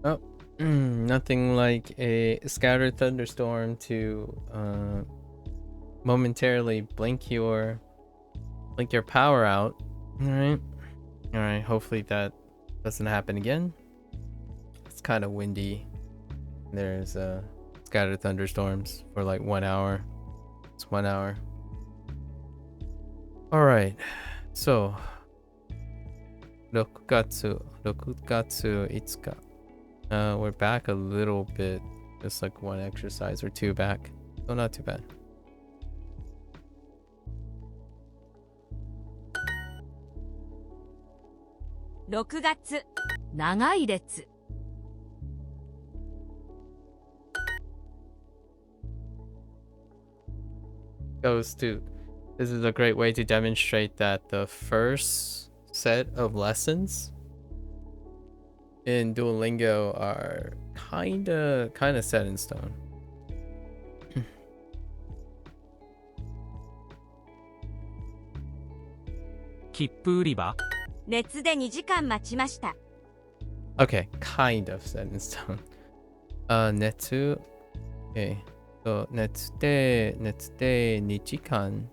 Oh, nothing like a scattered thunderstorm to momentarily blink your power out. All right. Hopefully that doesn't happen again. It's kind of windy. There's scattered thunderstorms for like 1 hour. It's 1 hour. All right. So 6月5日. We're back a little bit, just like one exercise or two back. So not too bad. 6月長い列 This is a great way to demonstrate that the first set of lessons in Duolingo are kind of set in stone. 切符売り場列で2時間待ちました Okay, kind of set in stone. Netsu. Okay. So 熱で2時間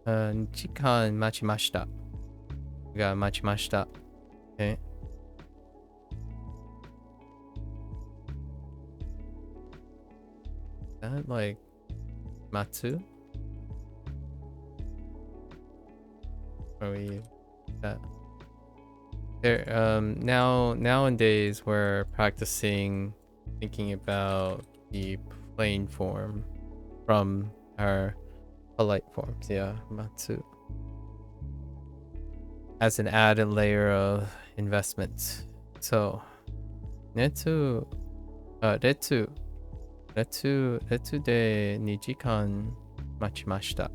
2時間待ちました。が待ちました。Okay. Is that like Matsu? Are we that? There nowadays we're practicing thinking about the plain form from our polite forms. Yeah, Matsu. As an added layer of investment. So Netsu Retsu de 2時間待ちました。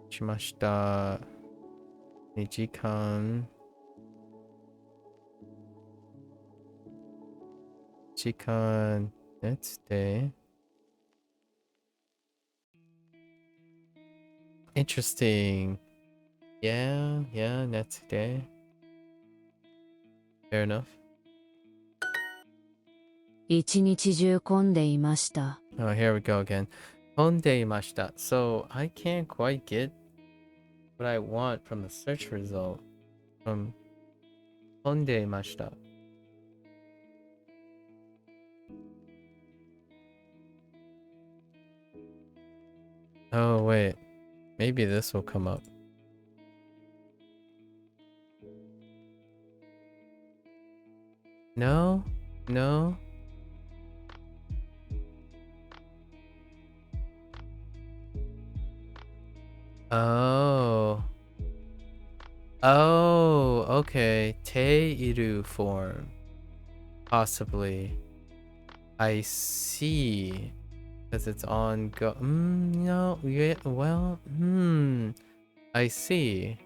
しました。2時間。時間。Let's stay. Interesting. Yeah, let's stay. Fair enough. 一日中混んでいました Oh, here we go again. 混んでいました. So I can't quite get what I want from the search result from 混んでいました. Oh wait, maybe this will come up. No. Oh, okay. Teiru form. Possibly. I see. Because it's on go. No, yeah, well, I see.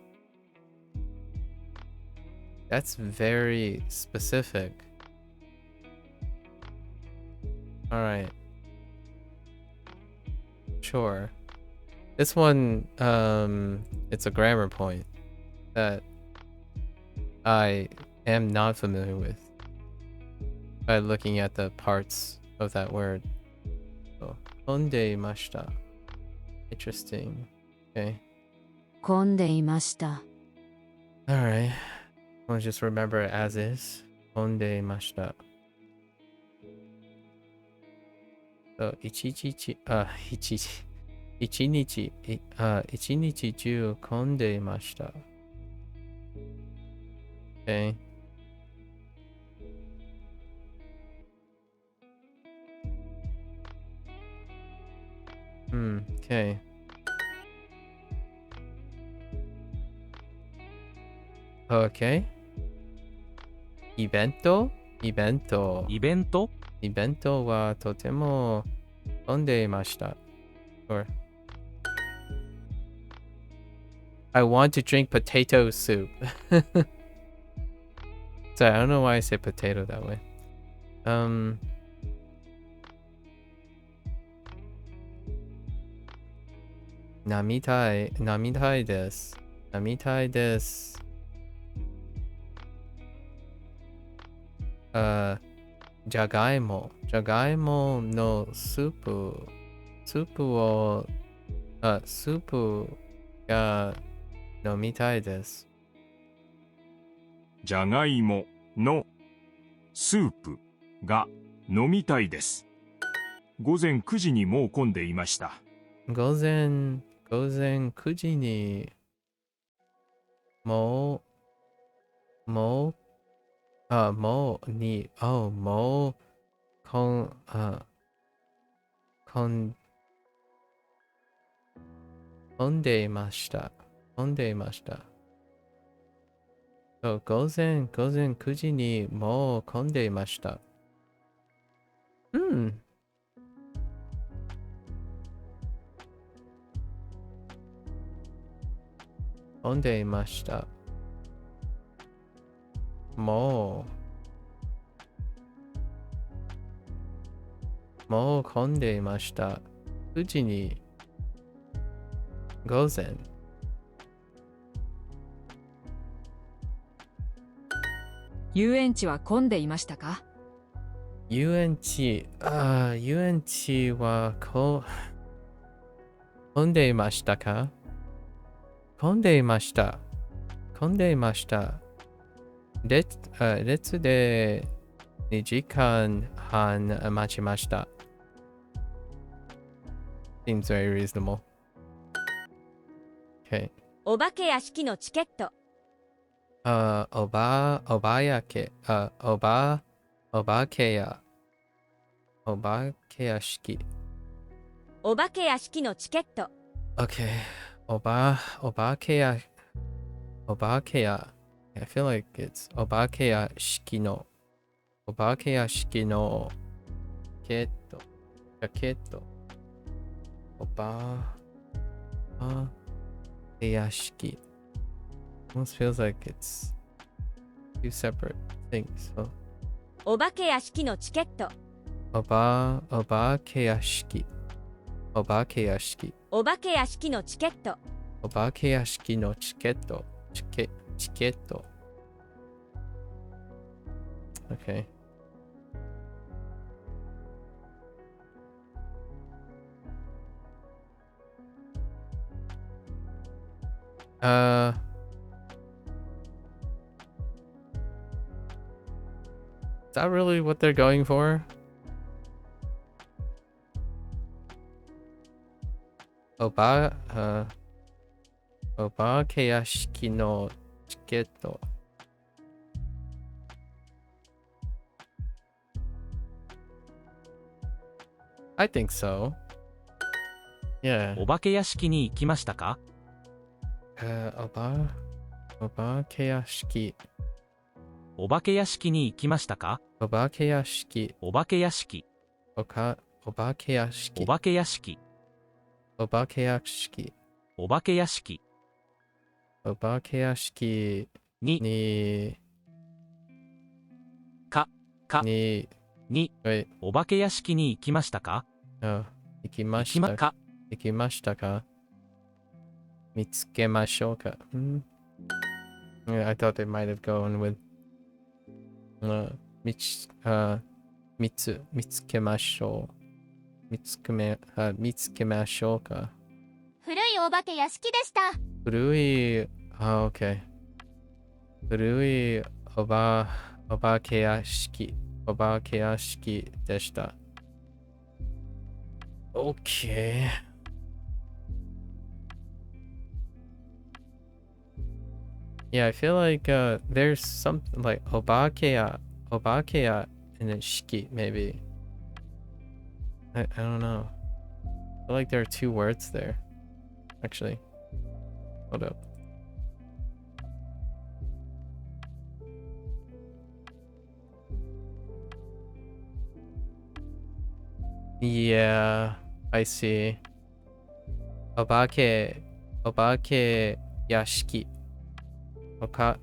That's very specific. Alright. Sure. This one, it's a grammar point that I am not familiar with by looking at the parts of that word. So, 混んでいました. Interesting. Okay. 混んでいました Alright. I'll just remember it as is. 混んでいました. So, 一日中混んでいました. Okay. Okay. Okay. イベントはとても混んでいました. Sure. I want to drink potato soup. Sorry, I don't know why I say potato that way. 飲みたいです.じゃがいものスープを、スープが飲みたいです。じゃがいものスープが飲みたいです。午前9時にもう混んでいました。午前9時にもう、もう、もうに、もう、混んでいました。そう、午前9時にもう混んでいました。うん。混んでいました。もう混んでいました。9時に午前。遊園地は混んでいましたか？遊園地は混んでいましたか？混んでいました。列で2時間半待ちました。Seems very reasonable. Okay. お化け屋敷のチケット。おばけや式。お化け屋敷のチケット。Okay. おばけや。I feel like it's おばけや式のケット。ジャケット。おばけや式。Almost feels like it's two separate things. So, お化け屋敷のチケット。おばけや式。お化け屋敷のチケット。お化け屋敷のチケット。チケット。Okay. Is that really what they're going for? お化け屋敷のチケット。I think so. Yeah. お化け屋敷に行きましたか？お化け屋敷。お化け屋敷に行きましたか？お化け屋敷。お化け屋敷。お化け屋敷。お化け屋敷。お化け屋敷。お化け屋敷。お化け屋敷にWait. お化け屋敷に行きましたか？行きましたか？見つけましょうか。Yeah, I thought they might have gone with 見つけましょう。見つけましょうか。古いお化け屋敷でした。古い、OK。古いお化け屋敷でした。OK。Yeah, I feel like there's something like お化け屋 and then 式 maybe. I don't know. I feel like there are two words there. Actually. Hold up. Yeah, I see. お化け屋敷。お化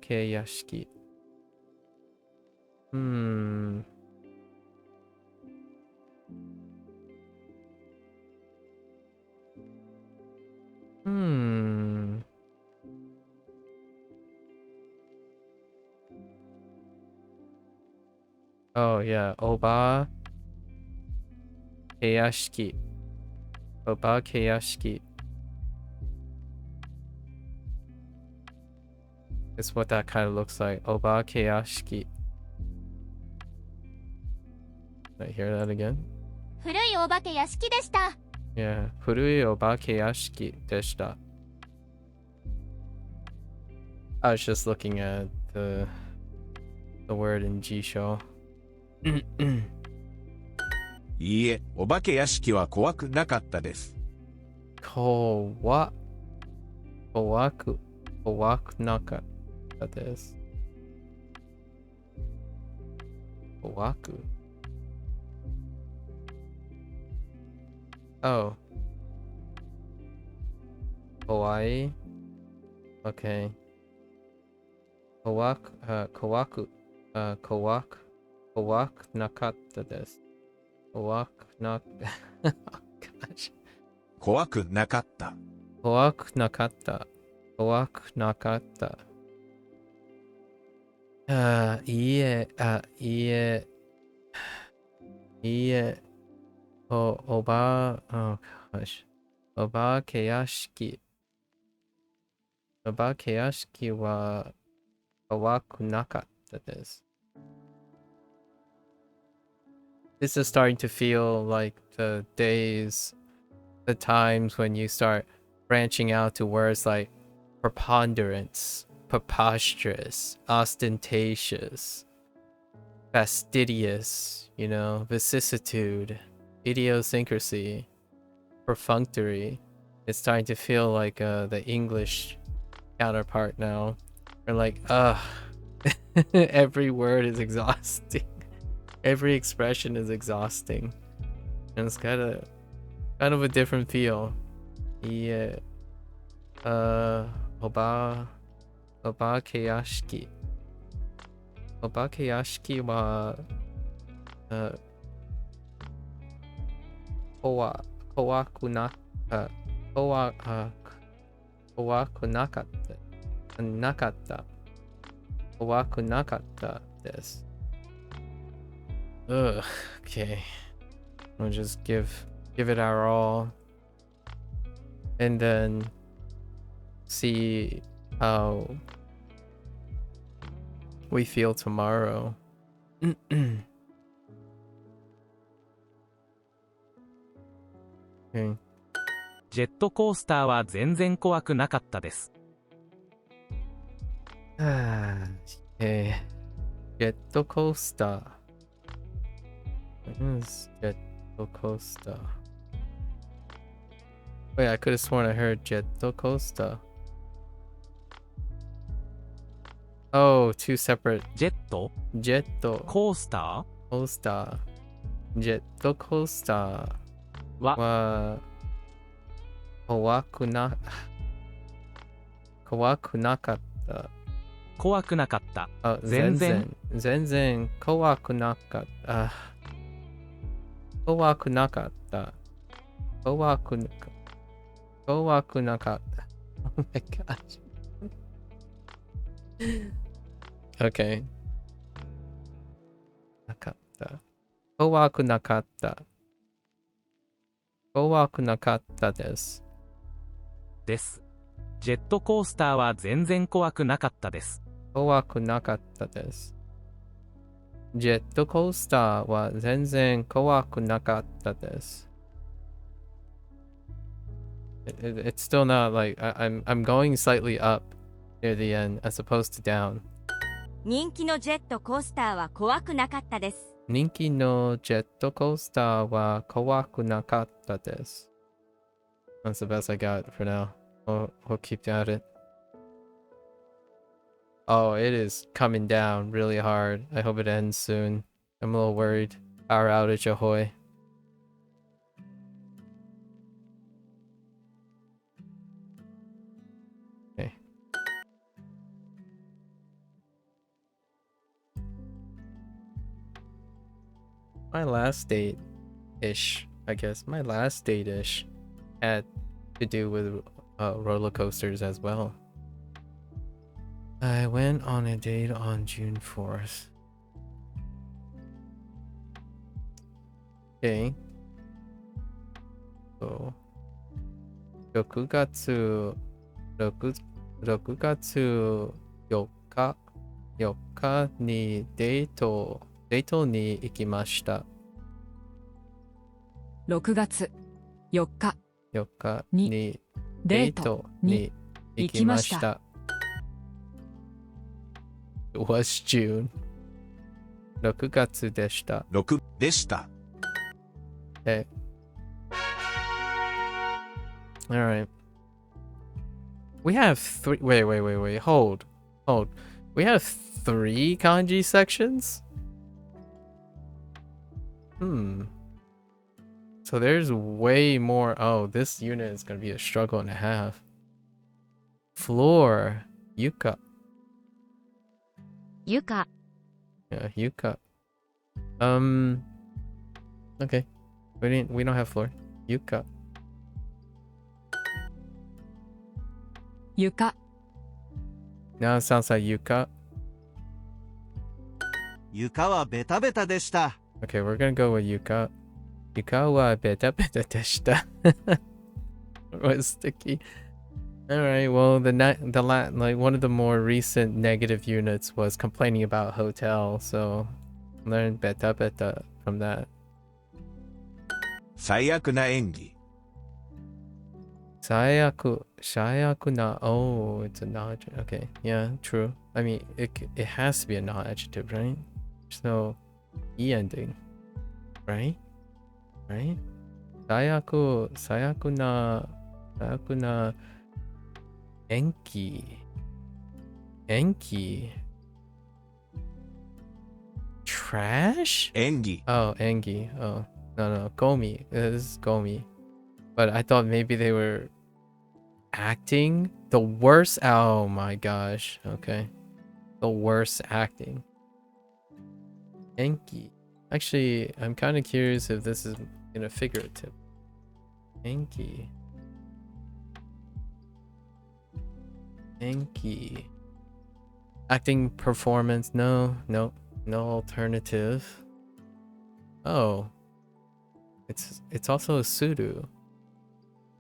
け屋敷。Hmm. Oh yeah, Oba Keyashiki. Oba Keyashiki. It's what that kind of looks like. Oba Keyashiki. Did I hear that again? 古いお化け屋敷でした。 Yeah. 古いお化け屋敷でした. I was just looking at the word in Jisho. いいえ、お化け屋敷は怖くなかったです。怖くなかったです。怖く Oh. Hawaii. Okay. Kowak nakatta desu. Kowak nak Oh gosh. 怖くなかった。Kowak nakatta. Kowak nakatta. いいえ。Oh gosh. お化け屋敷は怖くなかったです。This is starting to feel like the times when you start branching out to words like preponderance, preposterous, ostentatious, fastidious, vicissitude, idiosyncrasy, perfunctory. It's starting to feel like the English counterpart now. We're like, every word is exhausting. Every expression is exhausting. And it's kind of a different feel. Yeah. Oba Keyashiki. Oba Keyashiki wa kowaku nakatta. Kowaku nakatta desu. Ugh, okay. We'll just give it our all. And then see how we feel tomorrow. Okay. ジェットコースターは全然怖くなかったです。Okay. Jet coaster. What is jet coaster? Wait, I could have sworn I heard jet coaster. Oh, two separate ジェット jet コースタ coaster. Jet coaster ーはは怖くなかった。怖くなかった。あ、全然怖くなかった。怖くなかった。怖くなかった。Oh my gosh. Okay. なかった。怖くなかった。怖くなかったです。です。ジェットコースターは全然怖くなかったです。怖くなかったです。ジェットコースターは全然怖くなかったです。It's still not like I'm going slightly up near the end as opposed to down. 人気のジェットコースターは怖くなかったです。人気のジェットコースターは怖くなかったです。That's the best I got for now. We'll keep at it. Oh, it is coming down really hard. I hope it ends soon. I'm a little worried. Power outage ahoy. Okay. My last date-ish, I guess. My last date-ish had to do with roller coasters as well. I went on a date on June 4th. Okay. So, 6月、6月4日、4日にデートに行きました。6月4日4日ににデートに行きました。It was June. 6月でした。6でした。Okay. All right. We have three. Wait. Hold. We have 3 kanji sections? So there's way more. Oh, this unit is going to be a struggle and a half. Floor. Yuka. 床 Yeah, yuka. Okay. We don't have floor. Yuka. 床 Now it sounds like yuka. 床はベタベタでした。 Okay, we're gonna go with yuka. Yuka wa beta beta deshita. Was sticky. Alright, well like one of the more recent negative units was complaining about hotel, so learn beta beta from that. 最悪な演技。Shayaku na. Oh, it's a non-adjective. Okay, yeah, true. I mean, it has to be a non-adjective, right? So, e ending, right? Sayaku na enki. Trash? 演技。 Oh, engi. Oh, no, gomi. This is gomi. But I thought maybe they were acting the worst. Oh my gosh. Okay. The worst acting. Enki. Actually, I'm kind of curious if this is in a figurative. Enki. Acting performance. No alternative. Oh. It's also a sudo.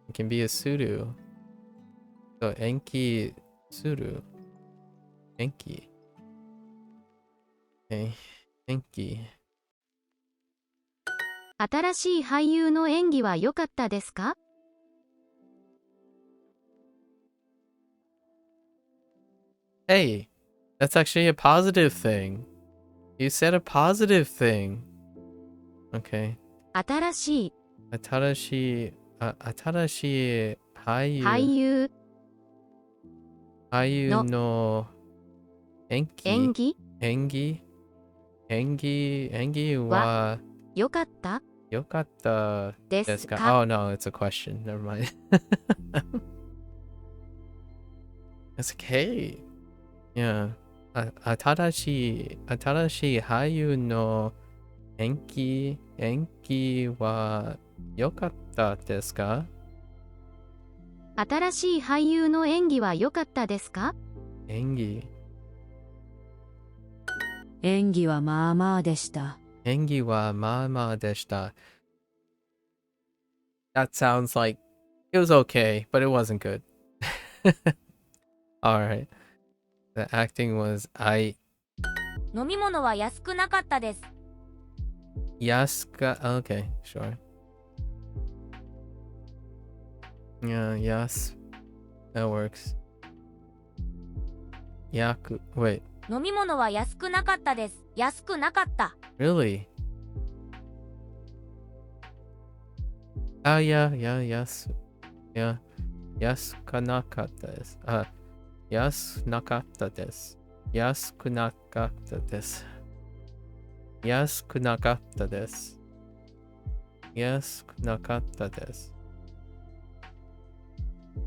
It can be a sudo. So enki sudo. Enki. Okay. Enki. 新しい俳優の演技は良かったですか？ Hey, that's actually a positive thing. You said a positive thing. Okay. 新しい新しい俳優の演技は良かった良かったですか? Oh no, it's a question. Never mind. That's okay. Yeah. 新しい俳優の演技は良かったですか? 新しい俳優の演技は良かったですか？演技はまあまあでした。演技はまあまあでした. That sounds like it was okay, but it wasn't good. Alright. The acting was 飲み物は安くなかったです。 Okay, sure. Yeah, yes. That works. Wait, 飲み物は安くなかったです。安くなかった。 really? Yeah, yes. Yeah. 安くなかったです。安くなかったです。安くなかったです。安くなかったです。安くなかったです。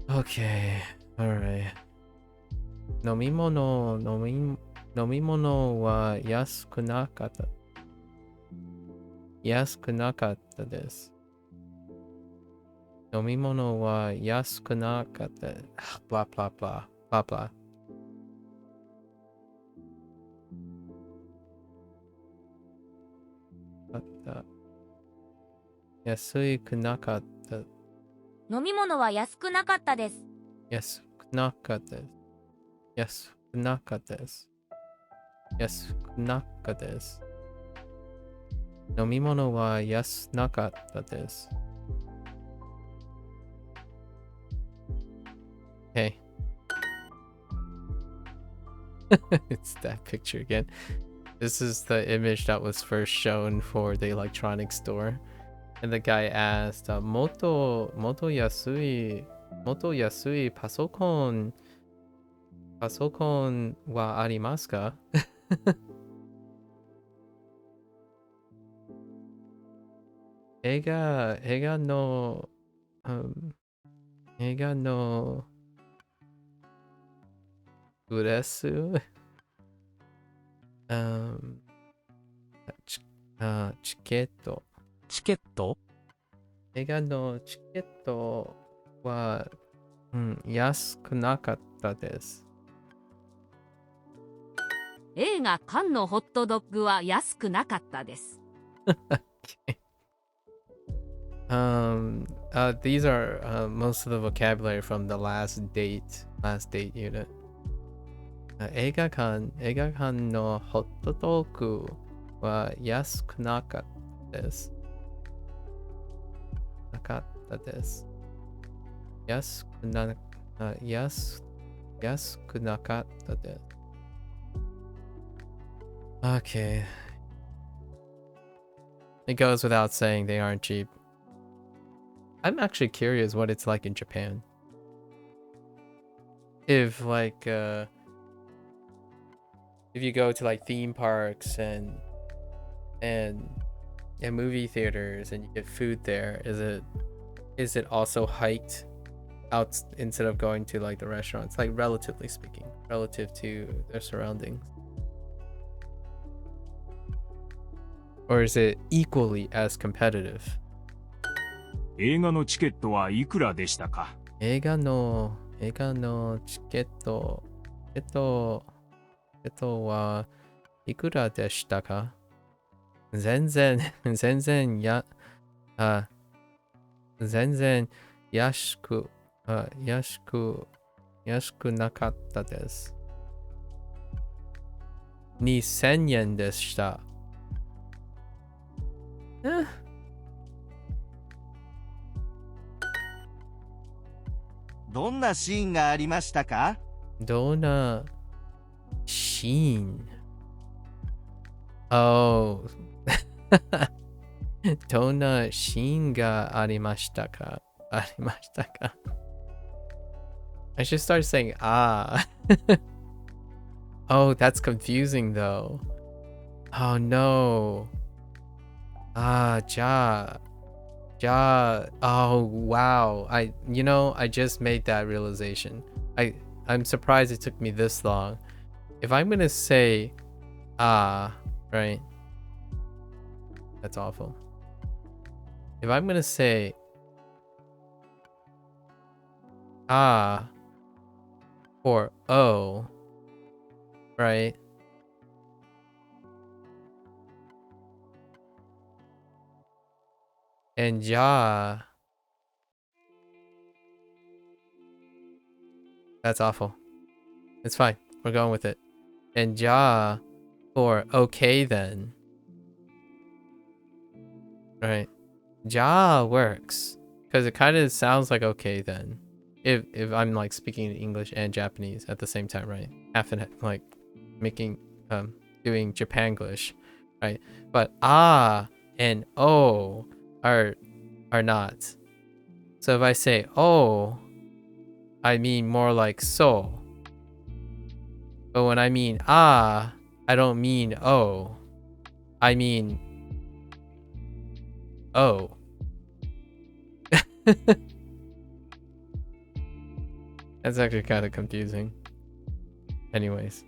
Okay, alright. 飲み物は安くなかった。安くなかったです。Nomimono wa yasuku nakatta. Blah blah blah blah blah. Yasui nakatta. 飲み物は安くなかったです。 Yasuku nakatta. Yasuku nakatta. Yasuku nakatta. Nomimono wa yasu nakatta desu. Okay. It's that picture again. This is the image that was first shown for the electronics store. And the guy asked, moto yasui pasokon wa arimasu ka? Eiga no uresu chiketo. チケット 映画のチケットは、安くなかったです。映画カンのホットドッグは安くなかったです。These are most of the vocabulary from the last date unit. 映画館のホットドッグは安くなかったです。なかったです。安くなかったです。Okay. It goes without saying they aren't cheap. I'm actually curious what it's like in Japan. If you go to like theme parks and movie theaters and you get food there, is it also hiked out instead of going to like the restaurants, like relatively speaking, relative to their surroundings? Or is it equally as competitive? 映画のチケットはいくらでしたか？映画のチケットはいくらでしたか？全然安くなかったです。2000円でした。どんなシーンがありましたか？どんなシーン？Oh. どんなシーンがありましたか？ I should start saying ah. Oh, that's confusing though. Oh no. Oh wow. I just made that realization. I'm surprised it took me this long. If I'm gonna say right? That's awful. If I'm gonna say or oh, right? And ja, that's awful. It's fine. We're going with it. And ja or okay then. Right. Ja works because it kind of sounds like okay then. If I'm like speaking English and Japanese at the same time, right? Half and half, like making doing Japanglish, right? But and oh are not. So if I say oh, I mean more like so. But when I mean I don't mean oh. I mean oh. That's actually kind of confusing. Anyways.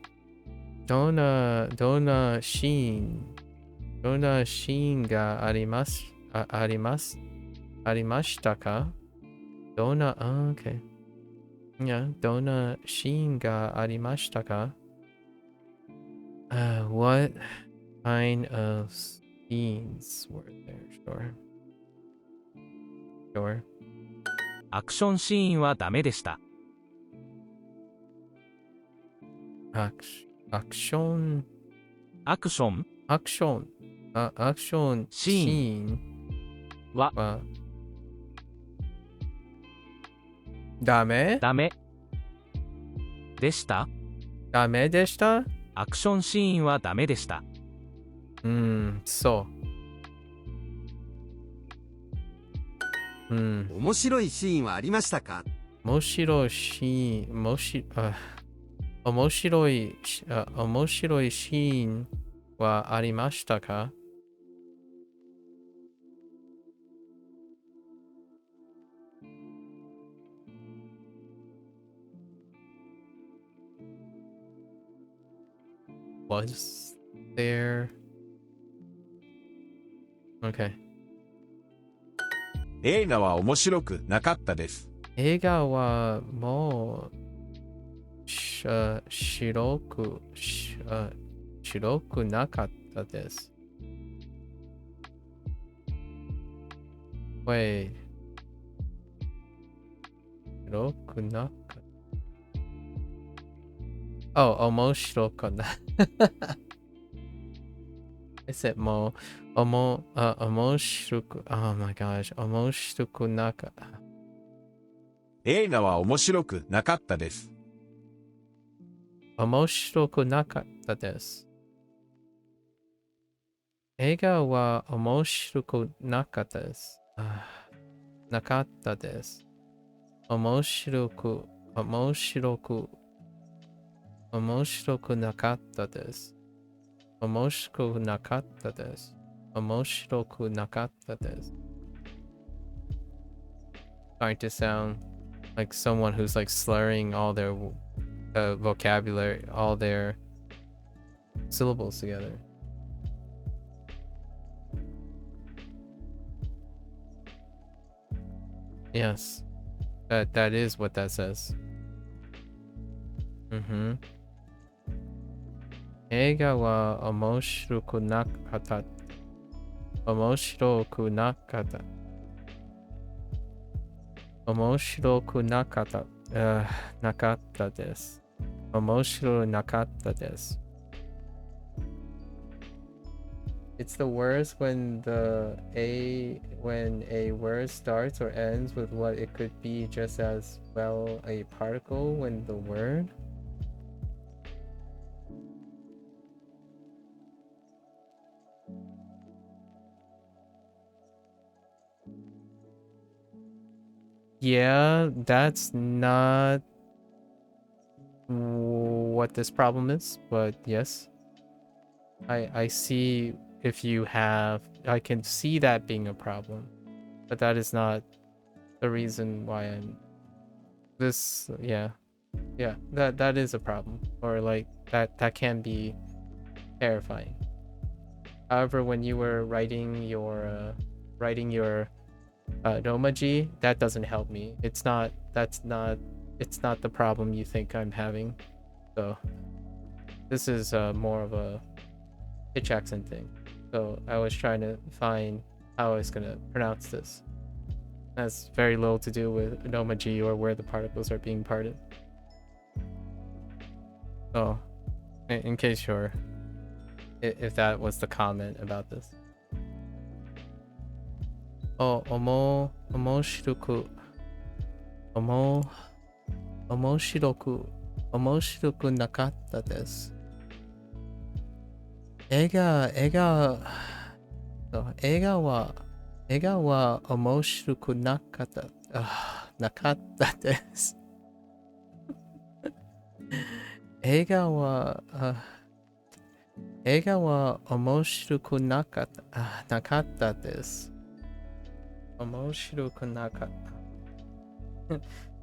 どんなシーンがありましたか？ okay. いや、どんなシーンがありましたか？ What kind of scenes were there? Sure. アクションシーンはダメでした。アクションアクションシーンはダメでした。ダメでした？アクションシーンはダメでした。そう。面白いシーンはありましたか？面白いシーンはありましたか？ Was there? Okay. 映画は面白くなかったです。映画はもう白くなかったです。Wait. 白くなかった。面白くな。I said 面白く。Oh my gosh. 面白くなかった。映画は面白くなかったです。面白くなかったです。映画は面白くなかったです。なかったです。面白くなかったです。面白くなかったです。面白くなかったです。Trying to sound like someone who's like slurring all their vocabulary, all their syllables together. Yes, that is what that says. 映画は面白くなかった。面白くなかった。面白くなかった。なかったです。面白なかったです。It's the worst when a word starts or ends with what it could be just as well a particle when the word. Yeah, that's not what this problem is, but yes. I see if you have, I can see that being a problem, but that is not the reason why I'm this. Yeah, that is a problem, or like that can be terrifying. However, when you were writing your Romaji, that doesn't help me. It's not the problem you think I'm having. So this is more of a pitch accent thing. So I was trying to find how I was gonna pronounce this. That's very little to do with Romaji or where the particles are being parted. So in case you're, if that was the comment about this. 面白くなかったです。映画は面白くなかったです。映画は面白くなかったです。面白くなかった。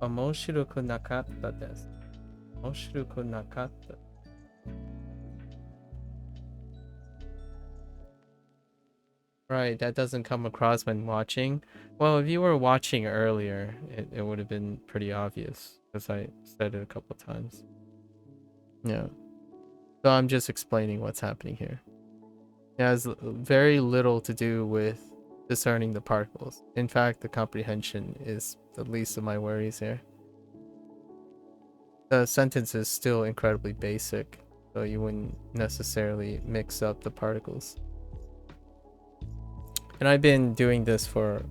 面白くなかったです。面白くなかった。Right, that doesn't come across when watching. Well, if you were watching earlier, it would have been pretty obvious because I said it a couple times. Yeah. So I'm just explaining what's happening here. It has very little to do with discerning the particles. In fact, the comprehension is the least of my worries here. The sentence is still incredibly basic, so you wouldn't necessarily mix up the particles. And I've been doing this for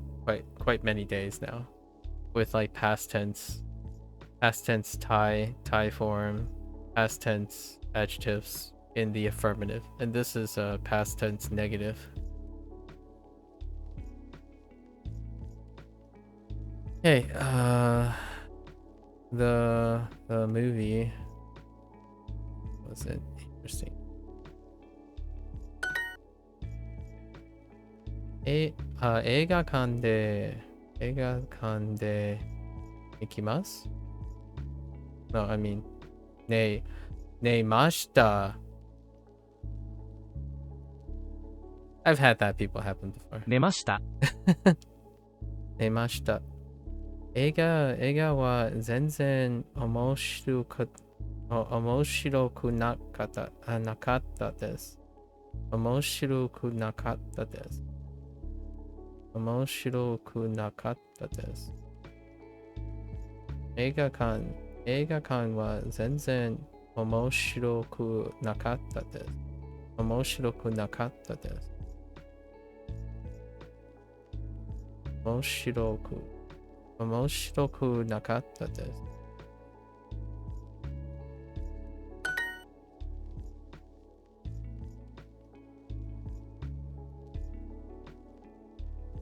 quite many days now, with like past tense tie form, past tense adjectives in the affirmative, and this is a past tense negative. Okay, the movie wasn't interesting. 映画館で行きます? No, I mean 寝ました. I've had that people happen before. 寝ました。寝ました。映画は全然面白くなかったです。面白くなかったです。面白くなかったです。映画館は全然面白くなかったです。面白くなかったです。面白くなかったです。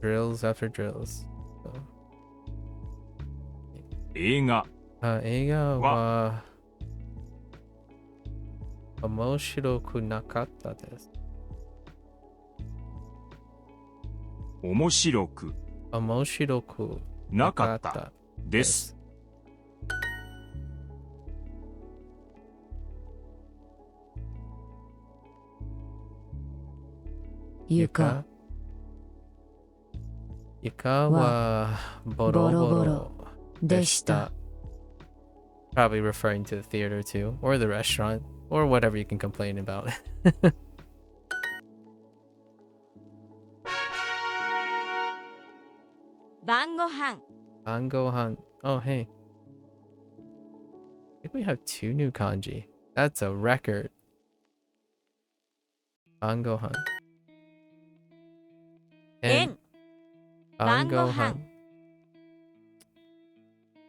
Drills after drills. So. 映画映画は面白くなかったです。面白くなかったです。床はボロボロでした。Probably referring to the theater too, or the restaurant, or whatever you can complain about. 晩ご飯 Oh, hey. I think we have 2 new kanji. That's a record. Bangohan. 円 Bangohan.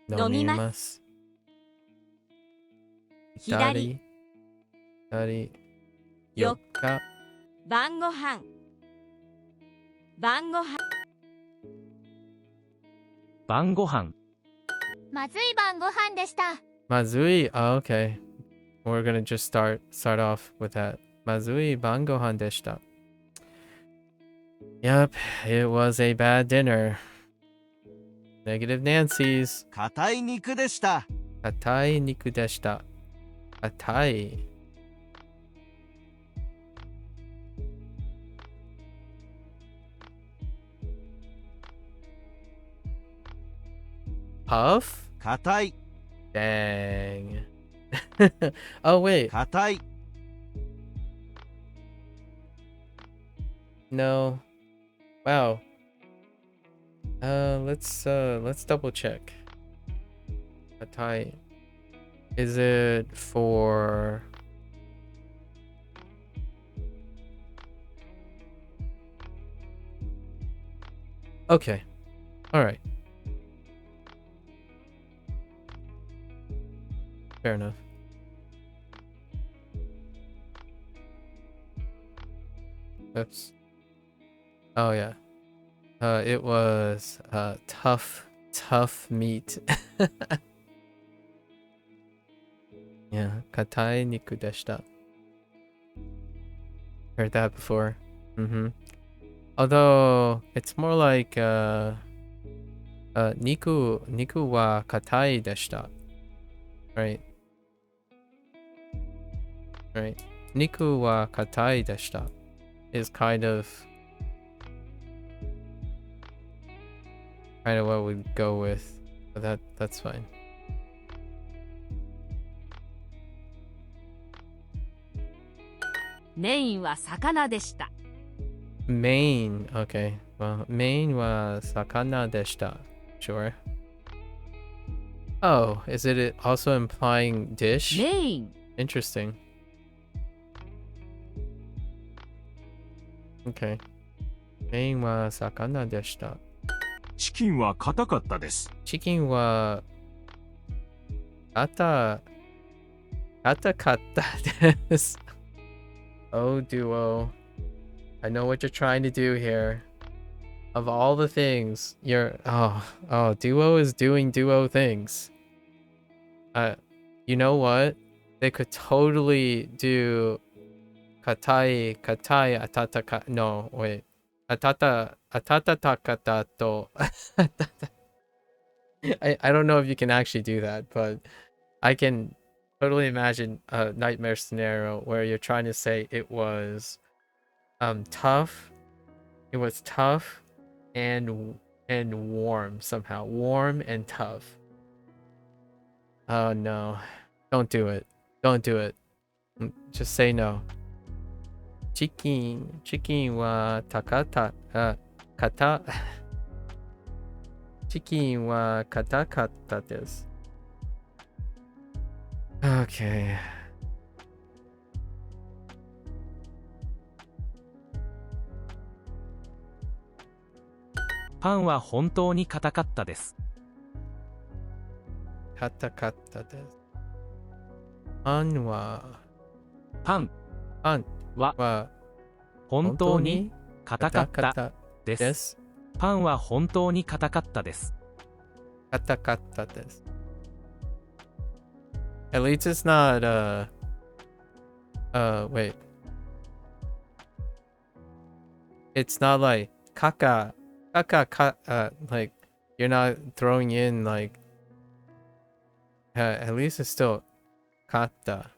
飲みます 左 よっ晩ご飯晩ご飯晩ご飯。まずい晩ご飯でした Mazui. Oh, okay. We're gonna just start off with that. Mazui bangohan deshita. Yep, it was a bad dinner. Negative Nancy's. 硬い肉でした。硬い肉でした。硬い。Puff? 硬い。 Dang. Oh, wait. 硬い。 No. Wow. Let's double check. Katai. Is it for Okay. All right. Fair enough. Oops. Oh yeah. It was tough meat. Yeah, katai niku deshita. Heard that before. Although it's more like niku wa katai deshita. Right. Niku wa katai deshita is kind of kind of what we'd go with, but that's fine. Main は魚でした。 Main, okay. Well, main wa sakana deshita. Sure. Oh, is it also implying dish? メイン Interesting. Okay. Main wa sakana deshita. チキンは硬かったです。 Chicken wa kata desu. Oh, Duo. I know what you're trying to do here. Of all the things, Duo is doing Duo things. You know what? They could totally do katai atata no, wait. Atata takata to I don't know if you can actually do that, but I can totally imagine a nightmare scenario where you're trying to say it was tough. It was tough and warm somehow. Warm and tough. Oh no. Don't do it. Don't do it. Just say no. Chicken wa takata kata Chicken wa katakata desu. Okay. パンは本当に硬かったです。 Katakata desu. An wa パン an は wa 本当に硬かった katakata です。 desu. パンは本当に硬かったです。 Katakata desu. At least it's not wait. It's not like kaka like you're not throwing in like at least it's still kata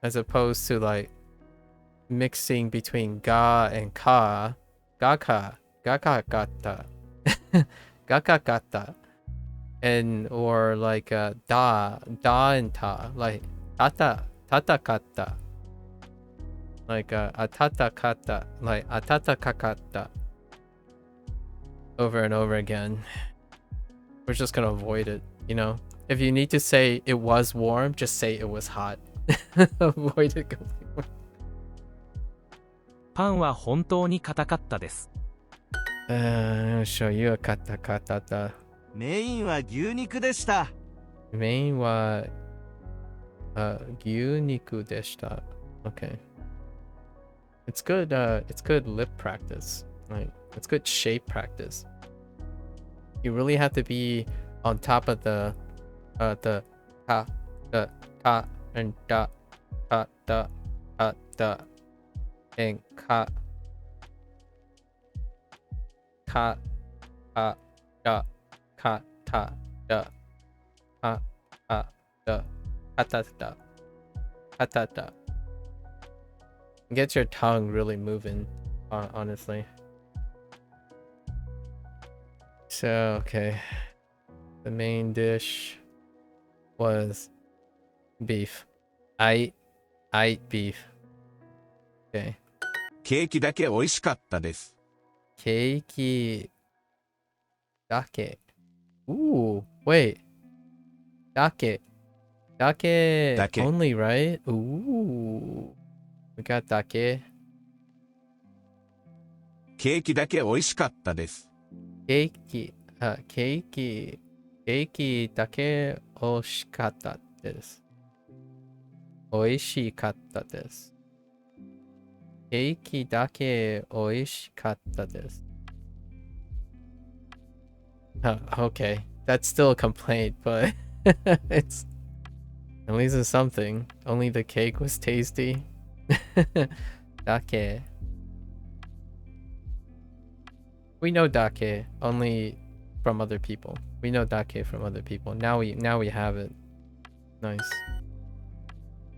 as opposed to like mixing between ga and ka. Gaka gata gaka gata and or like da and ta, like tata kata, like atata kata, like atata kakata over and over again. We're just gonna avoid it, you know. If you need to say it was warm, just say it was hot. Avoid it completely. パンは本当に硬かったです。 Show you a kata kata. メインは牛肉でした。 Main wa gyuniku deshita. Okay. It's good lip practice. Like it's good shape practice. You really have to be on top of the ka, the ka and da and ka da ka ta da da katata. Get your tongue really moving, honestly. So okay, the main dish was beef. I ate beef. Okay. ケーキだけ美味しかったです。 Keiki dake. Ooh, wait. Dake. Dake only, right? Ooh. We got dake. ケーキだけ美味しかったです。 Keiki dake oshikatta desu. Oishikatta desu. Keiki dake oishikatta desu. Okay, that's still a complaint, but it's at least it's something. Only the cake was tasty. Dake. We know dake only from other people. We know dake from other people. Now we have it. Nice.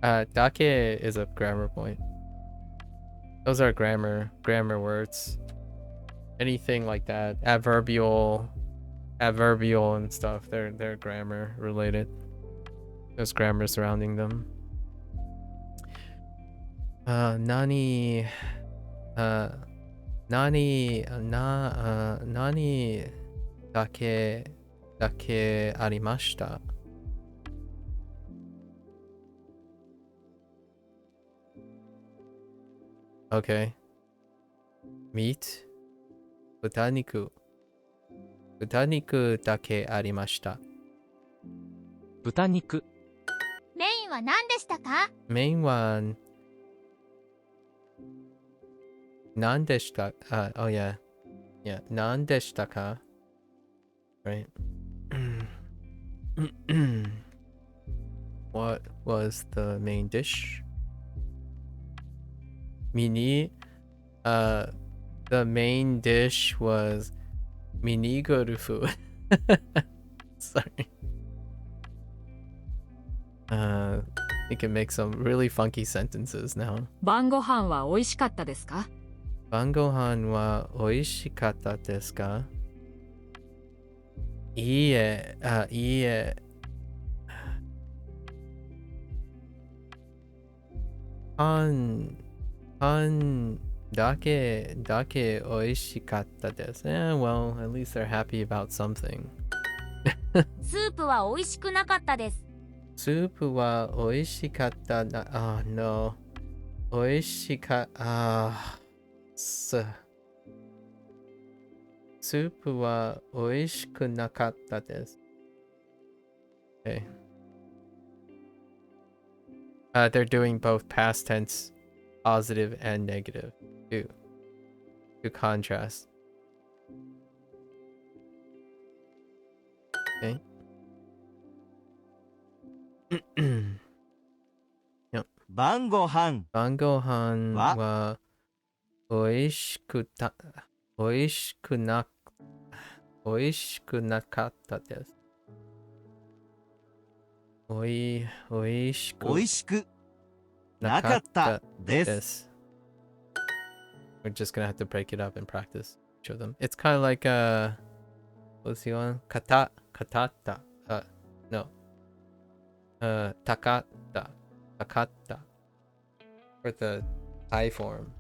Dake is a grammar point. Those are grammar words. Anything like that. Adverbial, adverbial and stuff. They're grammar related. There's grammar surrounding them. Nani dake arimashita. Okay. Meat. Butaniku. Butaniku dake arimashita. 豚肉、メインは何でしたか？ Main one. Nandeshita. Oh yeah. Yeah. Nandeshitaka. Right. What was the main dish? Mini. The main dish was minigorufu. Sorry. You can make some really funky sentences now. 晩ご飯は美味しかったですか？ Bangohan wa oishikatta desu ka? Iie. Iie. Han dake oishikatta desu. Well, at least they're happy about something. スープは美味しくなかったです。 Soup wa oishikatta na. Oh no. Soup wa oishiku nakatta desu. Okay. They're doing both past tense, positive and negative to contrast. Okay. Yep. 晩ご飯 Bangohan Wa. wa oishiku nakatta desu. Oishiku 美味しくなかったです this. We're just gonna have to break it up and practice each of them. It's kind of like what's the one? Katata. No. Takatta. For the Thai form.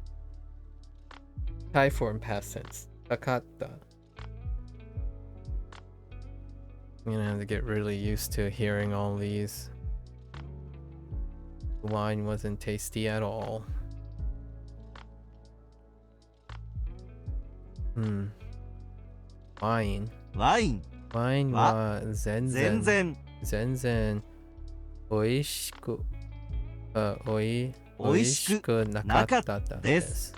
Thai form past tense. Takatta. I'm gonna have to get really used to hearing all these. The wine wasn't tasty at all. Wine. ワイン Wine Wa. wa 全 zenzen. 然 Zenzen. Oishiku. 美味しくなかった nakatta で desu. す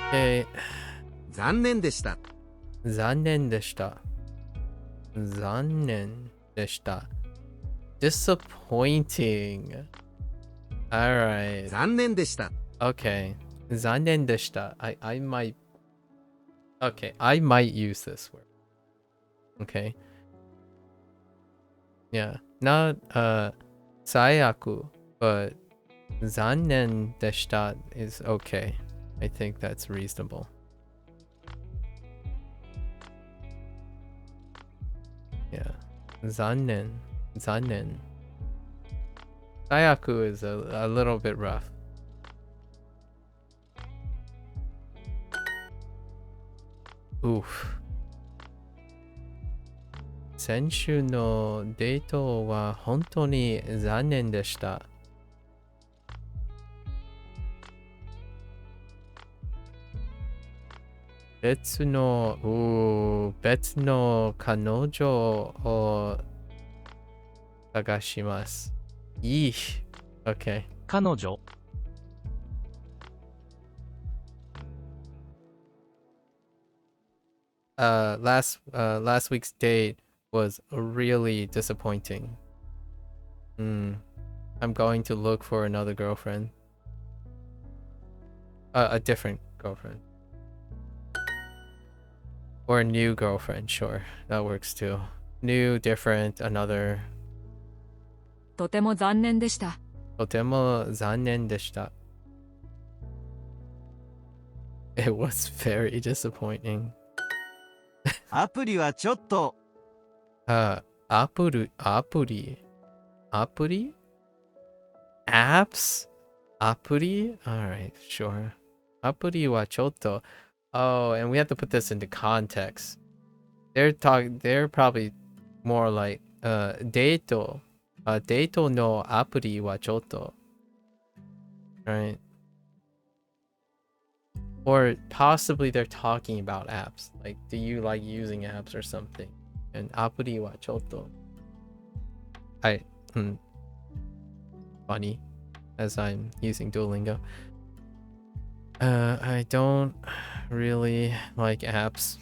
Okay. 残念でした。残念でした。残念でした。Disappointing. Alright. 残念でした。 Okay. 残念でした。I might. Okay. I might use this word. Okay. Yeah. Not sayaku, but 残念でした is okay. I think that's reasonable. Yeah. 残念. Sayaku is a little bit rough. Oof. 先週のデートは本当に残念でした。別の彼女を探します。いい。Okay. 彼女、 Last week's date was really disappointing. I'm going to look for another girlfriend. A different girlfriend. Or a new girlfriend, sure. That works too. New, different, another. とても残念でした。とても残念でした。It was very disappointing. アプリはちょっと Apuri. Apps? Apuri? Alright, sure. Apuri wa chotto. Oh, and we have to put this into context. They're probably more like deito. Deito no apuri wa chotto. Right? Or possibly they're talking about apps. Like, do you like using apps or something? And apuri wa chotto. Funny, as I'm using Duolingo. I don't really like apps.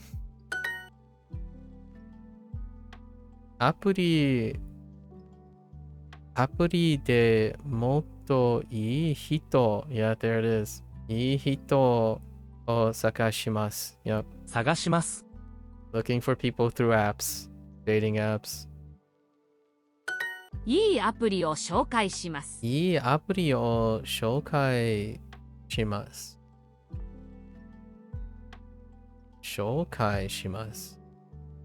Apuri de motto ii hito. Yeah, there it is. Ii hito o sakashimasu. Yep. 探します。 Looking for people through apps. Dating apps. いいアプリを紹介します。いいアプリを紹介します。紹介します。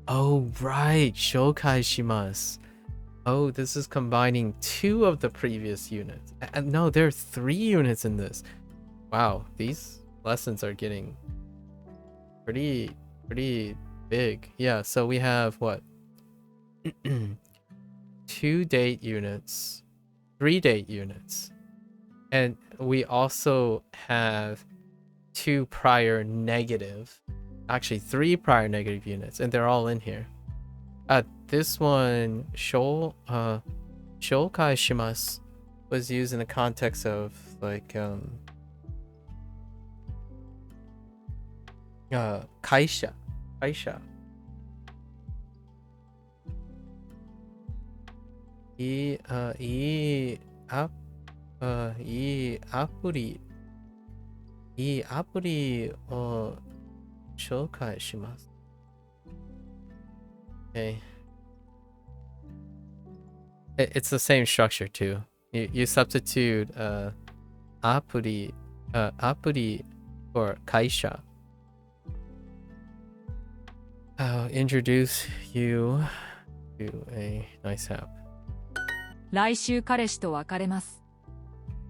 Oh, right. 紹介します. Oh, this is combining 2 of the previous units. No, there are 3 units in this. Wow, these lessons are getting pretty big. Yeah, so we have what? 2 date units, 3 date units, and we also have 2 prior negative, actually 3 prior negative units, and they're all in here. This one, shoukai shimasu, was used in the context of like kaisha. I apuri o shoukai shimasu. Okay. It's the same structure too. You substitute apuri for kaisha. I'll introduce you to a nice app. 来週彼氏と別れます。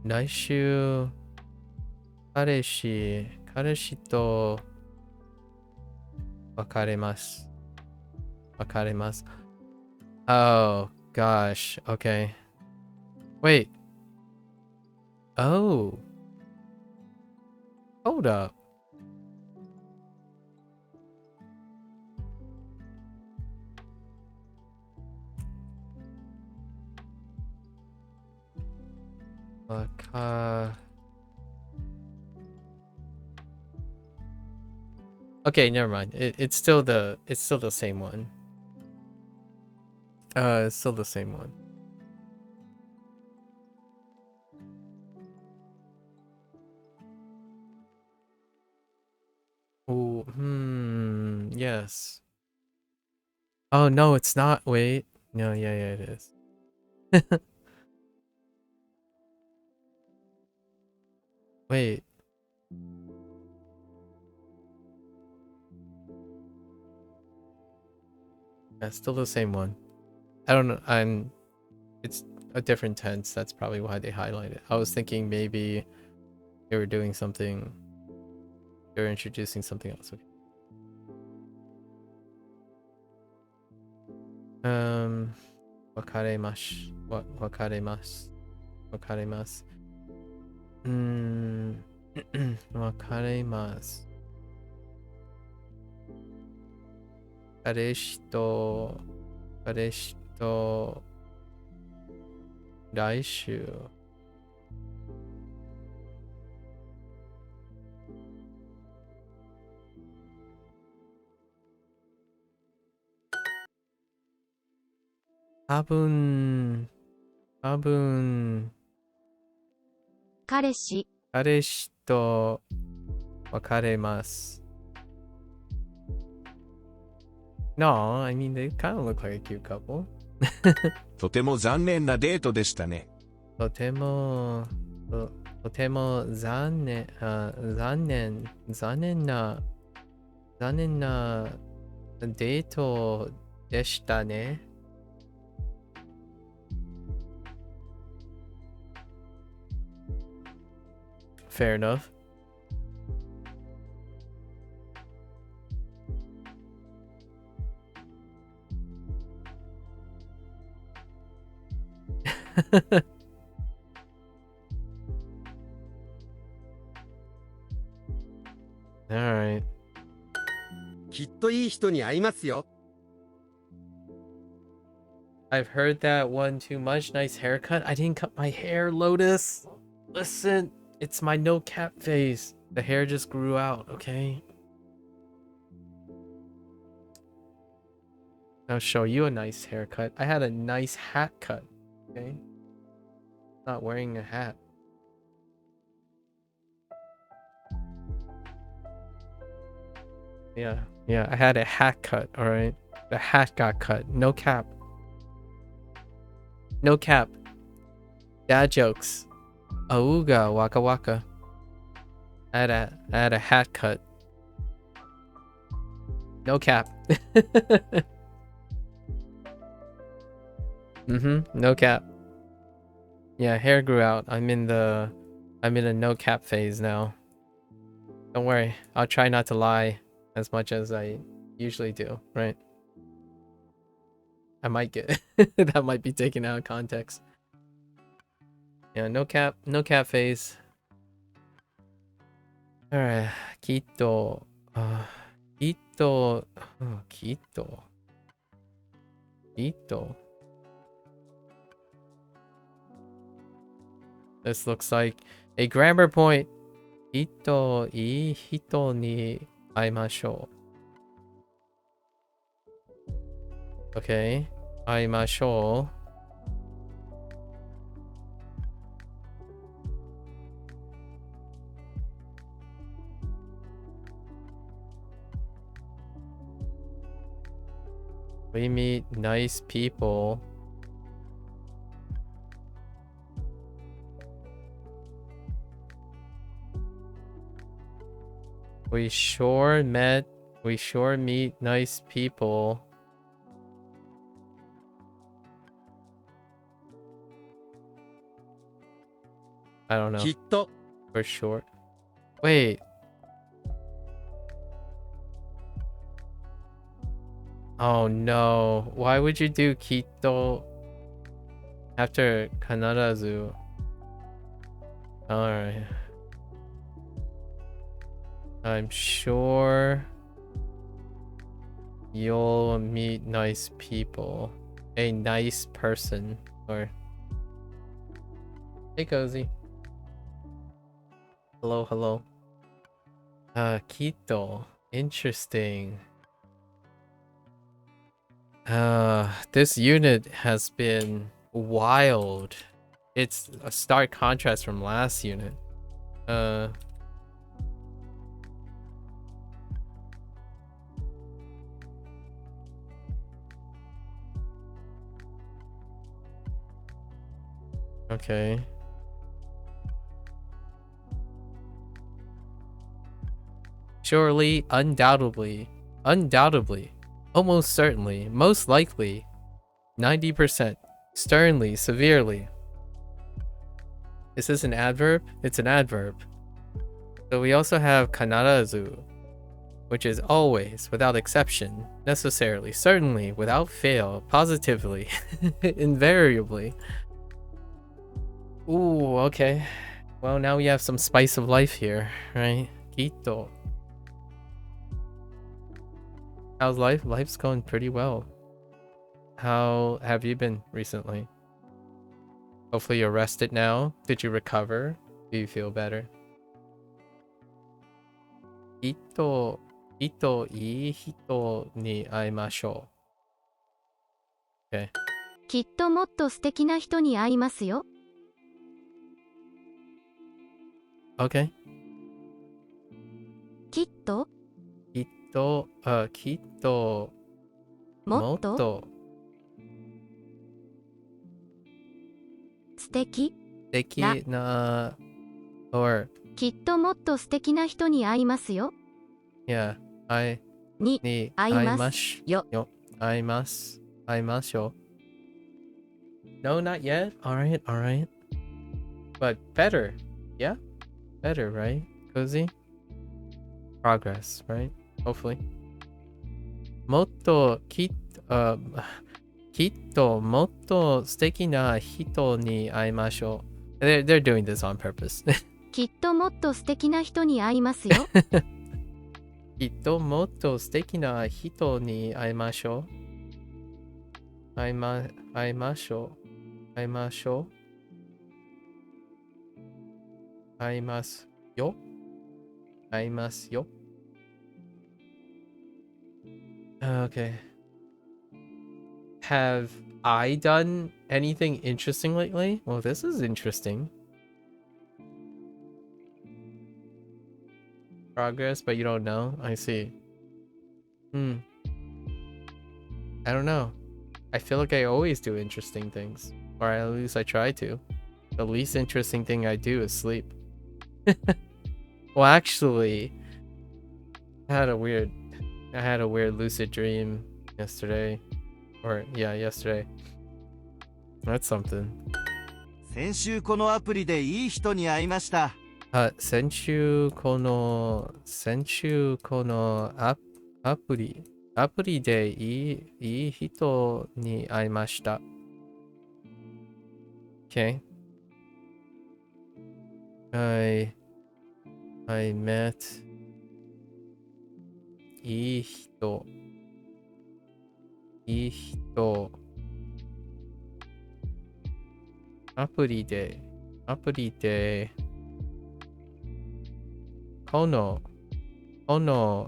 来週彼氏と別れます。Oh gosh, okay. Wait. Oh. Hold up. Okay, never mind. It's still the same one. It's still the same one. Oh, yes. Oh no, it's not. Wait. No, yeah, it is. Wait. That's still the same one. I don't know. It's a different tense. That's probably why they highlight it. I was thinking maybe they were doing something. They were introducing something else. Okay. Wakaremasu. Wakaremasu. Wakaremasu. 彼氏と来週多分彼氏と別れます。No, I mean they kind of look like a cute couple. とても残念なデートでしたね。とてもとても残念、残念なデートでしたね。Fair enough. Alright. きっといい人に会いますよ。 I've heard that one too much. Nice haircut. I didn't cut my hair, Lotus. Listen, it's my no cap phase. The hair just grew out, okay? I'll show you a nice haircut. I had a nice hat cut, okay? Not wearing a hat. Yeah, I had a hat cut, alright? The hat got cut. No cap. No cap. Dad jokes. Auga waka waka. I had a hat cut. No cap. No cap. Yeah, hair grew out. I'm in a no cap phase now. Don't worry. I'll try not to lie as much as I usually do, right? I might get that might be taken out of context. Yeah, no cap phase. Alright, Quito. Quito. Oh, Quito. This looks like a grammar point. Quito, ii hito ni aimashou. Okay, aimashou. We meet nice people. We sure meet nice people. I don't know. きっと For sure. Wait. Oh no. Why would you do Quito after Kanarazu? Alright. I'm sure you'll meet nice people. A nice person. Or hey Cozy. Hello. Quito. Interesting. This unit has been wild. It's a stark contrast from last unit. Okay. Surely, undoubtedly, almost certainly, most likely, 90%, sternly, severely. Is this an adverb? It's an adverb. So we also have kanarazu, which is always, without exception, necessarily, certainly, without fail, positively, invariably. Ooh, okay. Well, now we have some spice of life here, right? Quito. How's life? Life's going pretty well. How have you been recently? Hopefully you're rested now. Did you recover? Do you feel better? Ito, ii hito ni aimashou. Okay. きっともっと素敵な人に会いますよ。Okay. きっと Quito, もっと素敵 Deki na or きっともっと素敵な人に会いますよ。 yeah, I に ni 会いますよ。 aimasho. No, not yet. All right. But better. Yeah? Better, right? Cozy? Progress, right? Hopefully. Motto kitto motto suteki na hito ni aimashou. They're doing this on purpose. きっともっと素敵な人に会いますよ。きっともっと素敵な人に会いましょう。会いましょう。会いましょう。会いますよ。会いますよ。Okay. Have I done anything interesting lately? Well, this is interesting. Progress, but you don't know? I see. I don't know. I feel like I always do interesting things. Or at least I try to. The least interesting thing I do is sleep. Well, actually, I had a weird lucid dream yesterday. Or, yeah, yesterday. That's something. 先週このアプリでいい人に会いました。先週このアプリでいい人に会いました。Okay. I met いい人アプリでこの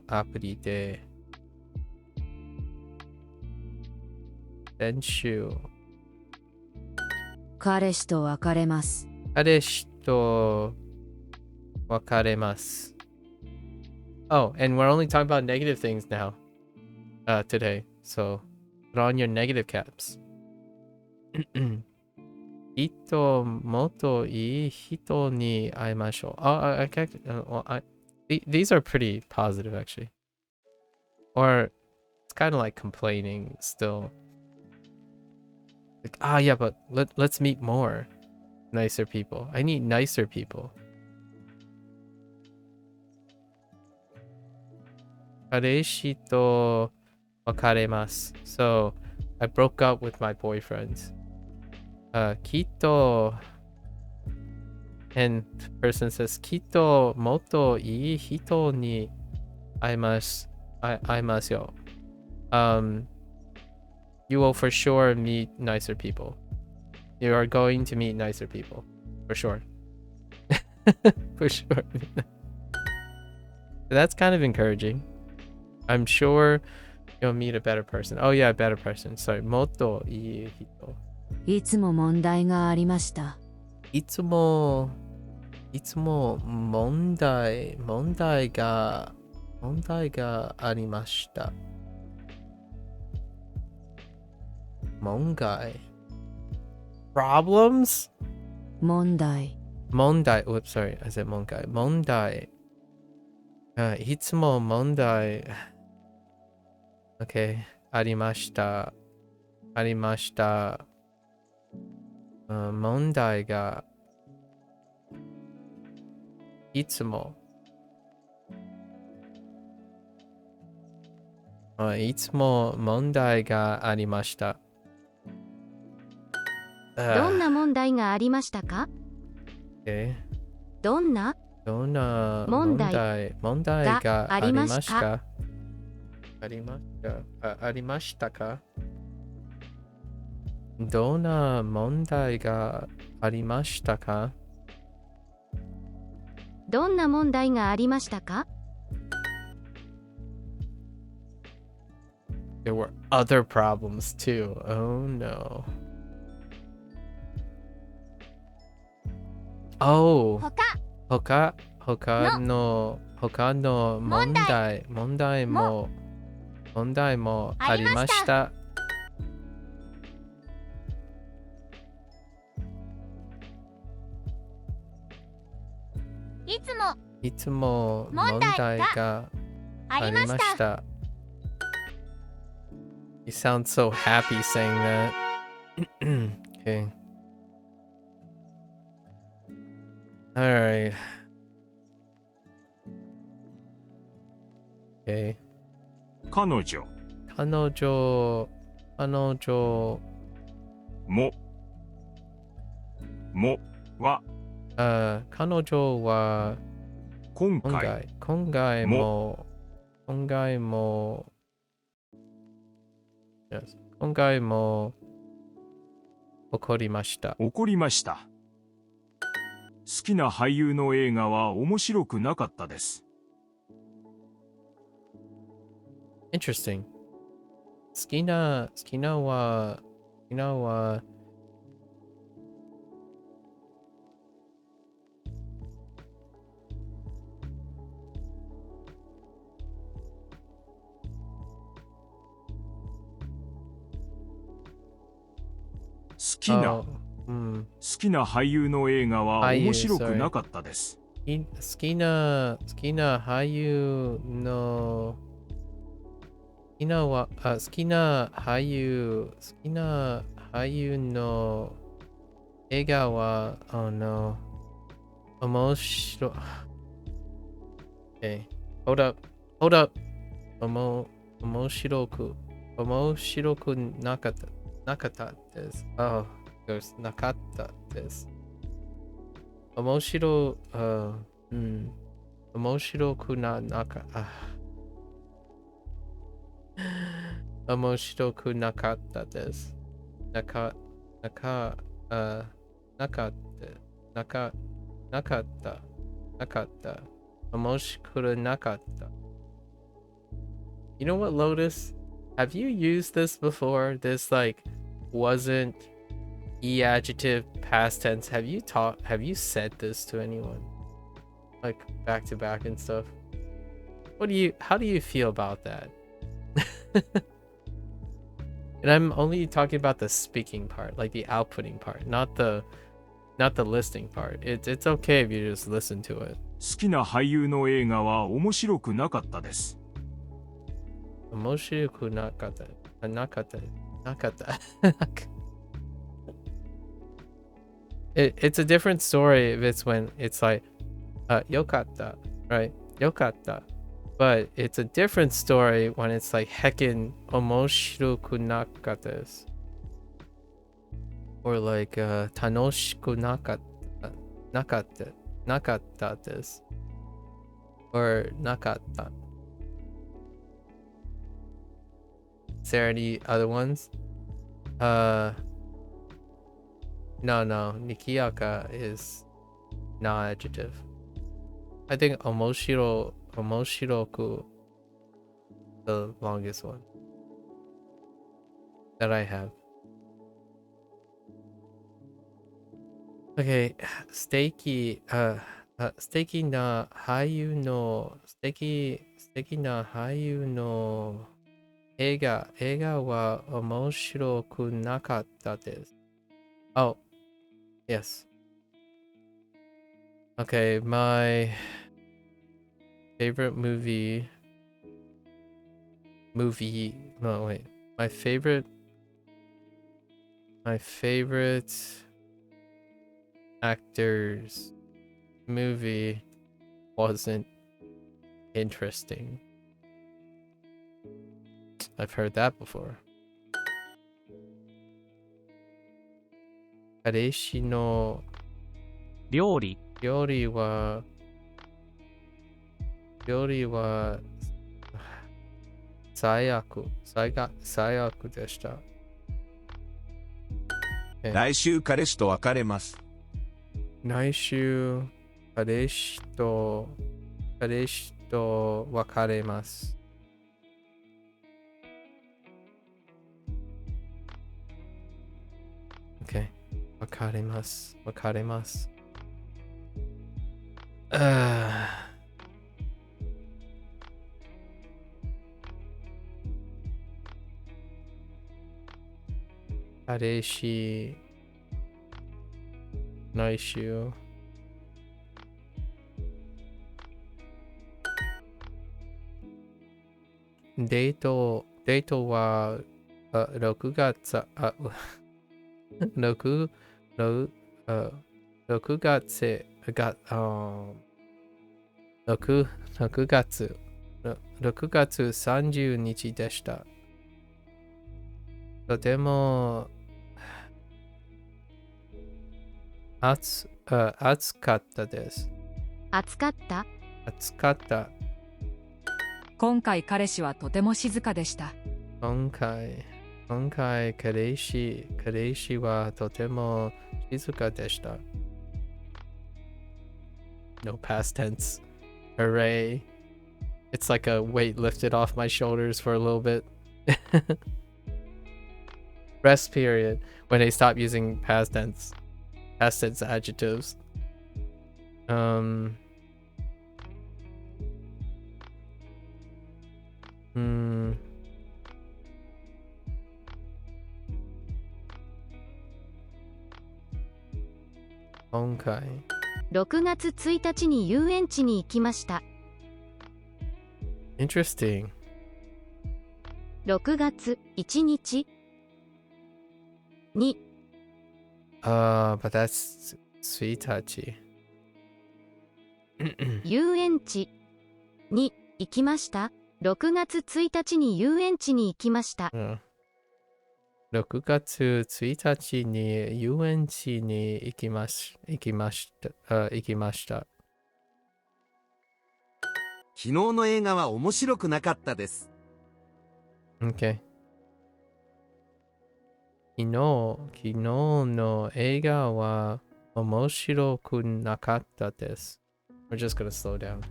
アプリで先週彼氏と別れます。Oh, and we're only talking about negative things now today, so put on your negative caps. もっといい人に会いましょう。These are pretty positive, actually. Or it's kind of like complaining still. Like, yeah, but let's meet more nicer people. I need nicer people. 彼氏と別れます。So, I broke up with my boyfriend. きっと and person says きっともっといい人に会いますよ。You will for sure meet nicer people. You are going to meet nicer people. For sure. For sure. That's kind of encouraging. I'm sure you'll meet a better person. Oh yeah, a better person. Sorry. もっといい人。いつも問題がありました。いつも問題がありました。問題 problems? 問題。Oops, sorry, I said 問題。いつも問題。Okay, ありました。問題がいつも問題がありました。どんな問題がありましたか？ Okay. どんな問題がありましたか？どんな問題がありましたか？どんな問題がありましたか？ There were other problems too. Oh no. Oh. 他の問題もありました。いつもいつも問題がありました。 You sound so happy saying that. Okay. Alright. Okay. 彼女彼女もは彼女は今今回もYes. 今回も怒りました。好きな俳優の映画は面白くなかったです。Interesting. 好きなは好きな俳優の映画は面白くなかったです。好きな俳優の好きな俳優の映画は面白い。Okay. Hold up. 面白くなかったです。Oh, there's なかったです。面白くなかった。面白くなかったです。なかった。面白くなかった。You know what, Lotus? Have you used this before? This like wasn't adjective past tense. Have you said this to anyone? Like back to back and stuff? How do you feel about that? And I'm only talking about the speaking part, like the outputting part, not the listening part. It's okay if you just listen to it. 好きな俳優の映画は面白くなかったです。面白くなかった。It's a different story if it's when it's like よかった right? よかった But it's a different story when it's like heckin 面白くなかったです Or like 楽しくなかったです Or なかった Is there any other ones? No, Nikiyaka is not adjective. I think omoshiroku, the longest one that I have. Okay, 素敵な俳優の映画は面白くなかったです。Oh, yes. Okay, my favorite movie. No, wait. My favorite actor's movie wasn't interesting. I've heard that before. 彼氏の料理は最悪でした。来週彼氏と別れます。来週彼氏と別れます。Okay. 別れます。彼氏来週デートは、6月、6、6、6月、6月、6月30日でした。とても暑かったです。暑かった。暑かった。今回彼氏はとても静かでした。今回彼氏はとても静かでした。No past tense. Hooray. It's like a weight lifted off my shoulders for a little bit. Rest period when they stop using past tense adjectives.今回6月1日に遊園地に行きました。Interesting. 6月1日に but that's 1日。遊園地に行きました。6月1日に遊園地に行きました。6月1日に遊園地に行きました。昨日の映画は面白くなかったです。Okay. 昨日の映画は面白くなかったです。We're just gonna slow down.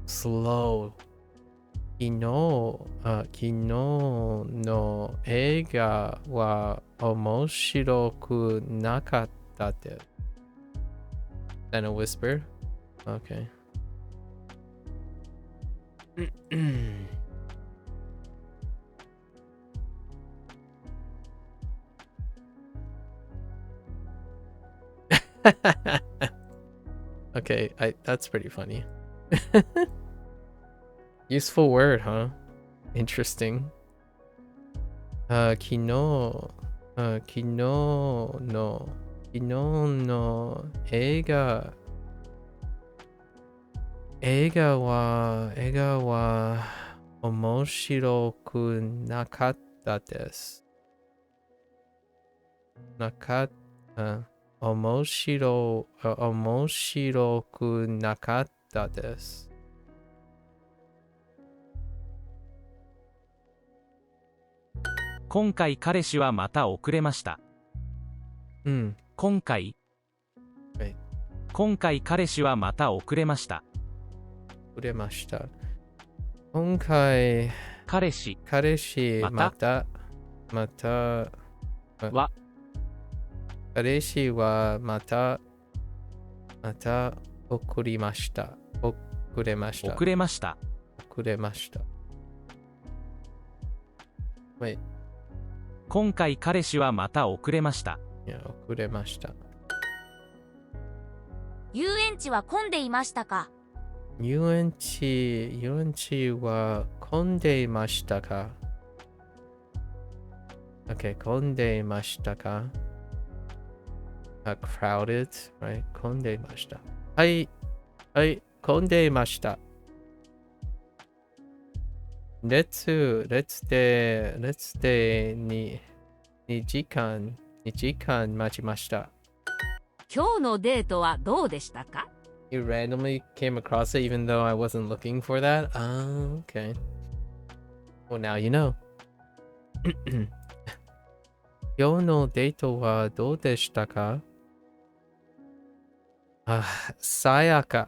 Slow. 昨日の映画は面白くなかったです。Then a whisper? Okay. Okay, that's pretty funny. Useful word, huh? Interesting. 昨日の映画は面白くなかったです。面白くなかったです。今回彼氏はまた遅れました。今回彼氏はまた遅れました。今回彼氏または彼氏はまた遅れました。Wait. 今回彼氏はまた遅れました。遅れました。遊園地は混んでいましたか？遊園地は混んでいましたか？ Okay, 混んでいましたか？ crowded, right? 混んでいました。はい、混んでいました。列で2時間待ちました。今日のデートはどうでしたか？ You randomly came across it even though I wasn't looking for that? Okay. Well, now you know. 今日のデートはどうでしたか？最悪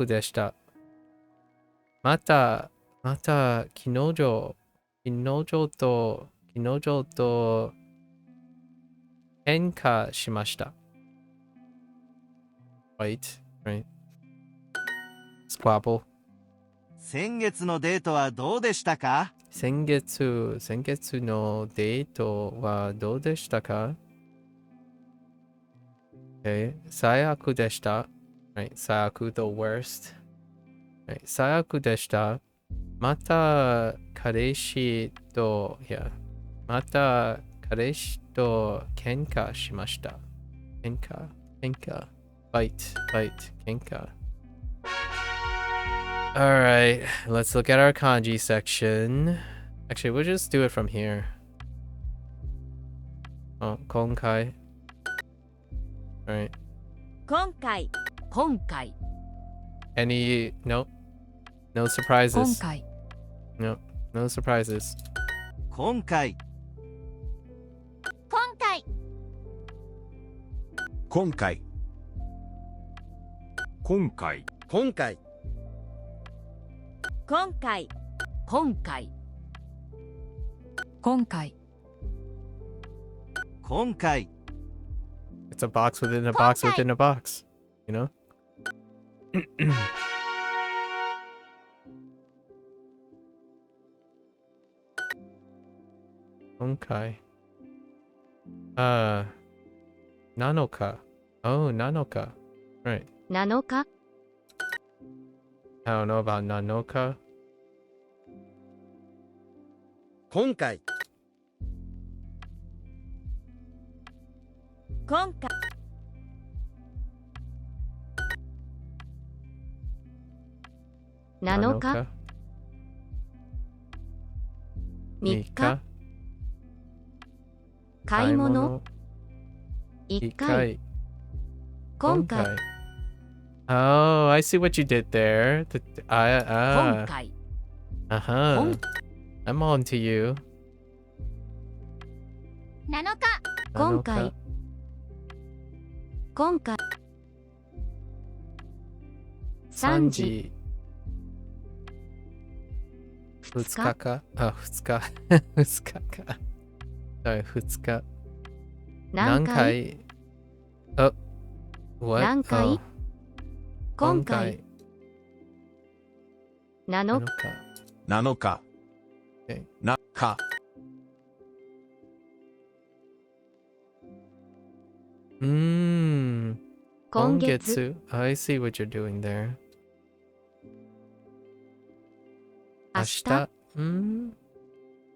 でした。また昨日と喧嘩しました。Right. Squabble. 先月のデートはどうでしたか？先月のデートはどうでしたか？ Okay. 最悪でした。Right. 最悪 the worst. Right. 最悪でした。また彼氏と、yeah. また彼氏と喧嘩しました。喧嘩。Fight,喧嘩。Alright, let's look at our kanji section. Actually, we'll just do it from here. Oh, 今回。Alright. 今回 Any, no 今 surprises. 回 No surprises. 今回今回今回今回今回今回今回今回今回 It's a box within a box within a box. You know? 今回。7日。Oh, 7日。Right. 7日 I don't know about 7日。今回今回7日3日買い物1回今回 Oh, I see what you did there. 今回 Uh-huh. I'm on to you. 7日今回今回3時2日かあ、2日。2日か。Sorry, 2日。何回あ、what? 何回 Oh, 今回7日7日 Okay. なか今今月月 I see what you're doing there. 明日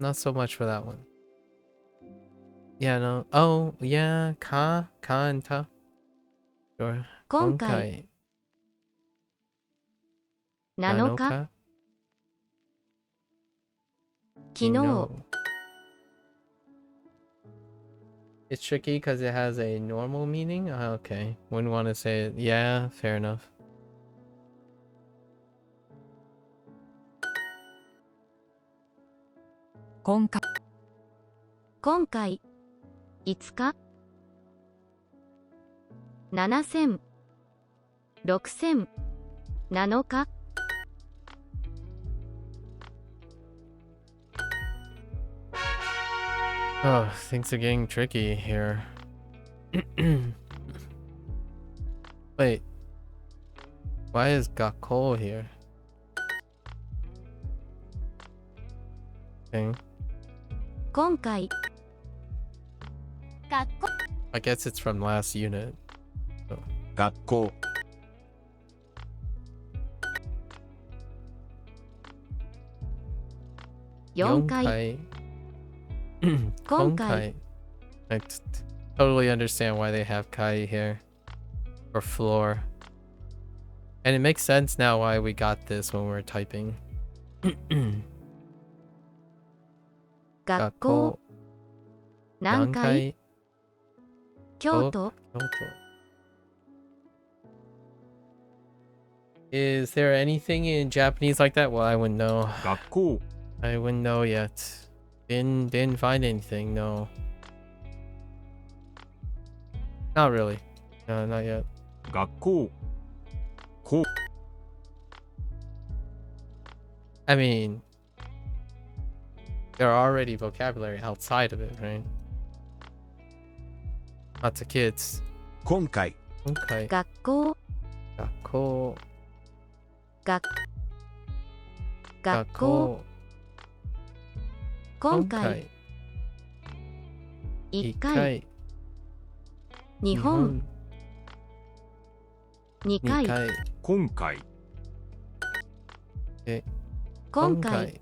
Not so much for that one. Yeah, no. Oh, yeah. Ka and ta. Sure. 今回7日昨日 It's tricky because it has a normal meaning. Okay. Wouldn't want to say it. Yeah, fair enough. 今回今回5日7000 6000 7日 Oh, things are getting tricky here. Wait. Why is Gakko here? Okay. 今回学校 I guess it's from last unit. 学校4回今回 I totally understand why they have kai here. Or floor. And it makes sense now why we got this when we were typing. 学校何回京都 Is there anything in Japanese like that? Well, I wouldn't know. 学校 I wouldn't know yet. Didn't find anything, no. Not really. No, not yet. 学校こ I mean, there are already vocabulary outside of it, right? Lots of kids. 今回 Okay. 学校学校学校今回1回日本2回今回今回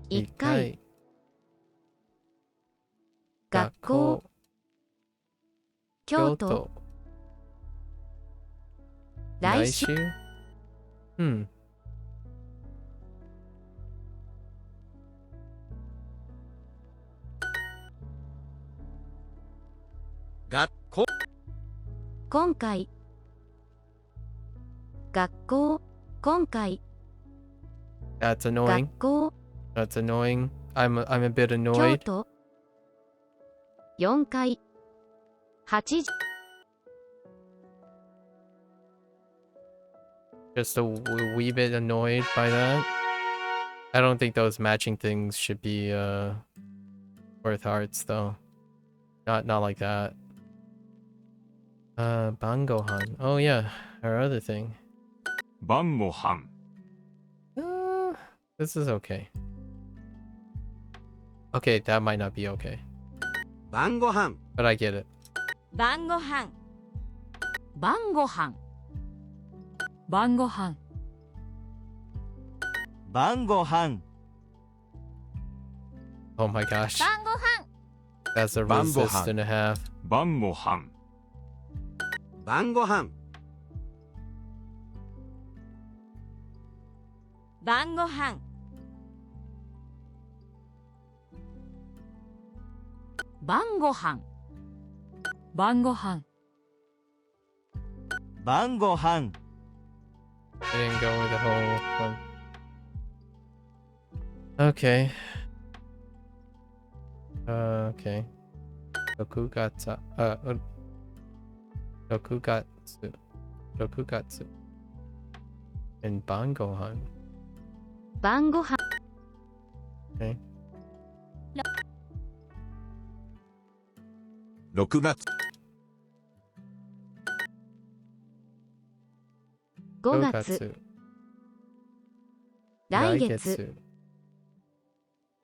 1回学校京都来週学校今回学校今回 That's annoying. 学校 That's annoying. I'm a bit 京 annoyed. 都4回8時 Just a wee bit annoyed by that. I don't think those matching things should be worth hearts though. Not like that. Bangohan. Oh yeah, our other thing. 晩ご飯 This is okay. Okay, that might not be okay. 晩ご飯 But I get it. 晩ご飯晩ご飯晩ご飯晩ご飯 Oh my gosh. 晩ご飯 That's a Bangohan. resist and a half. 晩ご飯晩ご飯晩ご飯晩ご飯晩ご飯晩ご飯 I didn't go with the whole one. Okay. Okay. Rokugatsu. Rokugatsu. Rokugatsu. And Bangohan. 晩ご飯 Okay. 6月5月来月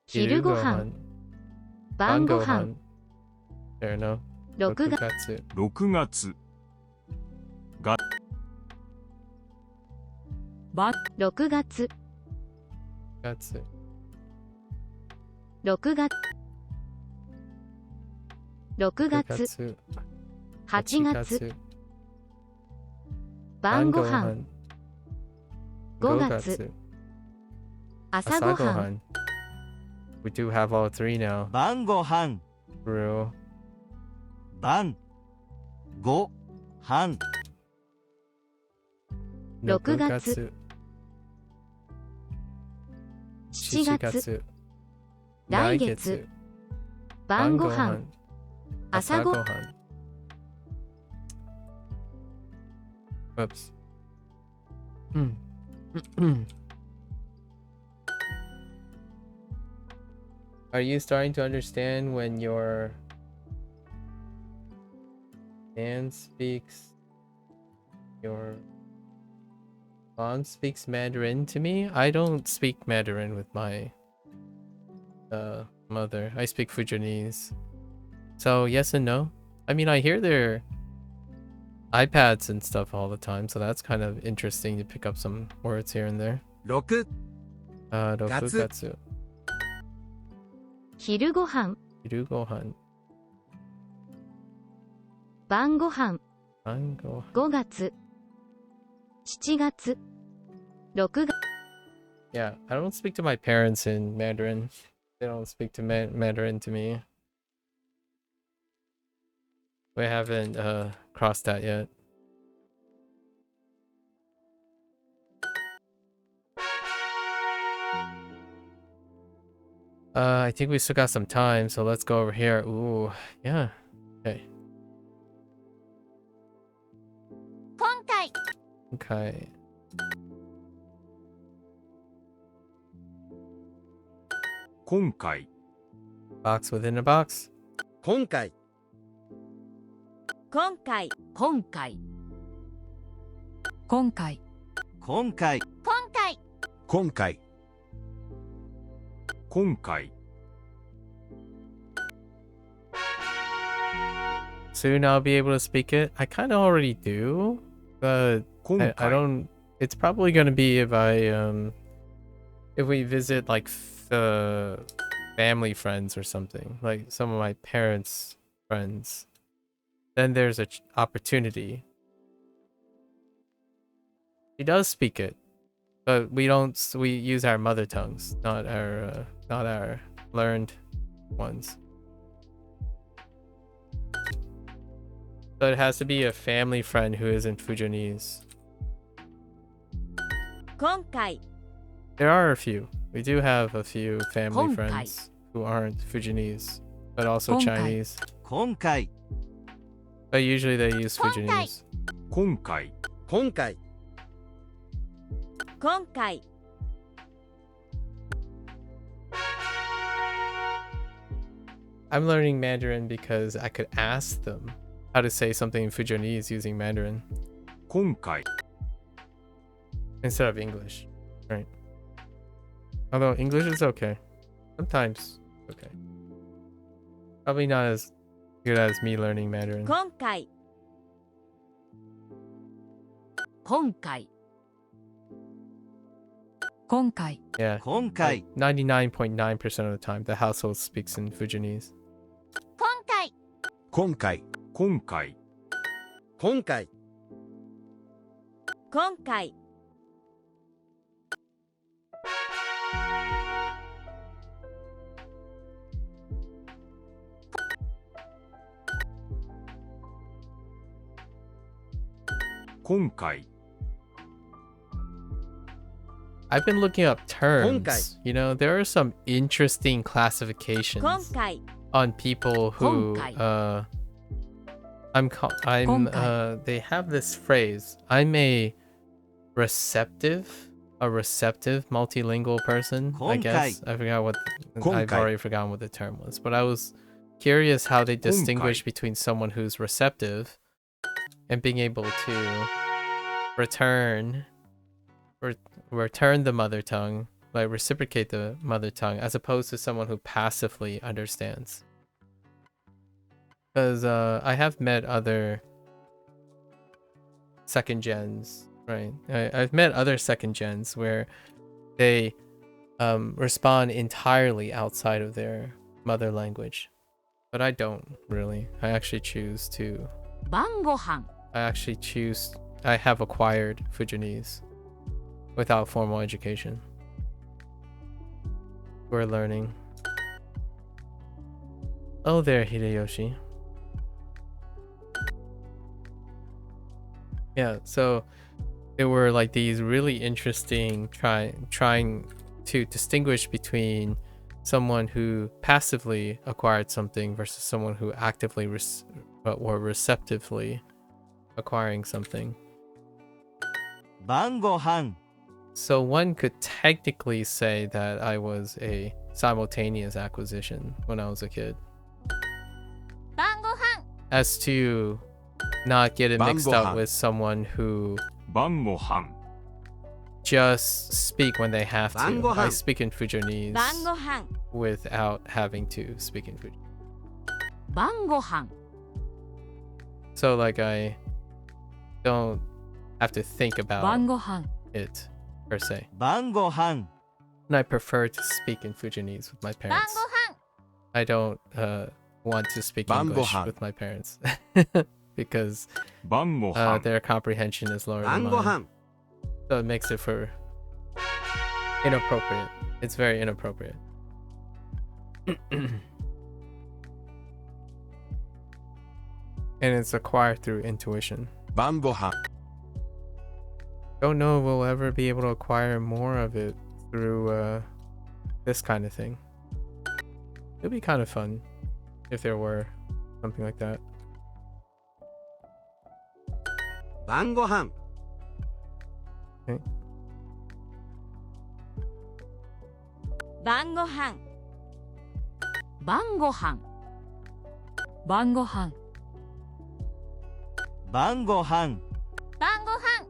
昼ご飯晩ご飯 There no. 6月 6月晩6月 Gatsu. 6月6月 Gatsu. 8月晩ご飯5月朝ごはん We do have all three now. 晩ご飯 True. 晩ご飯6月7月来月晩ご飯朝ご Whoops. Are you starting to understand when your man speaks, your mom speaks Mandarin to me? I don't speak Mandarin with my mother. I speak Fujianese. So yes and no. I mean, I hear their iPads and stuff all the time, so that's kind of interesting to pick up some words here and there. 6 Rokugatsu. 昼ご飯 Hiru gohan. 晩ご飯 Bango. 5月7月6月 Yeah, I don't speak to my parents in Mandarin. They don't speak to Mandarin to me. We haven't crossed that yet. I think we still got some time, so let's go over here. Ooh, yeah. Okay. 今回 Okay. Box within a box. 今回今回今回今回今回今回今回今回 Soon I'll be able to speak it. I kind of already do, but 今 I 回 don't. It's probably gonna be if I if we visit like family friends or something, like some of my parents' friends, then there's a opportunity. He does speak it, but we don't. We use our mother tongues, not our learned ones. So it has to be a family friend who isn't Fujianese. 今回 There are a few. We do have a few family 今回 friends who aren't Fujianese, but also 今回 Chinese. 今回 But usually they use Fujianese. 今回今回今回 I'm learning Mandarin because I could ask them how to say something in Fujianese using Mandarin 今回 instead of English, right? Although English is okay. Sometimes okay. Probably not as good as me learning Mandarin. 今回今回今回 Yeah. 今回 99.9% of the time, the household speaks in Fujianese. 今回今回今回今回今回今回 I've been looking up terms. 今回 You know, there are some interesting 今 classifications 回 on people who 今回 I'm 今回 they have this phrase. I'm a receptive multilingual person, I 今回 guess. I forgot what 今回 I've already forgotten what the term was, but I was curious how they distinguish between someone who's receptive and being able to return the mother tongue, like reciprocate the mother tongue, as opposed to someone who passively understands. Because I have met other second gens, right? I've met other second gens where they respond entirely outside of their mother language, but I don't really. I actually choose to. 晩ご飯 I have acquired Fujianese without formal education. We're learning. Oh, there, Hideyoshi. Yeah, so there were like these really interesting trying to distinguish between someone who passively acquired something versus someone who actively or receptively acquiring something. 晩ご飯 So one could technically say that I was a simultaneous acquisition when I was a kid. 晩ご飯 As to not get it mixed up Bangohan. with someone who 晩ご飯 just speak when they have to. Bangohan. I speak in Fujianese 晩ご飯 without having to speak in Fujianese. 晩ご飯 So like I don't have to think 晩 about ご飯 it per se. 晩ご飯 And I prefer to speak in Fujianese with my 晩 parents. ご飯 I don't want to speak English Bangohan. with my parents because 晩ご飯 their comprehension is lower than 晩ご mine. 飯 So it makes it for inappropriate. It's very inappropriate. And it's acquired through intuition. 晩ご飯 Don't know if we'll ever be able to acquire more of it through this kind of thing. It'd be kind of fun if there were something like that. 晩ご飯 晩ご飯晩ご飯晩ご飯晩ご飯晩ご飯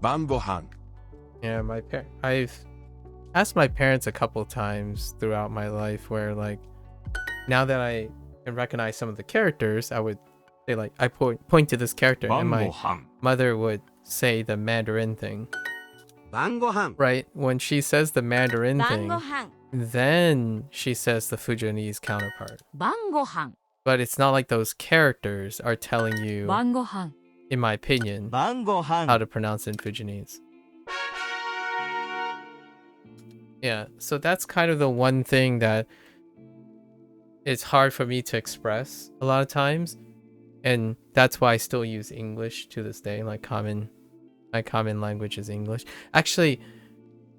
晩ご飯 Yeah, I've asked my parents a couple times throughout my life where like now that I can recognize some of the characters, I would say like I point to this character and 晩ご my 飯 mother would say the Mandarin thing. 晩ご飯 right? When she says the Mandarin 晩ご thing, 飯 then she says the Fujianese counterpart. 晩ご飯 But it's not like those characters are telling you, 晩ご飯 in my opinion, 晩ご how 飯 to pronounce it in Fujianese. Yeah, so that's kind of the one thing that it's hard for me to express a lot of times. And that's why I still use English to this day. My common language is English. Actually,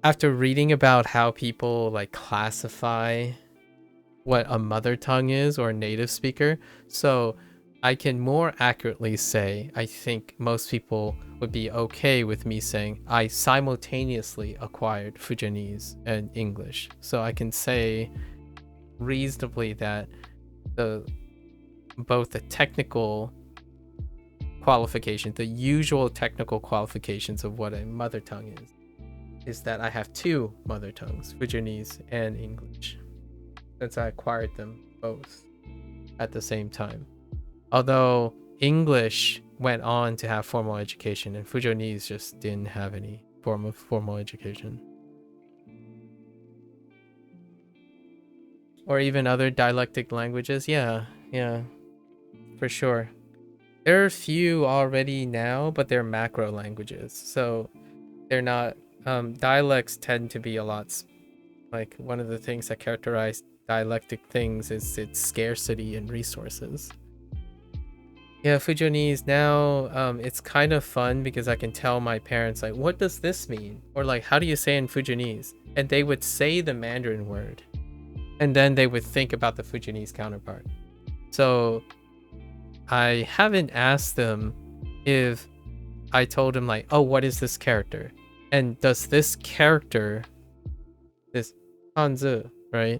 after reading about how people like classify what a mother tongue is or a native speaker, so I can more accurately say, I think most people would be okay with me saying I simultaneously acquired Fujianese and English. So I can say reasonably that both the technical qualifications, the usual technical qualifications of what a mother tongue is that I have two mother tongues, Fujianese and English, since I acquired them both at the same time. Although English went on to have formal education and Fujianese just didn't have any form of formal education. Or even other dialectic languages. Yeah, for sure. There are a few already now, but they're macro languages. So they're not, dialects tend to be a lot, like one of the things that characterize dialectic things is its scarcity in resources. Yeah, Fujianese now, it's kind of fun because I can tell my parents, like, what does this mean? Or like, how do you say in Fujianese? And they would say the Mandarin word. And then they would think about the Fujianese counterpart. So I haven't asked them if I told them like, oh, what is this character? And does this character, this Hanzi, right?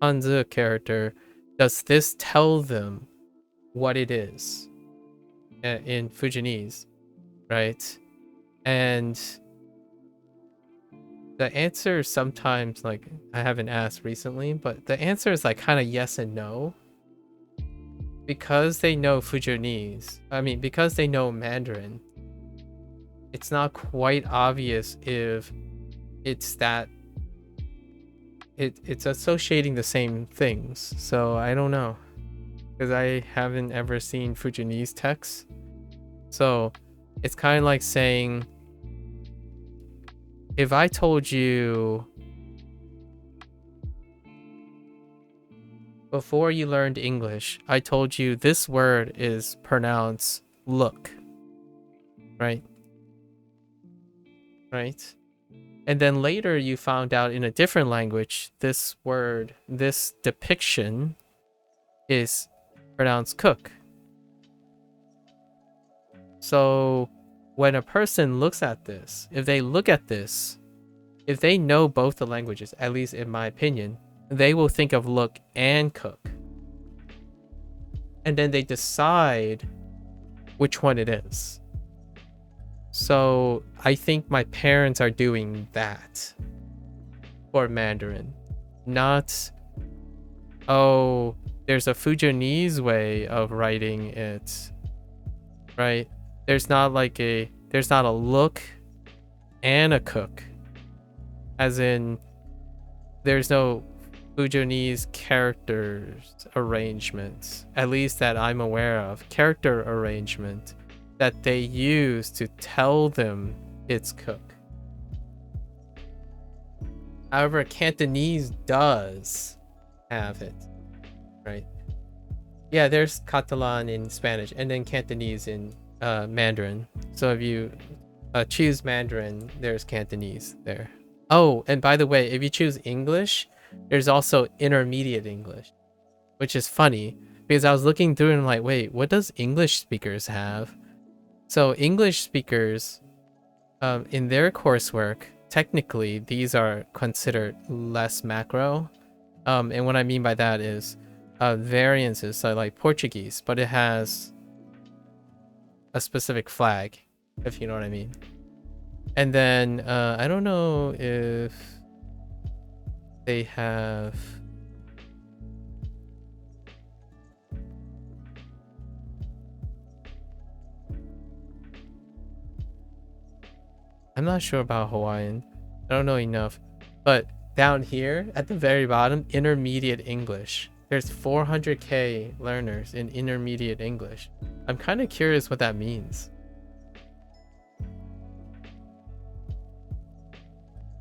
Hanzi character, does this tell them what it is in Fujianese, right? And the answer sometimes, like, I haven't asked recently, but the answer is like kind of yes and no. Because they know Fujianese, because they know Mandarin, it's not quite obvious if it's that it's associating the same things. So I don't know, because I haven't ever seen Fujianese texts. So it's kind of like saying, if I told you before you learned English, I told you this word is pronounced look, right? Right? And then later you found out in a different language, this word, this depiction is pronounced cook. So when a person looks at this, if they look at this, if they know both the languages, at least in my opinion, they will think of look and cook. And then they decide which one it is. So I think my parents are doing that for Mandarin. Not, oh, there's a Fujianese way of writing it, right? There's not a look and a cook. As in, there's no Fujianese characters arrangements, at least that I'm aware of, character arrangement that they use to tell them it's cook. However, Cantonese does have it, right? Yeah, there's Catalan in Spanish and then Cantonese in Mandarin. So if you choose Mandarin, there's Cantonese there. Oh, and by the way, if you choose English, there's also intermediate English, which is funny because I was looking through and I'm like, wait, what does English speakers have? So English speakers, in their coursework, technically these are considered less macro. And what I mean by that is variances, so like Portuguese, but it has a specific flag, if you know what I mean. And then I don't know if they have I'm not sure about Hawaiian. I don't know enough. But down here at the very bottom, intermediate English. There's 400k learners in intermediate English. I'm kind of curious what that means.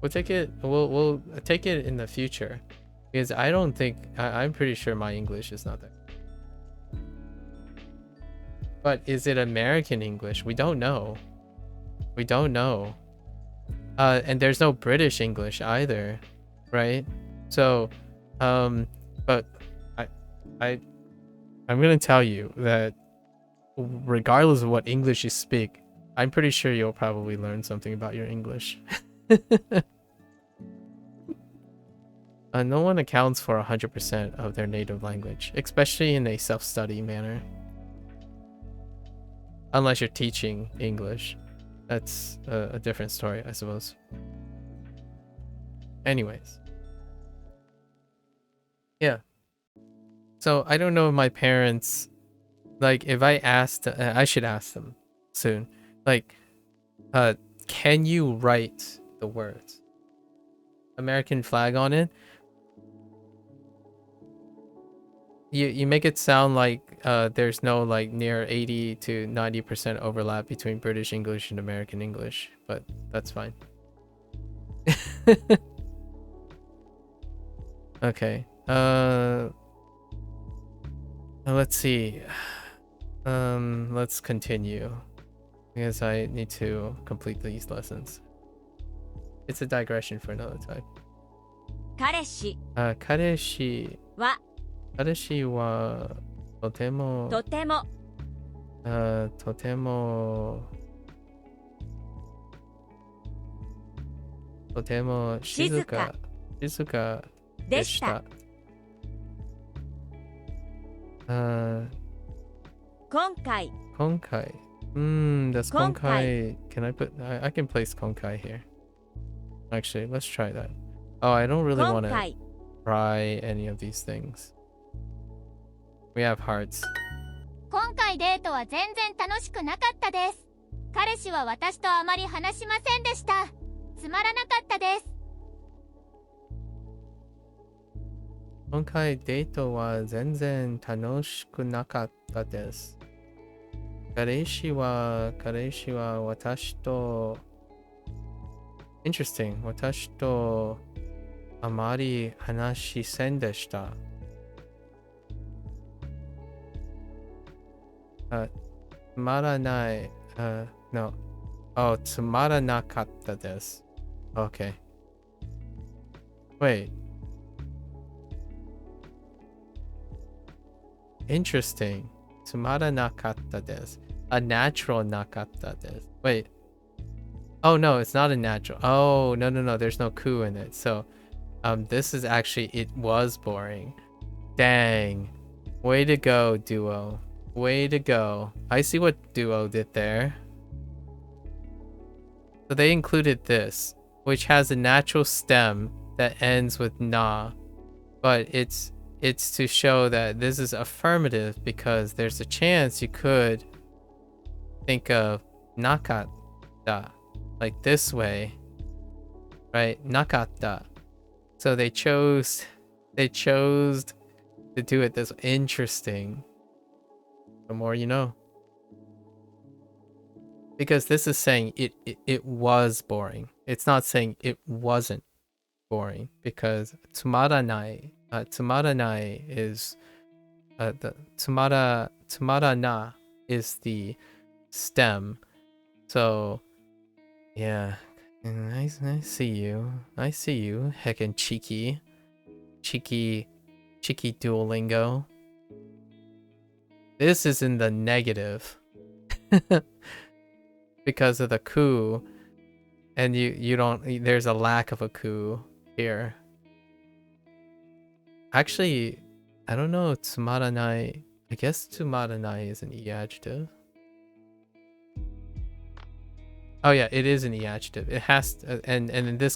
We'll take it. We'll take it in the future, because I don't think I'm pretty sure my English is not there. But is it American English? We don't know. We don't know. And there's no British English either, right? So, but I'm gonna tell you that regardless of what English you speak, I'm pretty sure you'll probably learn something about your English. No one accounts for 100% of their native language, especially in a self-study manner. Unless you're teaching English. That's a different story, I suppose. Anyways. Yeah. So I don't know if my parents, like, if I asked, I should ask them soon. Like, can you write the words American flag on it? You make it sound like there's no like near 80 to 90% overlap between British English and American English, but that's fine. Okay. Let's see. Let's continue, because I need to complete these lessons. It's a digression for another time. 彼氏彼氏は彼氏はとてもとてもとてもとても静かでした。今回 Konkai. That's Konkai. Can I put I can place Konkai here. Actually, let's try that. Oh, I don't really want 今 to 回 try any of these things. We have hearts. 今回デートは全然楽しくなかったです。彼氏は私とあまり話しませんでした。つまらなかったです。今回デートは全然楽しくなかったです。彼氏は私と Interesting. 私とあまり話しせんでした。つまらない。No. Oh, つまらなかったです。Okay. Wait. Interesting. つまらなかったです。A natural なかったです。Wait. Oh no, it's not a natural. Oh, no. There's no ku in it. So, this is actually, it was boring. Dang. Way to go, Duo. Way to go. I see what Duo did there. So they included this, which has a natural stem that ends with na. But it's to show that this is affirmative, because there's a chance you could think of nakata, like this way, right? Nakata. So they chose to do it this way. Interesting. The more you know. Because this is saying it was boring. It's not saying it wasn't boring, because tsumaranai is the tsumarana is the stem. So yeah, I see you. Heckin' cheeky Duolingo. This is in the negative because of the ku, and you don't. There's a lack of a ku here. Actually, I don't know. Tsumaranai. I guess tsumaranai is an e adjective. Oh yeah, it is an e adjective. It has to, and in this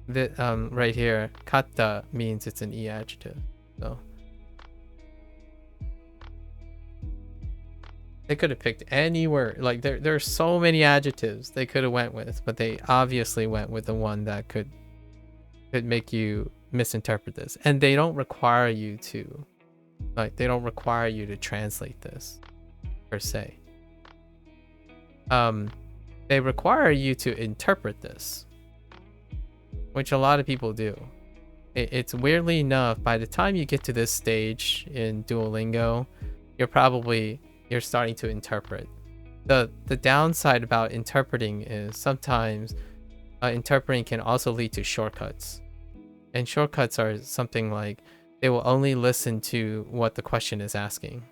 right here, kata means it's an e adjective. So They could have picked any word. Like there are so many adjectives they could have went with, but they obviously went with the one that could make you misinterpret this. And they don't require you to, like, they don't require you to translate this per se. They require you to interpret this, which a lot of people do. It's weirdly enough, by the time you get to this stage in Duolingo, you're starting to interpret. The downside about interpreting is sometimes interpreting can also lead to shortcuts. And shortcuts are something like they will only listen to what the question is asking,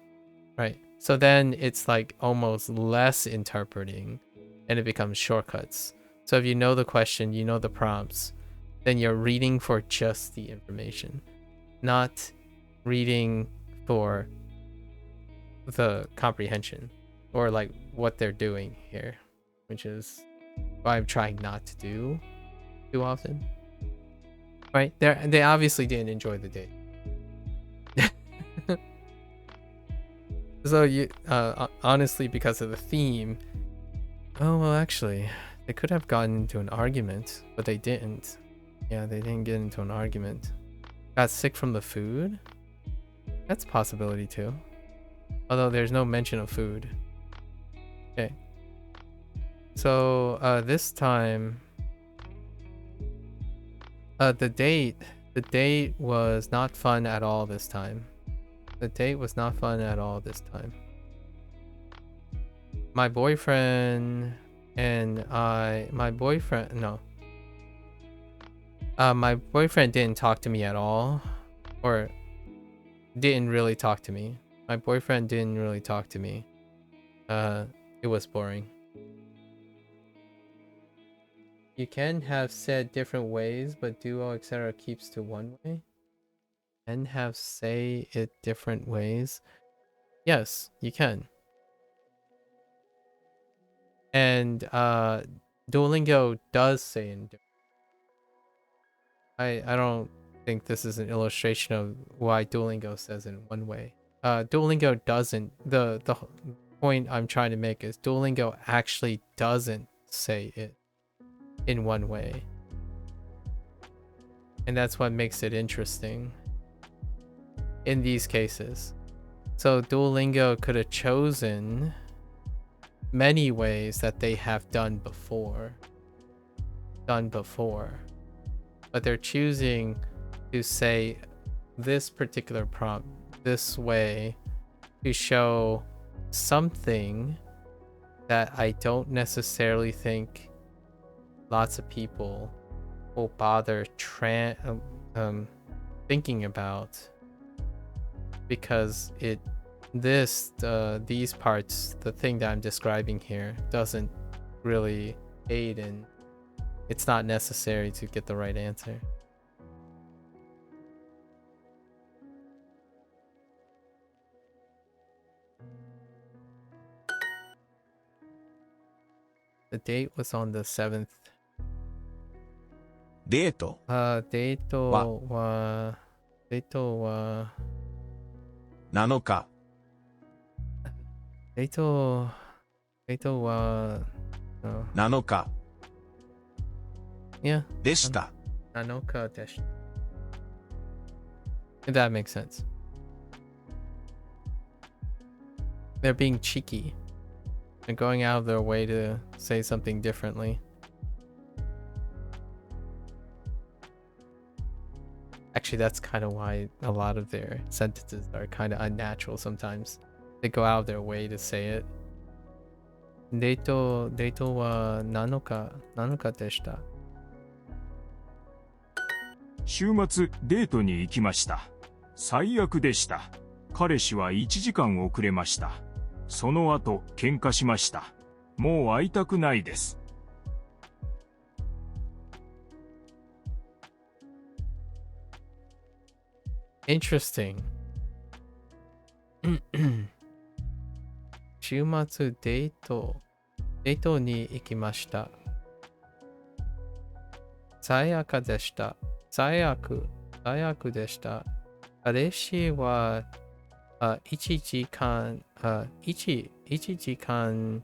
right? So then it's like almost less interpreting and it becomes shortcuts. So if you know the question, you know the prompts, then you're reading for just the information, not reading for the comprehension or like what they're doing here, which is what I'm trying not to do too often. Right? They obviously didn't enjoy the date. So you honestly, because of the theme, oh well, actually they could have gotten into an argument, but they didn't. Yeah, they didn't get into an argument. Got sick from the food? That's a possibility too. Although there's no mention of food. Okay. So this time the date was not fun at all this time. The date was not fun at all this time. My boyfriend didn't talk to me at all, or didn't really talk to me. My boyfriend didn't really talk to me. It was boring. You can have said different ways, but duo, etc. keeps to one way. Can have say it different ways. Yes, you can. And Duolingo does say in different. I don't think this is an illustration of why Duolingo says in one way. Duolingo doesn't. The point I'm trying to make is Duolingo actually doesn't say it in one way. And that's what makes it interesting in these cases. So Duolingo could have chosen many ways that they have done before. But they're choosing to say this particular prompt this way to show something that I don't necessarily think lots of people will bother thinking about, because these parts, the thing that I'm describing here, doesn't really aid in. It's not necessary to get the right answer. The date was on the 7th. デートデートは7日デートは7日 Yeah. でした。7日でした。That makes sense. They're being cheeky. They're going out of their way to say something differently. Actually, that's kind of why a lot of their sentences are kind of unnatural sometimes. They go out of their way to say it. デートは7日でした。週末デートに行きました。最悪でした。彼氏は1時間遅れました。その後喧嘩しました。もう会いたくないです。Interesting. 週末デートに行きました。最悪でした。最悪でした。彼氏は1 1時間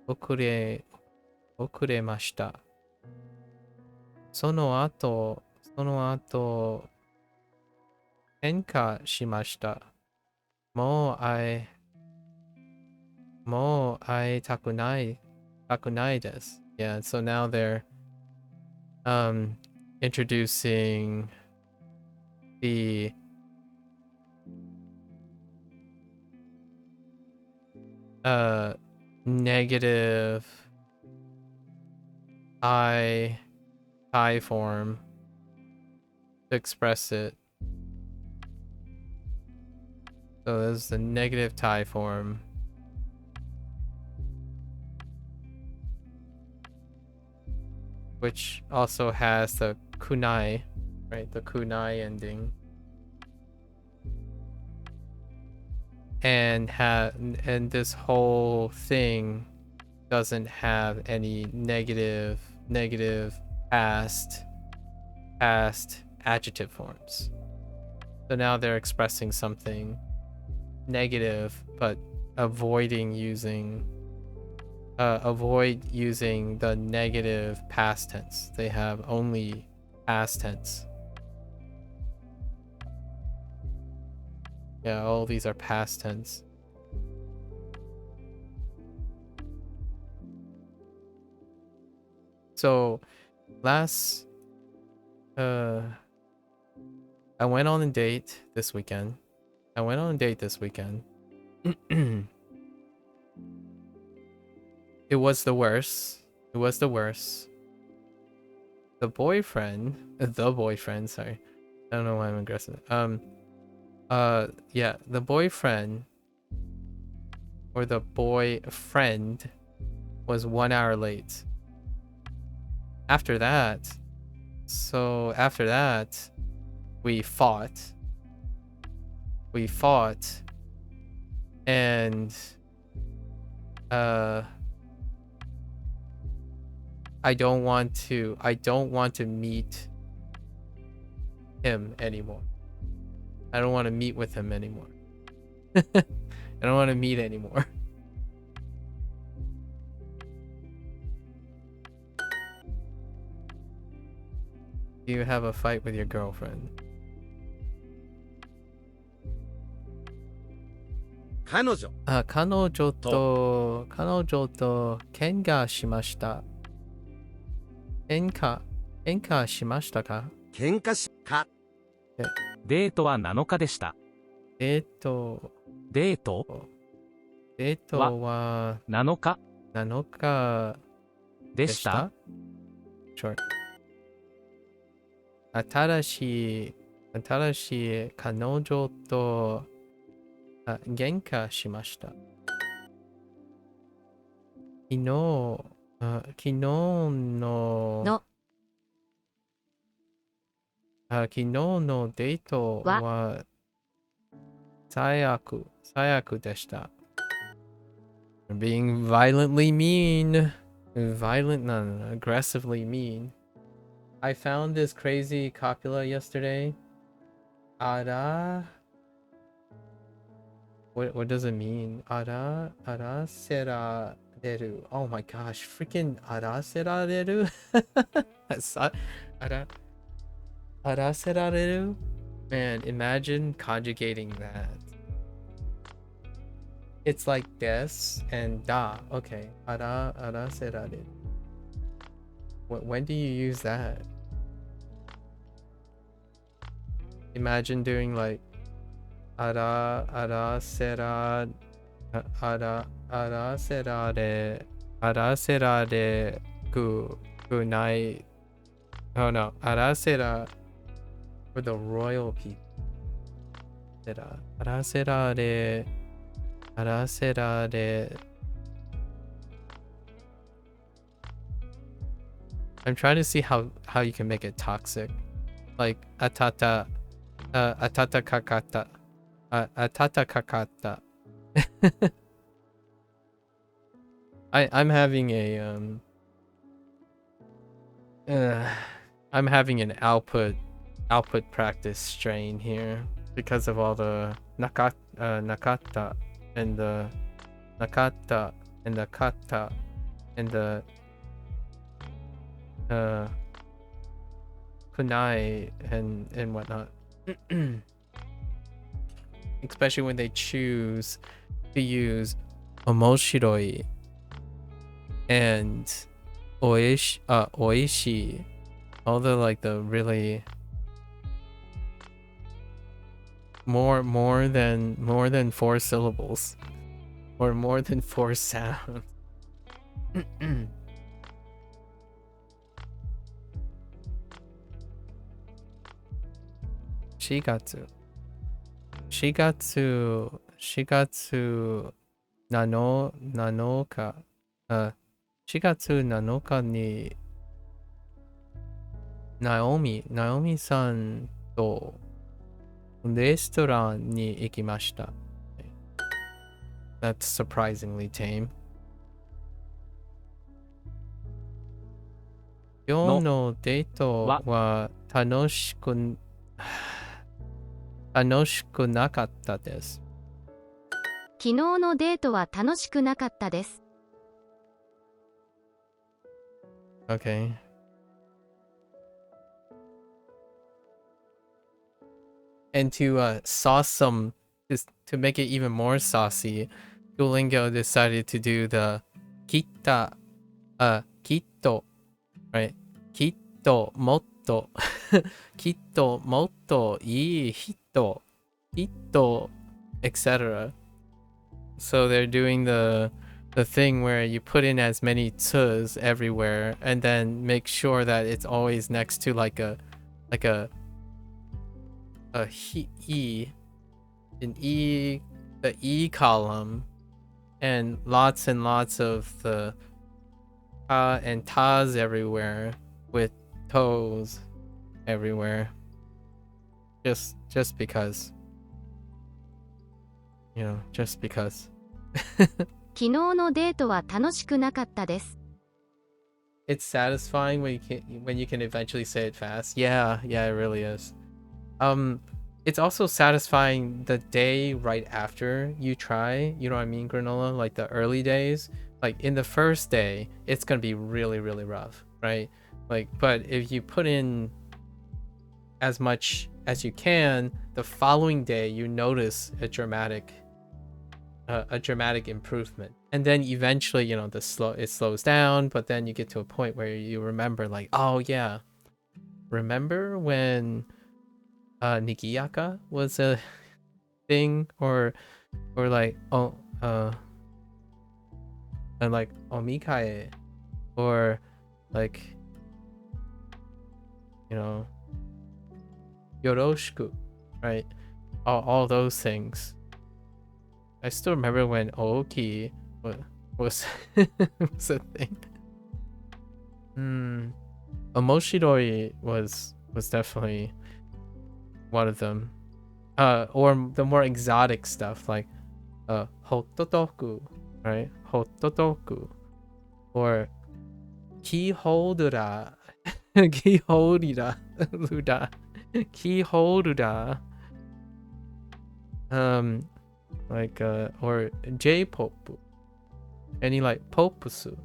遅れました。その後、喧嘩しました。もう会いたくないです。Yeah, so now they're introducing the negative I form to express it. So there's the negative Thai form. Which also has the kunai, right? The kunai ending. And this whole thing doesn't have any negative past adjective forms. So now they're expressing something negative, but avoid using the negative past tense. They have only past tense. Yeah, all these are past tense. So last I went on a date this weekend. It was the worst. The boyfriend, sorry. I don't know why I'm aggressive. Yeah, the boyfriend or the boyfriend was 1 hour late. After that, we fought and I don't want to meet him anymore. I don't want to meet with him anymore. I don't want to meet anymore. Do you have a fight with your girlfriend? 彼女と喧嘩しました。喧嘩しましたか？喧嘩しか。デートは7日でした。デートは7日でした。Sure. 新しい彼女と喧嘩しました。昨日のデートは最悪でした。Being violently mean. Aggressively mean. I found this crazy copula yesterday. What does it mean? Ara serareru. Oh my gosh, freaking ara serareru. Ara serareru. Man, imagine conjugating that. It's like des and da. Okay. Ara serareru. When do you use that? Imagine doing like ara serare kunai. Oh no, ara sera for the royal people. Ara serare. I'm trying to see how you can make it toxic. Like atata kakata. Atata kakata. I'm having an output practice strain here because of all the nakata and the nakata and the kata and the kunai and whatnot. Especially when they choose to use omoshiroi and oishi, all the like the really more than 4 syllables or more than 4 sounds. Shigatsu 7日4月7日にナオミさんとレストランに行きました。That's surprisingly tame. 今日のデートは楽しくなかったです。昨日のデートは楽しくなかったです。Okay. And to sauce some, just to make it even more saucy, Duolingo decided to do the kita, kitto, right? Kitto, motto, kitto, motto, ii hito, hito, etc. So they're doing the thing where you put in as many tsus everywhere and then make sure that it's always next to like a e, an e, the e column, and lots of the ta and tas everywhere with toes everywhere. Just because, you know, just because. 昨日のデートは楽しくなかったです。It's satisfying when you can eventually say it fast. Yeah, it really is. It's also satisfying the day right after you try, you know what I mean, granola? Like the early days. Like in the first day, it's gonna be really, really rough, right? Like, but if you put in as much as you can, the following day you notice a dramatic improvement, and then eventually, you know, it slows down, but then you get to a point where you remember, like, oh yeah, remember when Nigiyaka was a thing, or like and like omikae, or like, you know, yoroshiku, right? All those things. I still remember when Ooki was was a thing. Omoshiroi was definitely one of them. Or the more exotic stuff like hototoku, right? Hototoku. Or keyholder. Keyholder. Luda. Keyholder. Like or J-pop, any like popusu,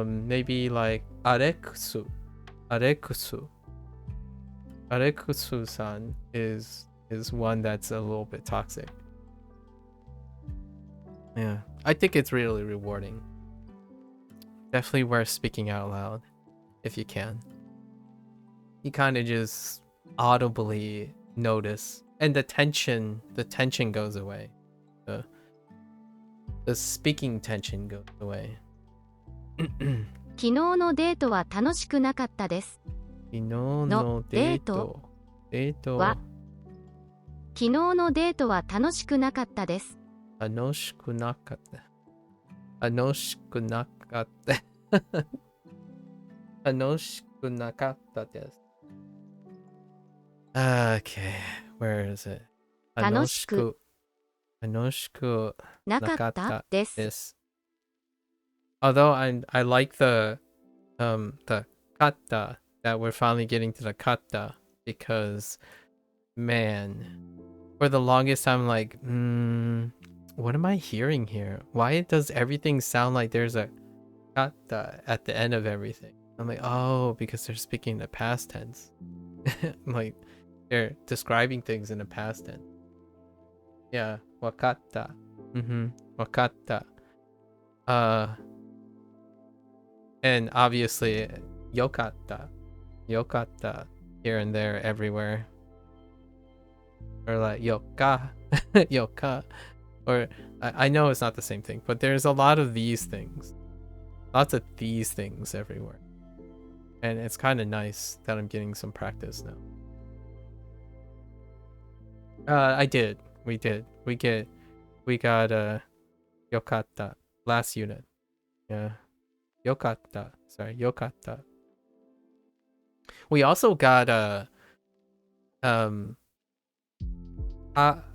maybe like Arekusu-san is one that's a little bit toxic. Yeah, I think it's really rewarding. Definitely worth speaking out loud if you can. You kind of just audibly notice, and the tension goes away. The speaking tension goes away. 昨日のデートは楽しくなかったです。昨日のデートは昨日のデートは楽しくなかったです。楽しくなかった。楽しくなかった。楽しくなかったです。Okay, where is it? 楽しくなかったです。Although I like the kata, that we're finally getting to the kata, because man, for the longest time, like what am I hearing here? Why does everything sound like there's a kata at the end of everything? I'm like, oh, because they're speaking in the past tense. Like, they're describing things in the past tense. Yeah, wakatta. Wakatta. And obviously, yokatta. Yokatta here and there, everywhere. Or like, yoka. Yoka. Or, I know it's not the same thing, but there's a lot of these things. Lots of these things everywhere. And it's kind of nice that I'm getting some practice now. I did. We did. We got yokatta last unit. Yeah. Yokatta. Sorry, yokatta. We also got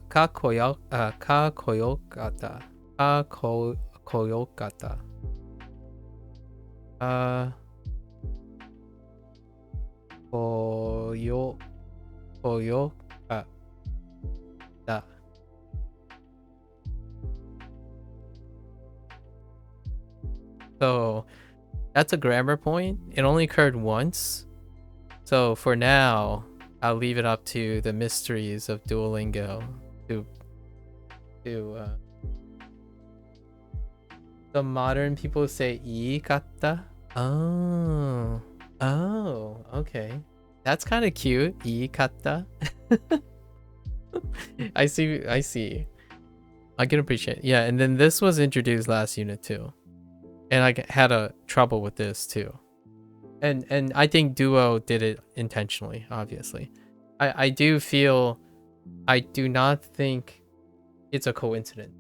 kakoyokata. Kakoyokata. Koyokata. So that's a grammar point. It only occurred once. So for now, I'll leave it up to the mysteries of Duolingo to the modern people say iikatta. Oh, okay. That's kind of cute. Iikatta. I see. I can appreciate it. Yeah, and then this was introduced last unit too. And I had a trouble with this too. And I think Duo did it intentionally, obviously. I do not think it's a coincidence.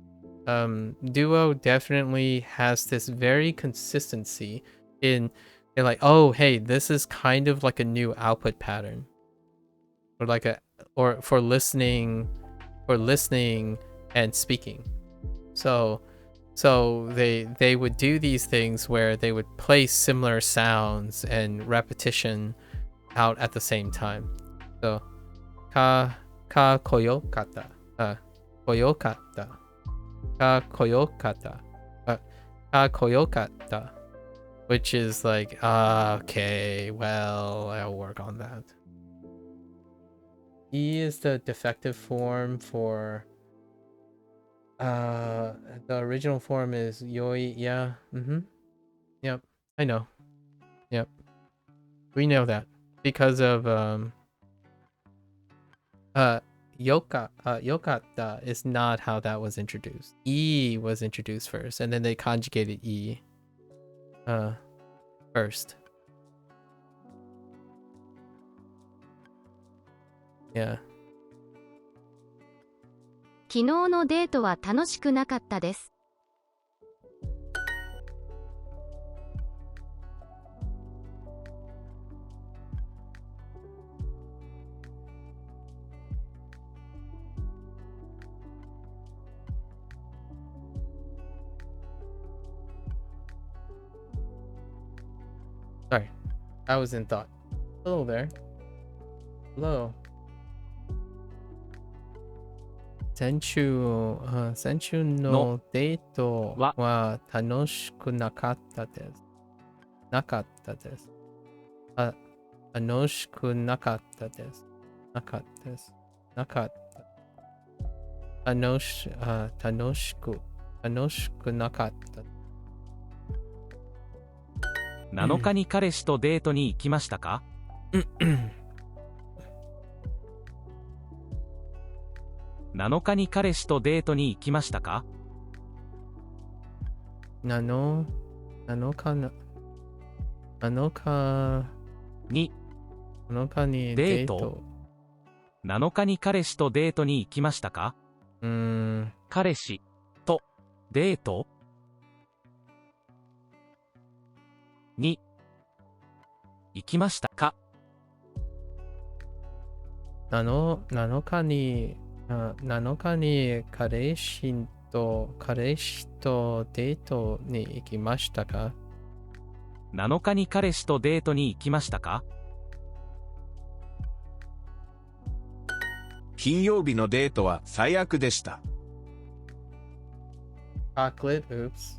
Duo definitely has this very consistency in like, oh hey, this is kind of like a new output pattern. Or for listening and speaking. So they would do these things where they would place similar sounds and repetition out at the same time. So koyokata. Koyokata. Koyokata. Koyokata. Which is like, okay, well, I'll work on that. E is the defective form for the original form is yoi. Yeah. Yep, I know. Yep, we know that because of yokata is not how that was introduced. E was introduced first, and then they conjugated E first. Yeah. 昨日のデートは楽しくなかったです。Sorry, I was in thought. Hello there. Hello. 先週のデートは楽しくなかったです。楽しくなかったです。楽しくなかった。7日に彼氏とデートに行きましたか7日に彼氏とデートに行きましたか7日にデート。7日に彼氏とデートに行きましたか彼氏とデートに行きましたか7日に彼氏とデートに行きましたか7日に彼氏とデートに行きましたか金曜日のデートは最悪でした。Chocolate. Oops.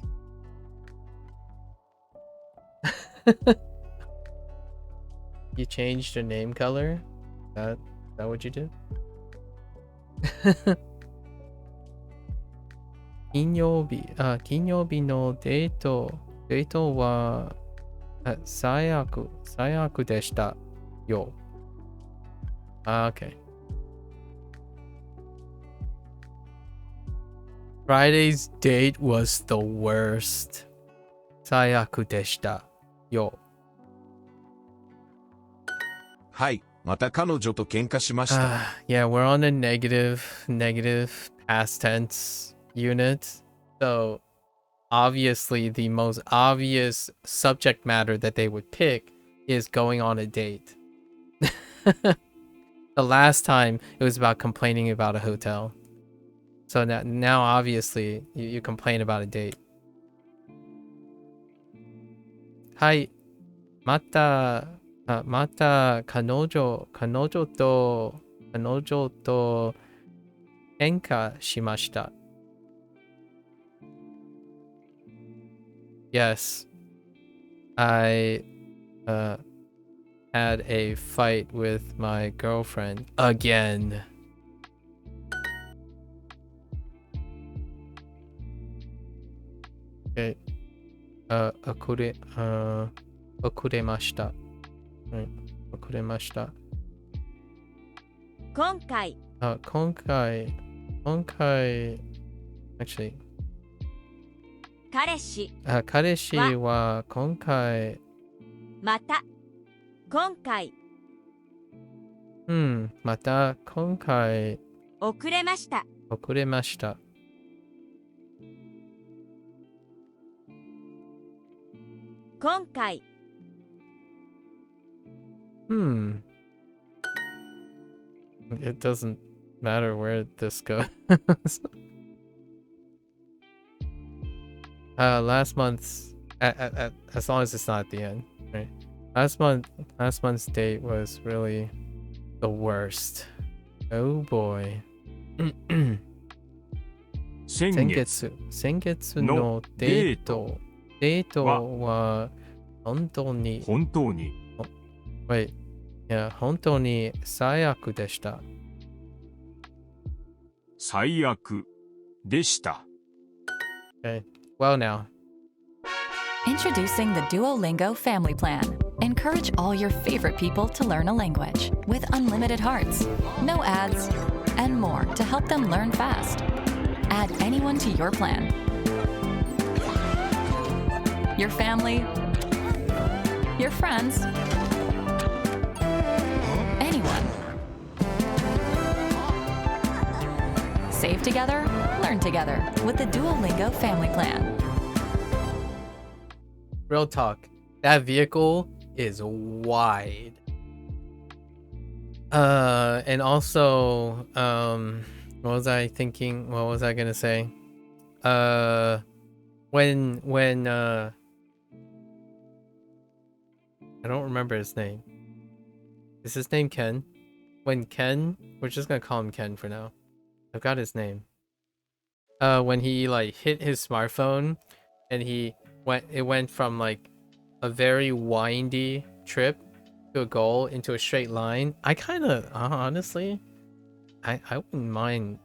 You changed your name color? Is that what you did? 金曜日のデートは最悪でしたよ。Okay. Friday's date was the worst. 最悪でしたよ。はい、また彼女と喧嘩しました。Yeah, we're on a negative past tense unit. So obviously the most obvious subject matter that they would pick is going on a date. The last time it was about complaining about a hotel. So now obviously you complain about a date. はい、また彼女と喧嘩しました。Yes, I had a fight with my girlfriend again. Okay. 遅れました。遅れました。今回 actually 彼氏は今回また今回また今回遅れました今回It doesn't matter where this goes. Last month's as long as it's not at the end, right? Last month's date was really the worst. Oh boy. 先月のデートは本当に Wait, yeah, 本当に最悪でした。最悪でした。Okay, well now. Introducing the Duolingo Family Plan. Encourage all your favorite people to learn a language with unlimited hearts, no ads, and more to help them learn fast. Add anyone to your plan. Your family, your friends, anyone. Save together, learn together with the Duolingo Family Plan. Real talk, that vehicle is wide. And also, what was I thinking? What was I gonna say? When I don't remember his name. Is his name Ken? When Ken, we're just gonna call him Ken for now. I've got his name. When he like hit his smartphone, and it went from like a very windy trip to a goal into a straight line. I kind of honestly, I wouldn't mind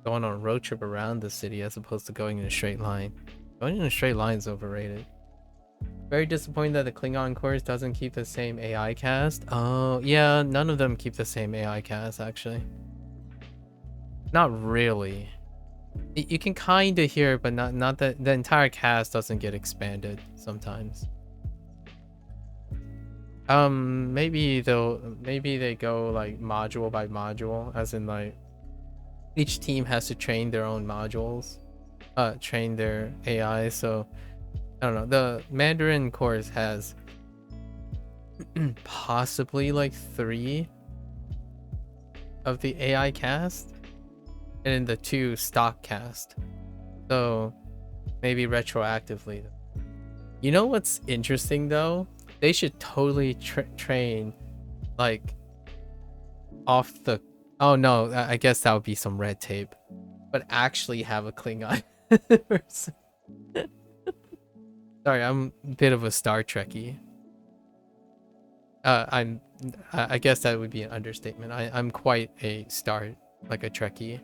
going on a road trip around the city as opposed to going in a straight line. Going in a straight line is overrated. Very disappointed that the Klingon course doesn't keep the same AI cast. Oh yeah, none of them keep the same AI cast actually. Not really. You can kind of hear it, but not that the entire cast doesn't get expanded sometimes. Maybe they go like module by module, as in like each team has to train their own modules, train their AI. So I don't know. The Mandarin course has possibly like 3 of the AI cast, and then the 2 stock cast. So maybe retroactively. You know what's interesting though? They should totally train like off the... Oh no, I guess that would be some red tape. But actually have a Klingon Sorry, I'm a bit of a Star Trekkie. I guess that would be an understatement. I'm quite a like a Trekkie.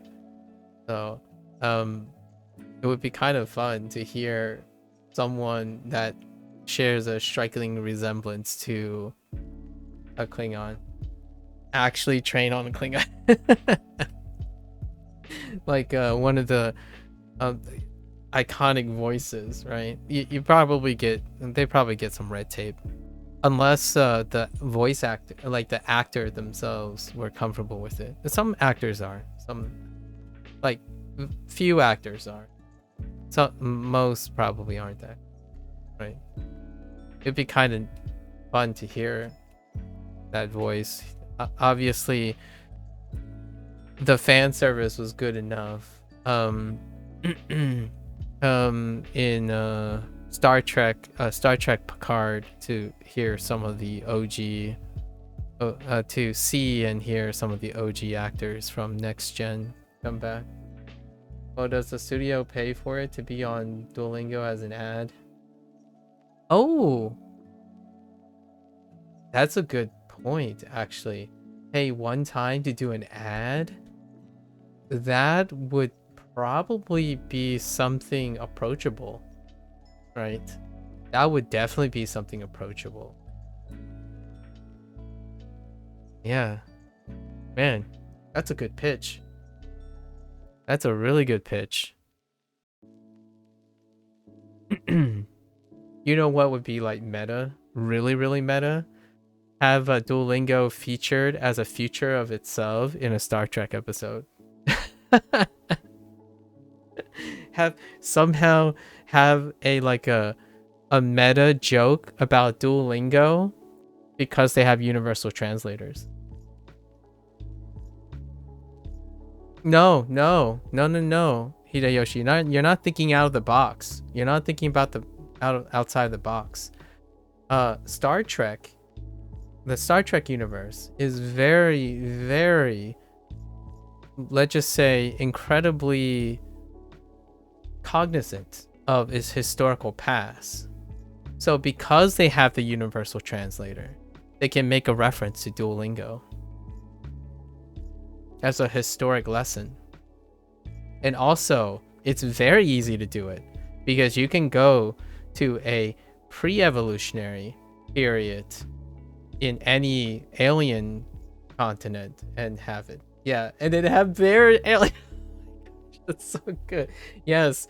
So, it would be kind of fun to hear someone that shares a striking resemblance to a Klingon actually train on a Klingon. Like one of the iconic voices, right? You probably they probably get some red tape. Unless the voice actor, like the actor themselves, were comfortable with it. Some actors are. Some, like, few actors are. So most probably aren't that. Right? It'd be kind of fun to hear that voice. Obviously, the fan service was good enough. In Star Trek Picard, to hear some of the OG, to see and hear some of the OG actors from Next Gen come back. Oh, does the studio pay for it to be on Duolingo as an ad? Oh, that's a good point, actually. Pay one time to do an ad? That would probably be something approachable. Right, that would definitely be something approachable. Yeah, man, that's a good pitch. That's a really good pitch. You know what would be like meta, really meta? Have a Duolingo featured as a feature of itself in a Star Trek episode. Somehow have a meta joke about Duolingo because they have universal translators. No, Hideyoshi, you're not thinking out of the box. You're not thinking about outside the box. Star Trek, the Star Trek universe is very, let's just say, incredibly cognizant of its historical past. So because they have the universal translator, they can make a reference to Duolingo as a historic lesson. And also, it's very easy to do it because you can go to a pre-evolutionary period in any alien continent and have it. Yeah, and then have their alien. That's so good. Yes.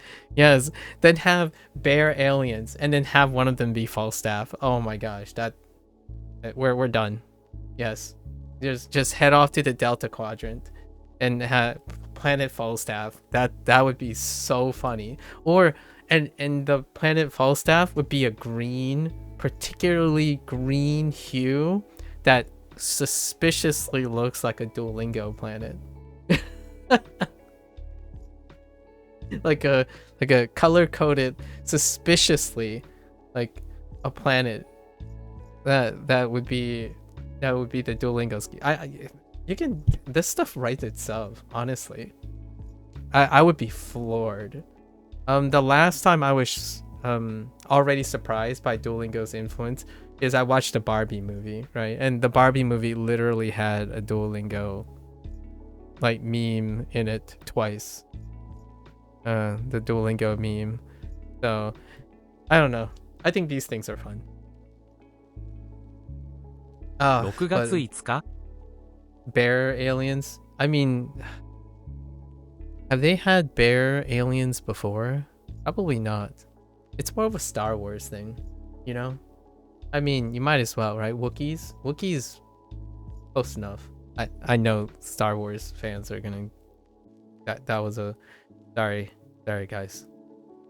Then have bear aliens, and then have one of them be Falstaff. Oh my gosh, we're done. Yes, just head off to the Delta Quadrant, and have planet Falstaff. That would be so funny. Or and the planet Falstaff would be a particularly green hue that suspiciously looks like a Duolingo planet. like a color coded suspiciously like a planet that would be the Duolingo ski. You can, this stuff writes itself, honestly. I would be floored. The last time I was already surprised by Duolingo's influence is I watched the Barbie movie, right? And the Barbie movie literally had a Duolingo like meme in it twice. The Duolingo meme. So I don't know. I think these things are fun. 6月5日 Bear aliens? I mean, have they had bear aliens before? Probably not. It's more of a Star Wars thing, you know? I mean, you might as well, right? Wookiees, close enough. I know Star Wars fans are gonna... That was a... Sorry guys.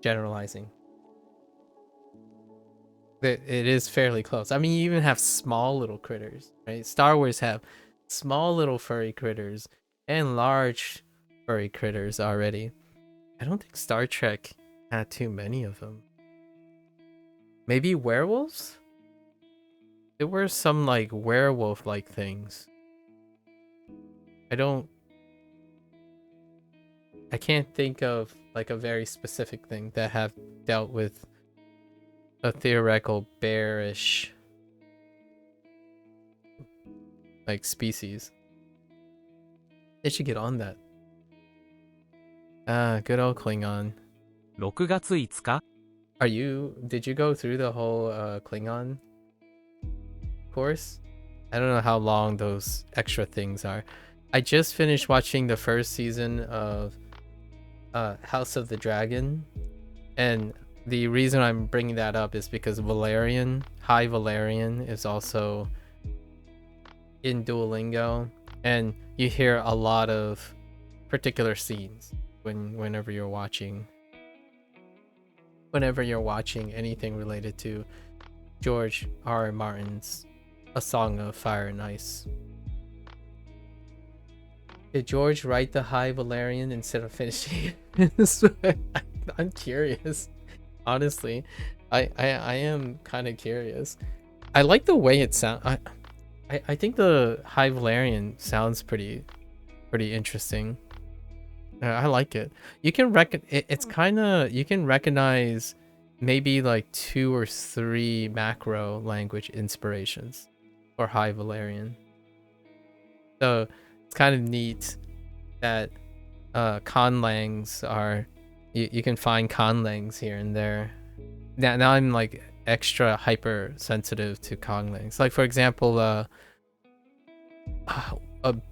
Generalizing. It is fairly close. I mean, you even have small little critters, right? Star Wars have small little furry critters and large furry critters already. I don't think Star Trek had too many of them. Maybe werewolves? There were some like werewolf-like things. I don't I can't think of like a very specific thing that have dealt with a theoretical bearish like species. They should get on that. Good old Klingon. 6月5日 Did you go through the whole Klingon course? I don't know how long those extra things are. I just finished watching the first season of House of the Dragon, and the reason I'm bringing that up is because High Valerian is also in Duolingo, and you hear a lot of particular scenes whenever you're watching anything related to George R. Martin's A Song of Fire and Ice. Did George write the High Valerian instead of finishing it? I'm curious. Honestly, I am kind of curious. I like the way it sounds. I think the High Valerian sounds pretty interesting. I like it. You can you can recognize maybe like 2 or 3 macro language inspirations for High Valerian. So it's kind of neat that conlangs are you can find conlangs here and there. Now I'm like extra hypersensitive to conlangs. Like for example, a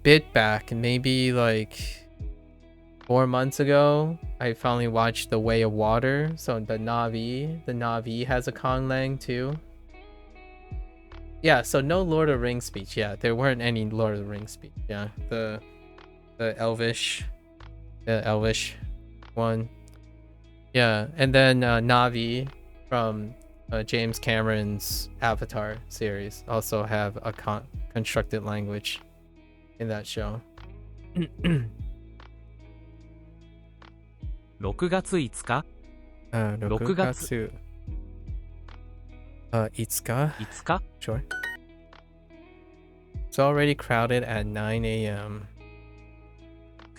bit back, maybe like 4 months ago, I finally watched The Way of Water. So the Na'vi has a conlang too. Yeah, so no Lord of the Rings speech. Yeah, there weren't any Lord of the Rings speech. Yeah, the Elvish one. Yeah, and then Na'vi from James Cameron's Avatar series also have a constructed language in that show. 6月5日 6月5日 5日 Sure. It's already crowded at 9 a.m.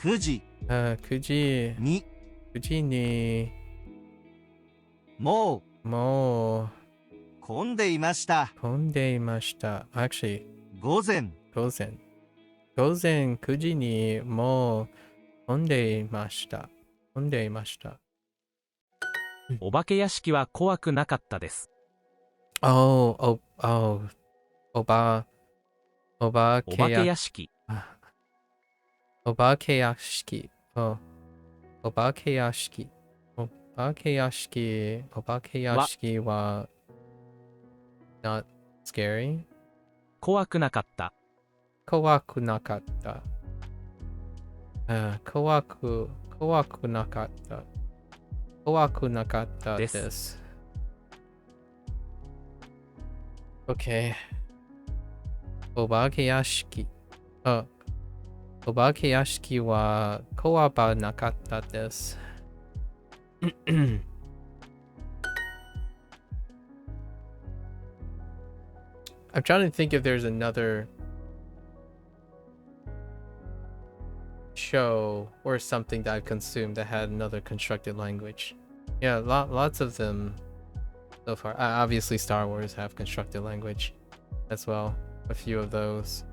9時9時に9時にももう混んでいました。混んでいました。Actually, 午前午前9時にもう混んでいました。混んでいました。お化け屋敷は怖くなかったです。お化け屋敷。お化け屋敷。お化け屋敷。お化け屋敷。お化け屋敷は not scary? 怖くなかった。怖くなかった。怖くなかった。怖くなかったです。OK。お化け屋敷。お化け屋敷は怖くなかったです。I'm trying to think if there's another show or something that I've consumed that had another constructed language. Yeah, lots of them so far. Obviously, Star Wars have constructed language as well. A few of those.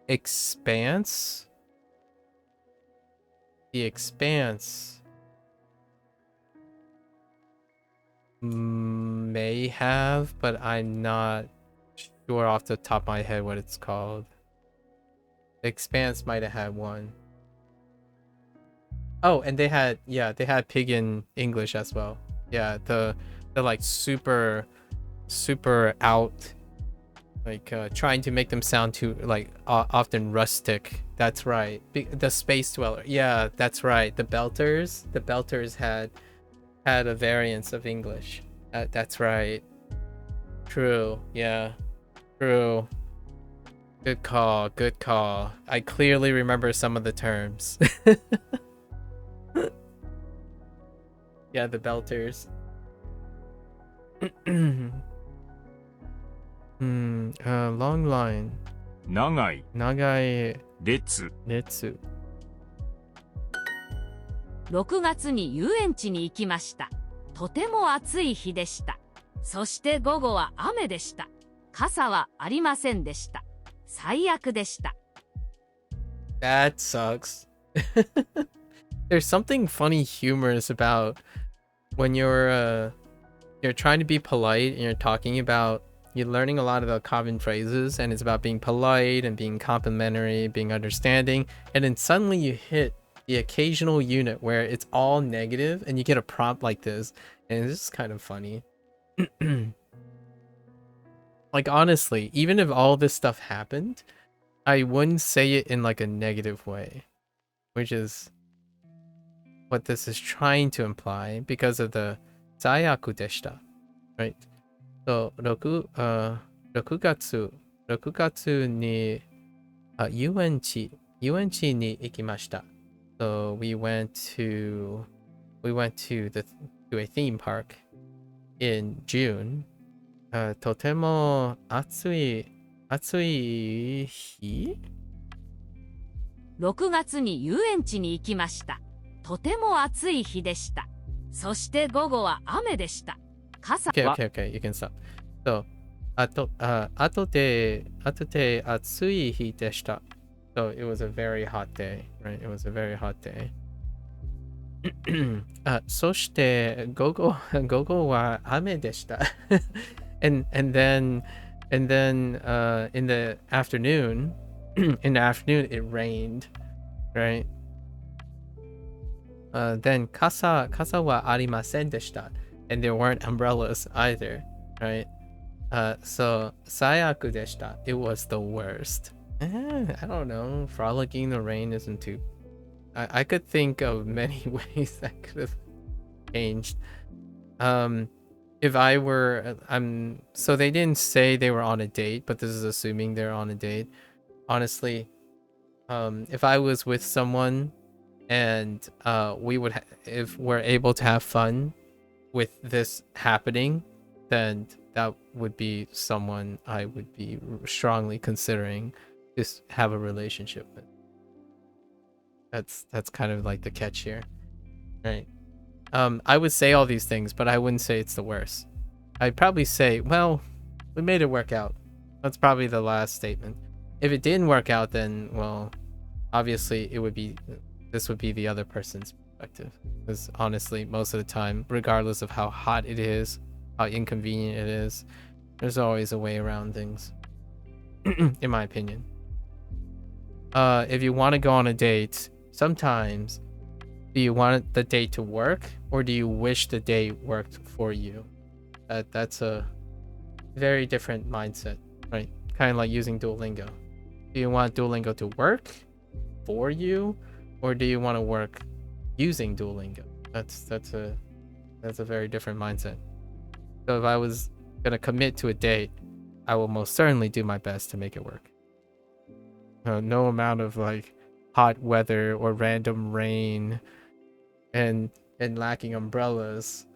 Expanse? The Expanse may have, but I'm not sure off the top of my head what it's called. The Expanse might have had one. Oh, and they had pig in English as well. Yeah, the like super out, like trying to make them sound too like often rustic. That's right. The Space Dweller. Yeah, that's right. The Belters had a variance of English. That's right. True. Yeah. True. Good call. Good call. I clearly remember some of the terms. Yeah, the Belters. long line. 長い、長い列、列。6月に遊園地に行きました。とても暑い日でした。そして午後は雨でした。傘はありませんでした。最悪でした。That sucks. There's something funny humorous about when you're trying to be polite and you're talking about you're learning a lot of the common phrases and it's about being polite and being complimentary, being understanding, and then suddenly you hit the occasional unit where it's all negative and you get a prompt like this and it's just kind of funny. Like honestly, even if all this stuff happened, I wouldn't say it in like a negative way, which is what this is trying to imply because of the 最悪でした right? So 6月に遊園地に行きました。So we went to a theme park in June. とても暑い日 6月に遊園地に行きました。とても暑い日でした。そして午後は雨でした。傘は Okay, you can stop. So 後で暑い日でした。So it was a very hot day, right? It was a very hot day. そして午後は雨でした。and then in the afternoon it rained, right? Then 傘はありませんでした。And there weren't umbrellas either, right? So 最悪でした。It was the worst. I don't know. Frolicking in the rain isn't too... I could think of many ways that could have changed. If I were... so they didn't say they were on a date, but this is assuming they're on a date. Honestly, if I was with someone and if we're able to have fun with this happening, then that would be someone I would be strongly considering just have a relationship with. That's kind of like the catch here, right? I would say all these things, but I wouldn't say it's the worst. I'd probably say, well, we made it work out. That's probably the last statement. If it didn't work out, then, well, obviously this would be the other person's perspective. Because honestly, most of the time, regardless of how hot it is, how inconvenient it is, there's always a way around things, in my opinion. If you want to go on a date, sometimes do you want the date to work or do you wish the date worked for you? That's a very different mindset, right? Kind of like using Duolingo. Do you want Duolingo to work for you or do you want to work using Duolingo? That's a very different mindset. So if I was gonna commit to a date, I will most certainly do my best to make it work. No amount of like hot weather or random rain and lacking umbrellas.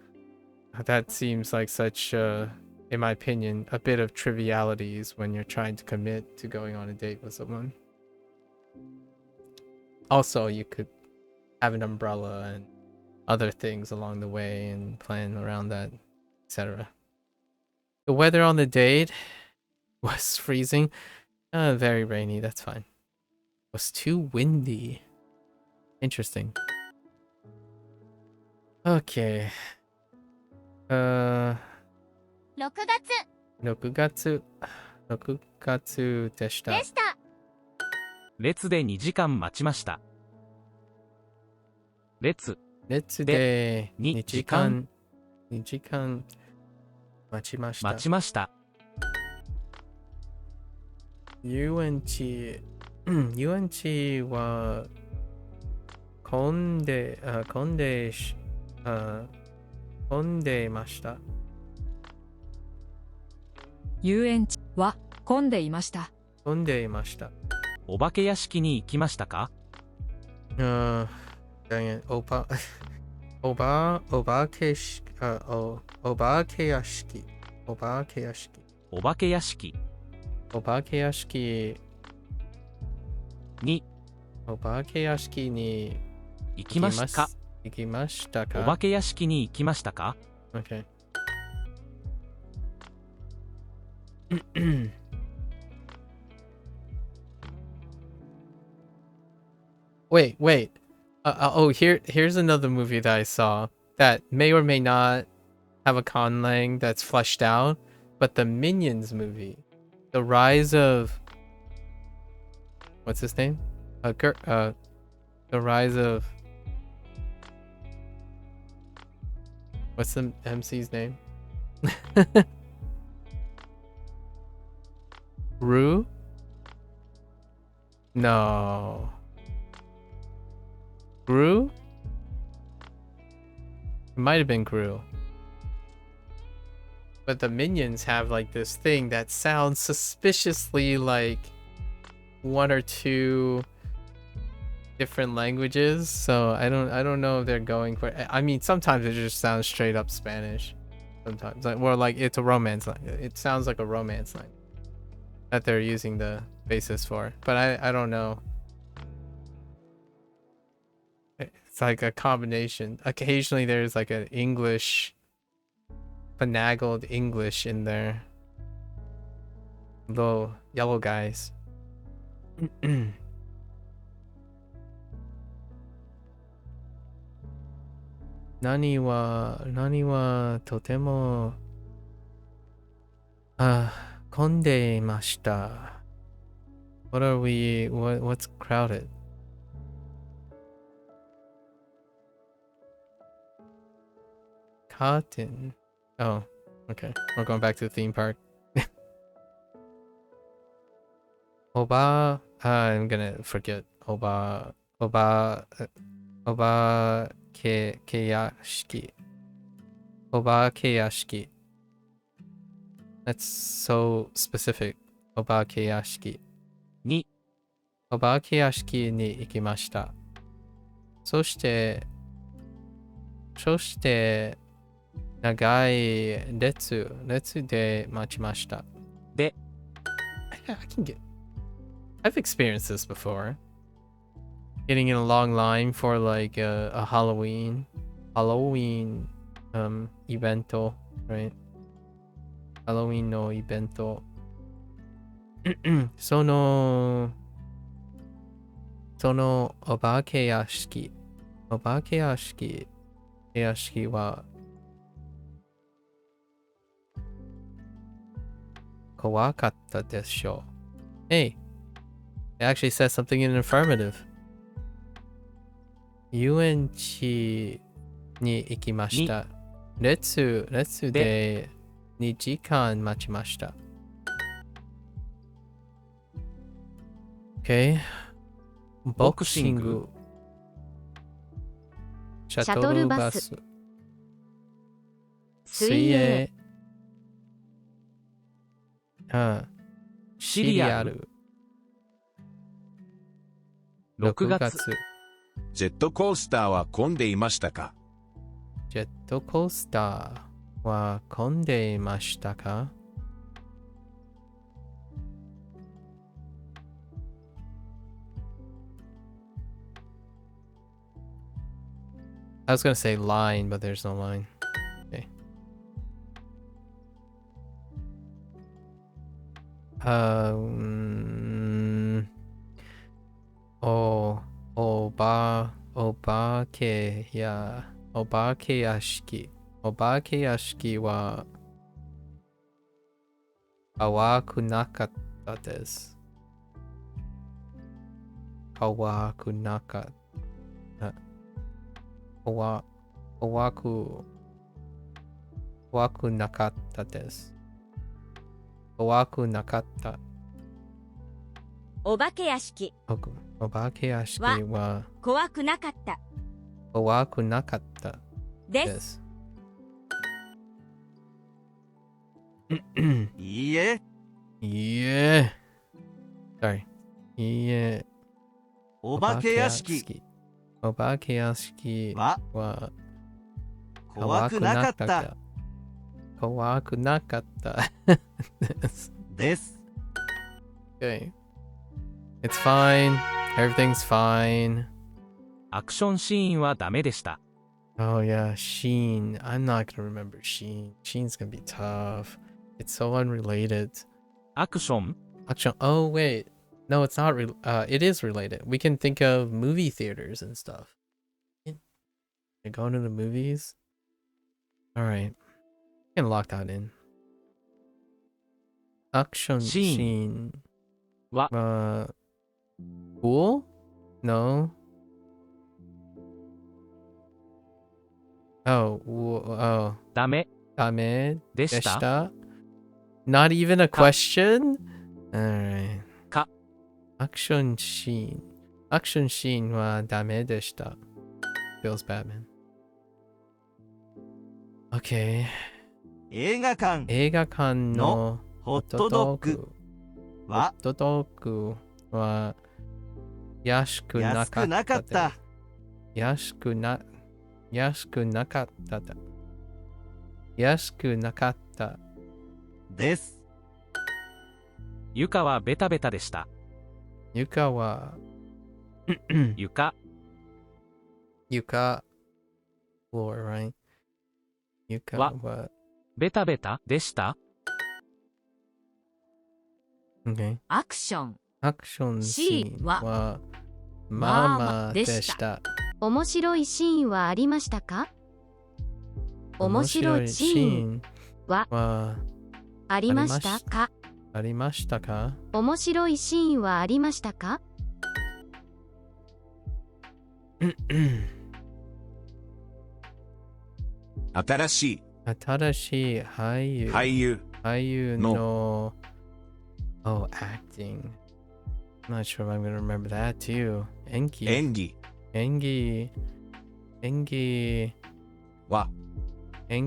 That seems like such, in my opinion, a bit of trivialities when you're trying to commit to going on a date with someone. Also, you could have an umbrella and other things along the way and plan around that, etc. The weather on the date was freezing. Very rainy, that's fine. It was too windy. Interesting. Okay. 6月でした。列で2時間待ちました。列で2時間待ちました。遊園地は混んでました。遊園地は混んでいました。お化け屋敷に行きましたか？お化け屋敷。お化け屋敷。お化け屋敷。2、お化け屋敷に行きましたか。行きましたか。お化け屋敷に行きましたか。Okay. Wait. Here's another movie that I saw that may or may not have a conlang that's fleshed out, but the Minions movie, the rise of what's his name? The rise of what's the MC's name? Rue? No. Gru? It might have been Gru. But the Minions have like this thing that sounds suspiciously like one or two different languages. So I don't know if they're going for. I mean, sometimes it just sounds straight up Spanish. Sometimes, like it's a romance line. It sounds like a romance line that they're using the basis for. But I don't know. It's like a combination. Occasionally there's like an English, finagled English in there. Little yellow guys. 何はとても混んでいました。What's crowded? Cotton. Oh, okay. We're going back to the theme park. I'm gonna forget. Keyashiki. Keyashiki. That's so specific. Keyashiki. 2、keyashiki に行きました。そして長い列で待ちました。で、I've experienced this before. Getting in a long line for like a Halloween evento, right? Halloween no evento. そのお化け屋敷は怖かったでしょう。Hey, it actually says something in an affirmative. 遊園地に行きました。列で2時間待ちました。Okay. ボクシング。シャトルバス。水泳。シリアル。6月。ジェットコースターは混んでいましたか。ジェットコースターは混んでいましたか。I was gonna say line, but there's no line. Okay. Oばけ屋敷は怖くなかったです。怖くなかった。怖くなかったです。怖くなかった。お化け屋敷。お化け屋敷は怖くなかった。怖くなかったです。いいえ。Sorry. いいえ。お化け屋敷は怖くなかった。怖くなかった。です。Okay. It's fine. Everything's fine. アクションシーンはダメでした。Oh yeah, Sheen. I'm not gonna remember Sheen. Sheen's gonna be tough. It's so unrelated. アクション Action. Oh wait. No, it's not. It is related. We can think of movie theaters and stuff. You're going to the movies? Alright. We can lock that in. Action scene. What? Cool? No. Oh. ダメ Dame でした Not even a question? Alright. か Action scene. Action scene はダメでした。Bill's Batman. Okay. 映画館のホットドッグはホットドッグは安くなかった。安くなかったです。床はベタベタでした。床は床 floor, right? 床はベタベタでした。Okay. アクションシーンはまあまあでした。面白いシーンはありましたか？面白いシーンはありましたか？ありましたか？面白いシーンはありましたか？新しい俳優のOh, acting. I'm not sure if I'm gonna remember that too. 演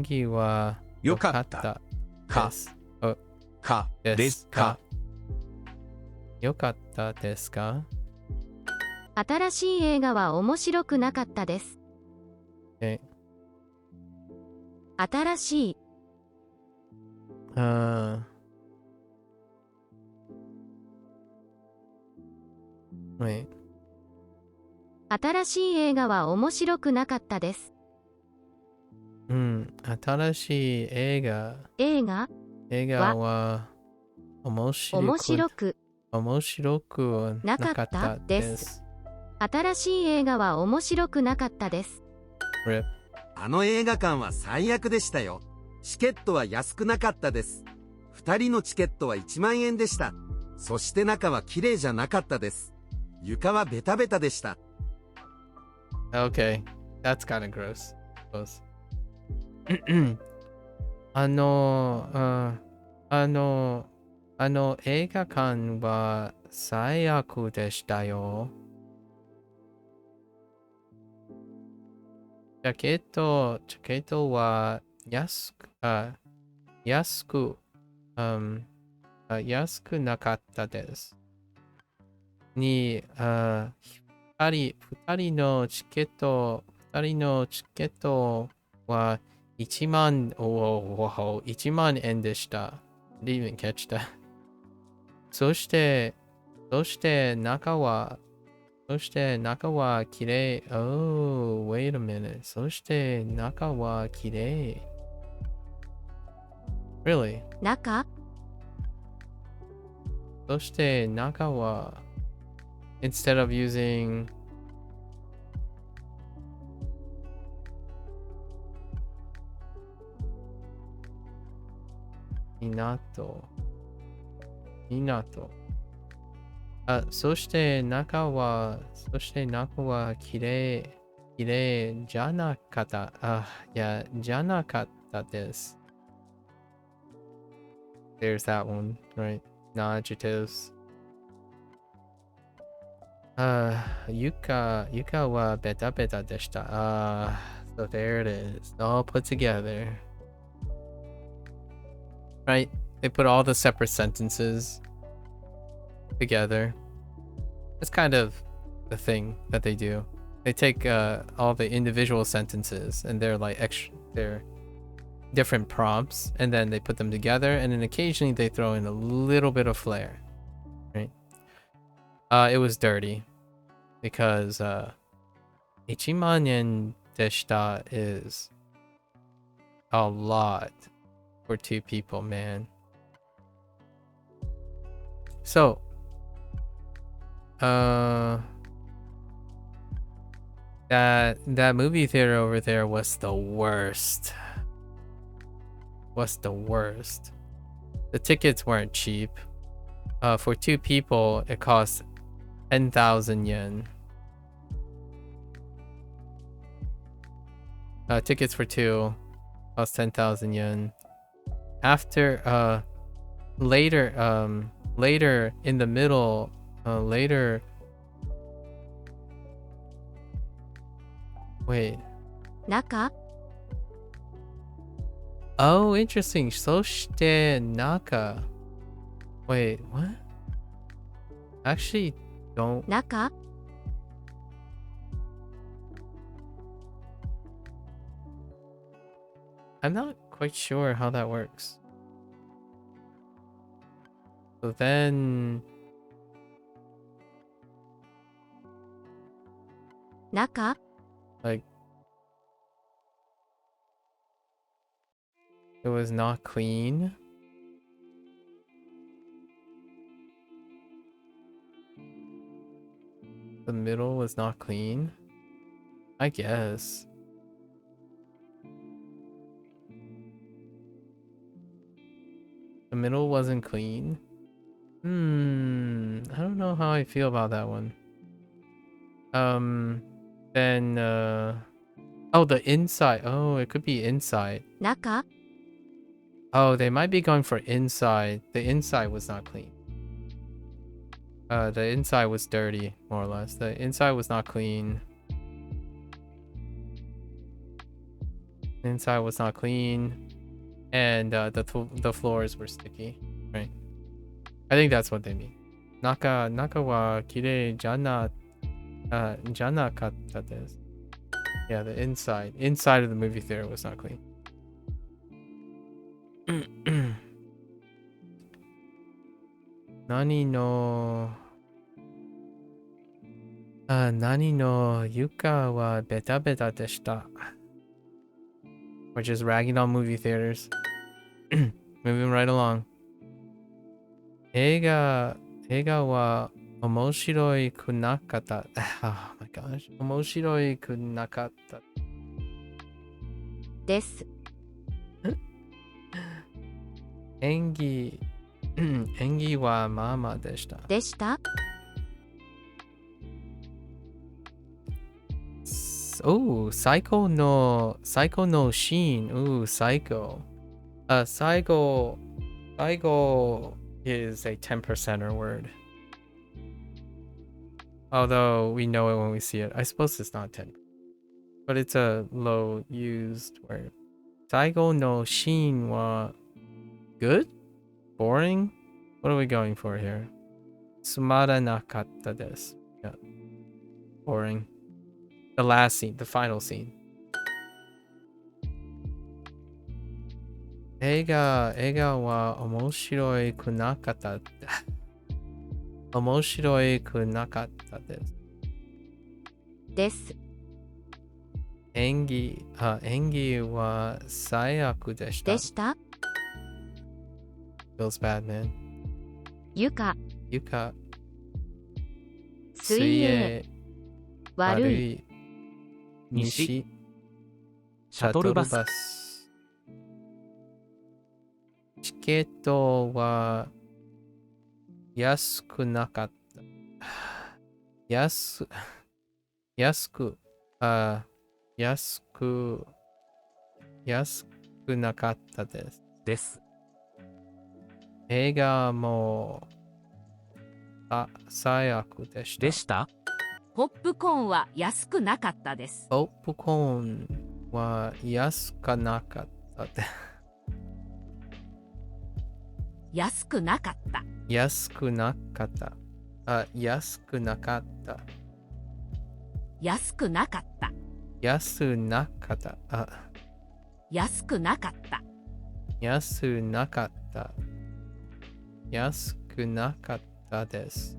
技はよかったですかよかったですか？新しい映画は面白くなかったです。新しいWait. 新しい映画は面白くなかったです。新しい映画は面白くなかったです。新しい映画は面白くなかったです。あの映画館は最悪でしたよ。チケットは安くなかったです。2人のチケットは1万円でした。そして中は綺麗じゃなかったです。床はベタベタでした。Okay, that's kind of gross. Close. 映画館は最悪でしたよ。チケットは安くなかったです。2人のチケットは1万円でした。Didn't even catch that. そして中は綺麗。Oh, wait a minute. そして中は綺麗。Really? 中そして中は instead of using港そして中は綺麗じゃなかったじゃなかったです。There's that one, right? No adjectives. 床はベタベタでした。So there it is. All put together. Right? They put all the separate sentences together. It's kind of the thing that they do. They take all the individual sentences and they're like extra. different prompts, and then they put them together, and then occasionally they throw in a little bit of flair, right? It was dirty because 1万円でした is a lot for 2 people, man. So, that movie theater over there was the worst. The tickets weren't cheap. For 2 people, it cost 10,000 yen. Tickets for 2 cost 10,000 yen. After, later in the middle, wait. 中 Oh, interesting. そして中 Wait, what? Actually, don't. 中 I'm not quite sure how that works. So then, 中 like, it was not clean. The middle was not clean, I guess. The middle wasn't clean. I don't know how I feel about that one. Then, oh, the inside. Oh, it could be inside. 中 Oh, they might be going for inside. The inside was not clean. The inside was dirty, more or less. The inside was not clean. The inside was not clean. And the floors were sticky, right? I think that's what they mean. Naka wa kirei janakatta desu. Yeah, the inside of the movie theater was not clean. Nani no yuka wa beta beta deshita. We're just ragging on movie theaters. Moving right along. Eiga wa omoshiroi kunakata. Oh my gosh. Omoshiroi kunakata. です 演技はまあまあでした。でした Oh, Psycho no Sheen. Ooh, Psycho. Psycho is a 10%er word. Although we know it when we see it. I suppose it's not 10. But it's a low used word. Psycho no Sheen wa good? Boring? What are we going for here? Sumaranakatta desu. Yeah. Boring. The last scene, the final scene. Eiga wa omoshiroi kunakata. Omoshiroi kunakatta desu. です 演技は最悪でした。でした Feels bad, man. 床 Yuka. 水泳悪い西シャトルバスチケットは安くなかった。安くなかったです。映画も最悪でした。ポップコーンは安くなかったです。ポップコーンは安くなかったで。安くなかった。安くなかった。安くなかった。安くなかった。安くなかった。安くなかった。安くなかった。安くなかったです。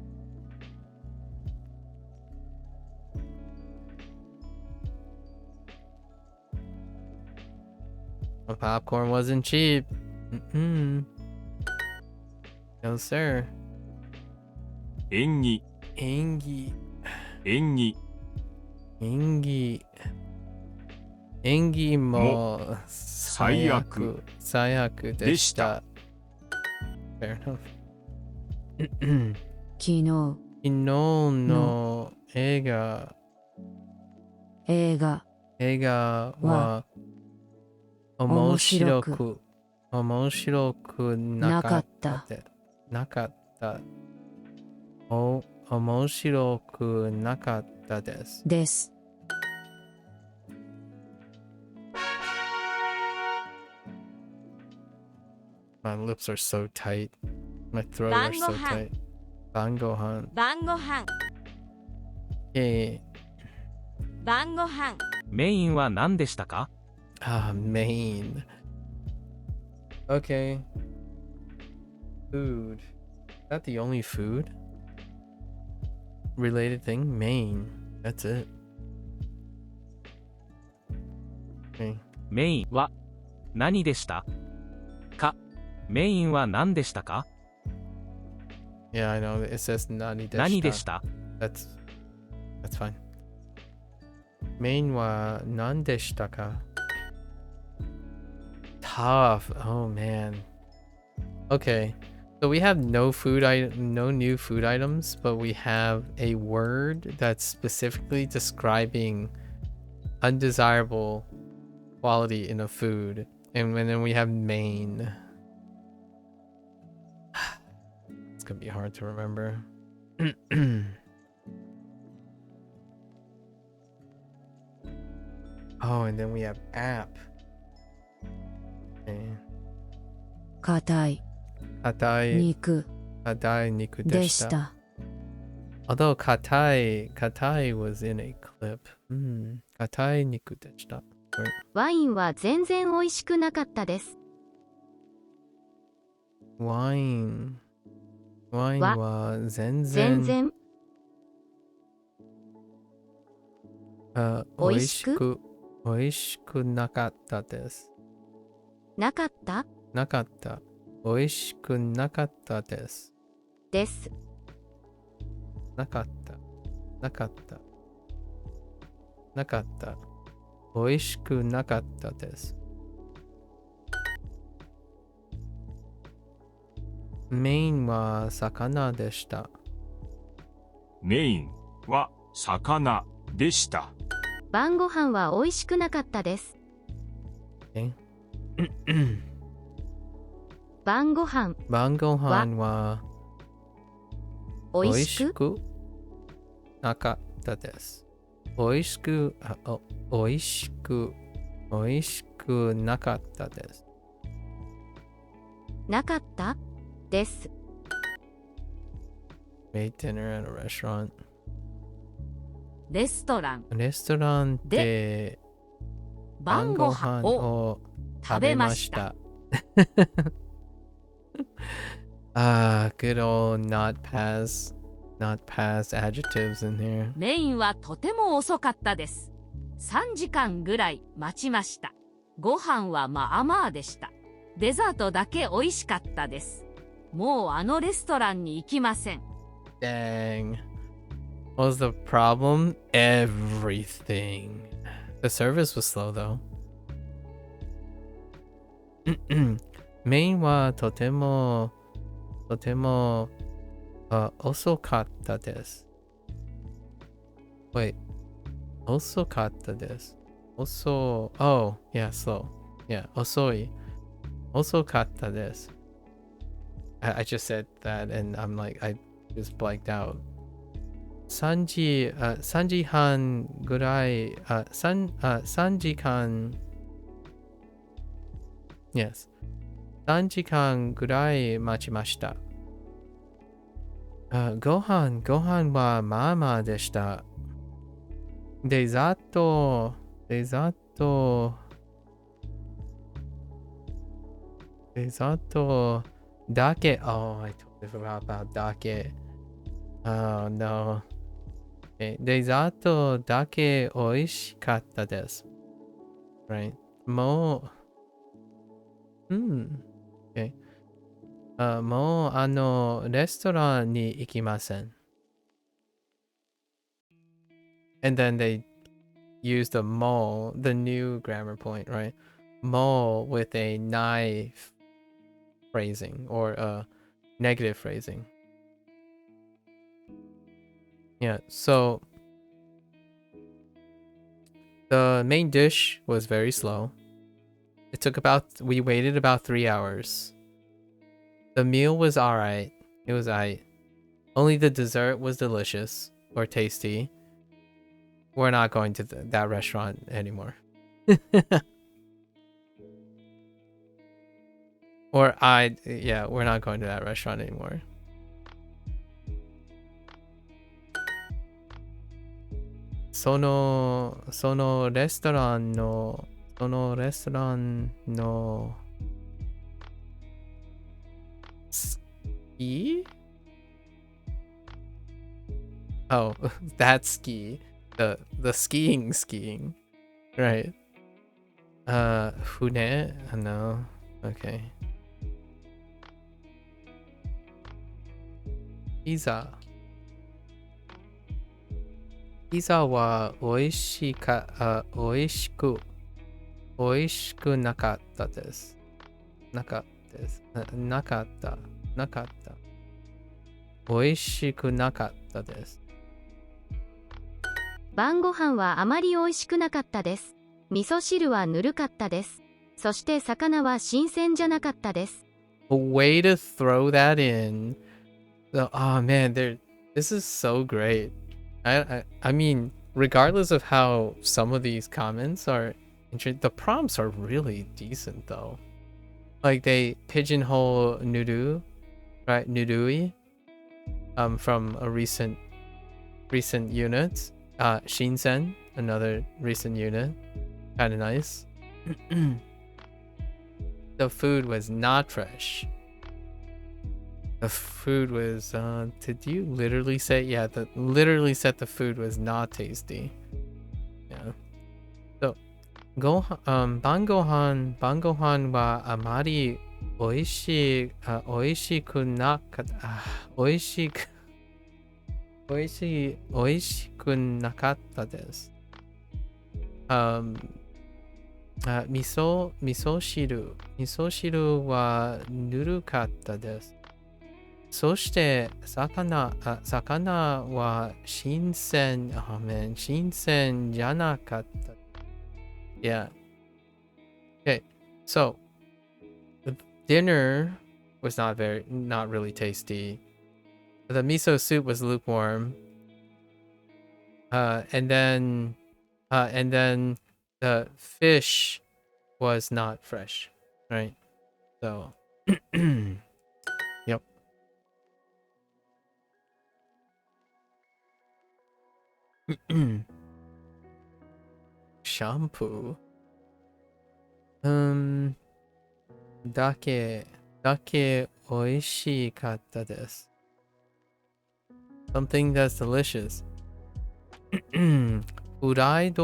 The popcorn wasn't cheap. No, sir. 縁起、演技。縁起、演技。演技も最悪でした。Fair enough. 昨日昨日の映画は面白くなかった。面白くなかったです。です。My lips are so tight. My throat are so tight. 晩ご飯。晩ご飯。晩ご飯。メインは何でしたか？Main. Okay. Food. Is that the only food related thing? Main. That's it. Okay. メインは何でしたか？メインは何でしたか？ Yeah, I know. It says 何でした。That's fine. Main は何でしたか？ Tough. Oh man. Okay. So we have no new food items, but we have a word that's specifically describing undesirable quality in a food. And then we have main. It's gonna be hard to remember. Oh, and then we have app. Okay. 硬い肉でした。Although 硬い was in a clip. 硬い肉でした。ワインは全然美味しくなかったです。ワインは全然美味しくなかったです。なかった。美味しくなかったです。です。なかった。美味しくなかったです。メインは魚でした。メインは魚でした。晩ご飯は美味しくなかったです。晩ご飯は美味しくなかったです。美味しくなかったです。なかったです。Made dinner at a restaurant. レストランで晩ご飯を食べました。Good old not pass adjectives in here. メインはとても遅かったです。3時間ぐらい待ちました。ご飯はまあまあでした。デザートだけ美味しかったです。もうあのレストランに行きません。Dang. What was the problem? Everything. The service was slow though. メインはとても遅かったです。Wait. 遅かったです。Oh, yeah, slow. Yeah, 遅かったです。I just said that and I'm like, I just blanked out. 3時半ぐらい、3時間、Yes. 3時間ぐらい待ちました。ご飯はまあまあでした。デザートデザートだけ. Oh, I totally forgot about だけ. Oh no. Okay. デザートだけ美味しかったです. Right. もう、Okay. もうレストランに行きません. And then they use the mo, the new grammar point, right? Mo with a knife phrasing or a negative phrasing. Yeah, so the main dish was very slow. We waited about 3 hours. The meal was alright. It was alright. Only the dessert was delicious or tasty. We're not going to that restaurant anymore. We're not going to that restaurant anymore. そのレストランのスキー? Oh, that ski. The skiing. Right. Fune? No. Okay. Pizzaは美味しくなかったです。なかった。美味しくなかったです。晩ご飯はあまり美味しくなかったです。味噌汁はぬるかったです。そして魚は新鮮じゃなかったです。A way to throw that in. Oh man, this is so great. I mean, regardless of how some of these comments are, the prompts are really decent though. Like they pigeonhole nudu, right? Nudui, from a recent unit. Shinsen, another recent unit. Kind of nice. The food was not fresh. The food was, did you literally say? Yeah, literally said the food was not tasty. Yeah. So,晩ご飯はあまり美味しくなかった。美味しくなかったです。味噌汁はぬるかったです。そして魚は新鮮じゃなかった。Yeah. Okay. So the dinner was not really tasty. The miso soup was lukewarm. And then the fish was not fresh, right? So yep. Shampoo. だけ美味しかったです。Something that's delicious. Fried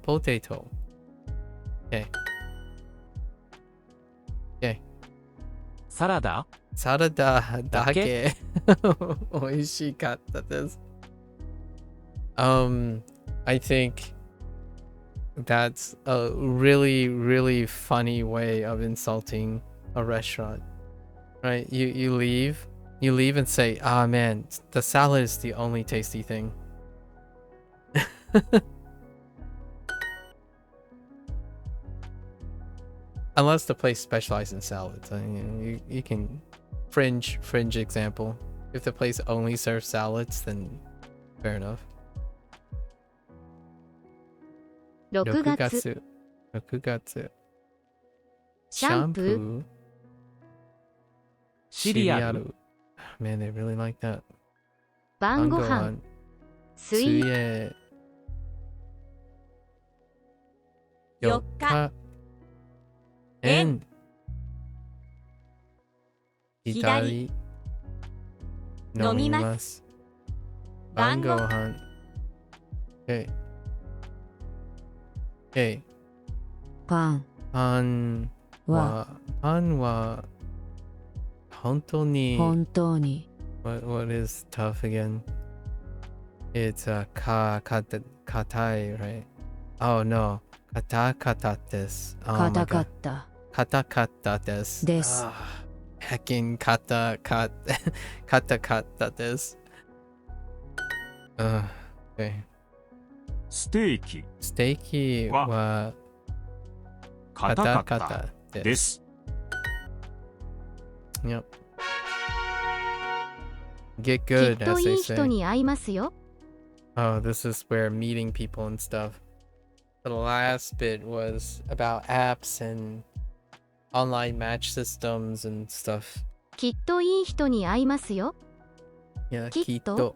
potato. Okay. サラダだけ美味しかったです。I think that's a really, really funny way of insulting a restaurant, right? You leave and say, "Ah, man, the salad is the only tasty thing." Unless the place specializes in salads, I mean, you can fringe example. If the place only serves salads, then fair enough. 6月シャンプーシリアル Man, they really like that. 晩ご飯水泳4日円左。飲みます。晩ご飯。Okay. Okay. パンパンは本当に本当に what is tough again? It's a 硬い right? Oh no. 硬です。Oh 硬 my か god. った硬です。です Heckin 硬です。Okay. ステーキステーキは硬かったです。Yep. き Get っ good, と as い they い say. 人に会いますよ。 Oh, this is where meeting people and stuff. The last bit was about apps and online match systems and stuff. きっといい人に会いますよ。 Yeah, きっと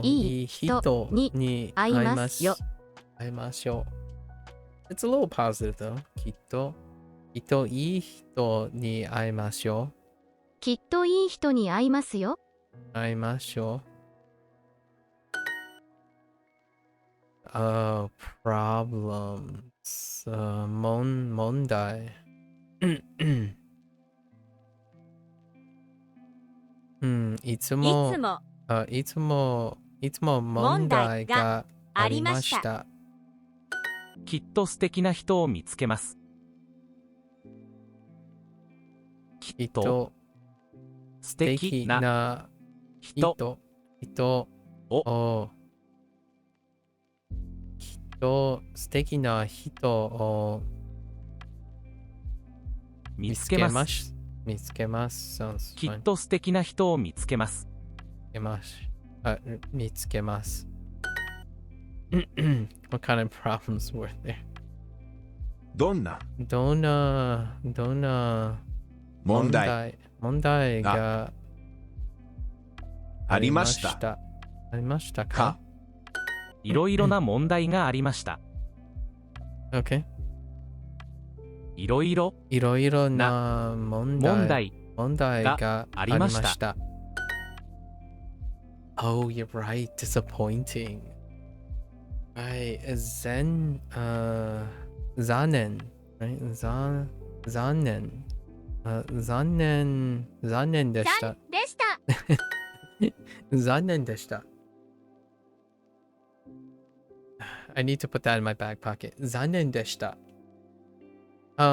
いい人に会いますよ。会いましょう。It's a little positive though. きっといい人に会いましょう。きっといい人に会いますよ。会いましょう。Problems. 問題。いつも問題がありました。きっと素敵な人を見つけます。きっと素敵な人をきっと素敵な人を見つけます。見つけます。きっと素敵な人を見つけます。見つけます。What kind of problems were there? どんな問題がありましたか？いろいろな問題がありました。Okay. いろいろな問題がありました。Oh, you're right. Disappointing. Right. 残念。Right? 残念でした。残念でした。I need to put that in my back pocket. 残念でした。I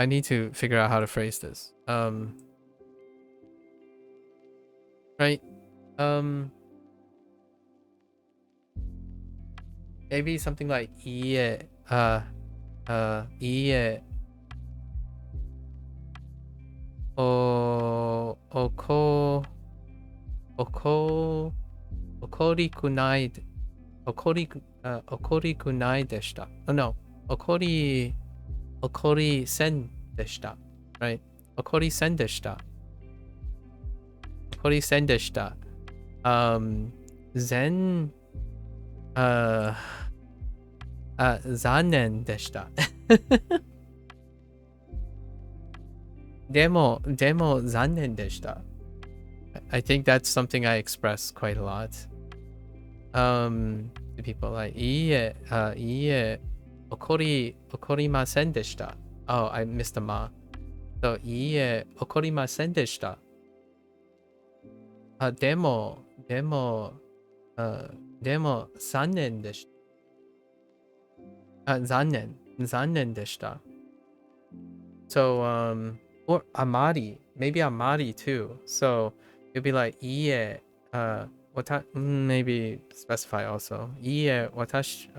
need to figure out how to phrase this. Right. Maybe something like いいえ、いいえ、怒りくないでした。No. 怒りせんでした。Right? 怒りせんでした。残念でした。でも残念でした。I think that's something I express quite a lot. To people like いいえ、怒りませんでした。Oh, I missed a ma. So いいえ、怒りませんでした。でも残念でした。残念でした。So, or amari, maybe amari too. So it'd be like いいえ、maybe specify also. いいえ、私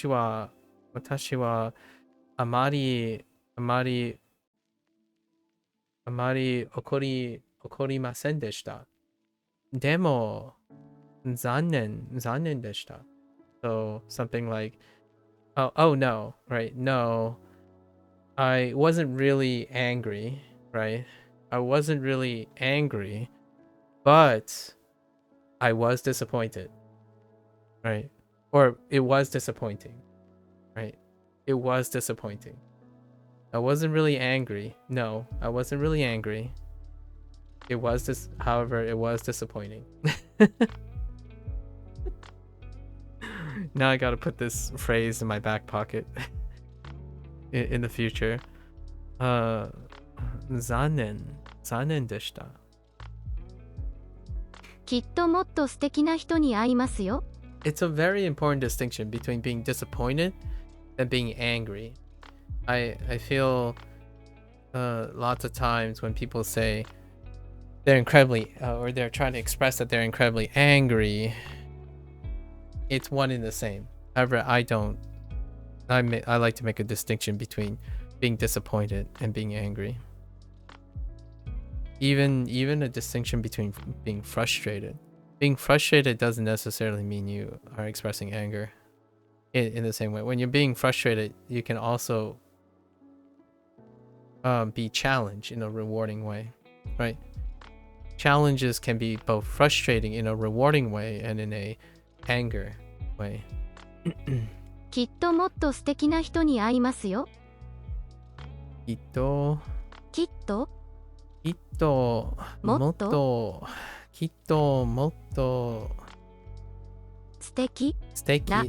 はあまり怒りませんでした。でも残念でした。So something like, oh no, right? No, I wasn't really angry, right? I wasn't really angry, but I was disappointed, right? Or it was disappointing. It was disappointing. I wasn't really angry. No, I wasn't really angry. It was however, it was disappointing. Now I gotta put this phrase in my back pocket in the future. 残念でした。きっともっと素敵な人に会いますよ。It's a very important distinction between being disappointed and being angry. I feel lots of times when people say they're incredibly or they're trying to express that they're incredibly angry, it's one and the same. However, I like to make a distinction between being disappointed and being angry. Even a distinction between being frustrated. Being frustrated doesn't necessarily mean you are expressing anger. In the same way, when you're being frustrated, you can also be challenged in a rewarding way, right? Challenges can be both frustrating in a rewarding way and in a anger way. きっともっと素敵な人に会いますよ。きっともっと素敵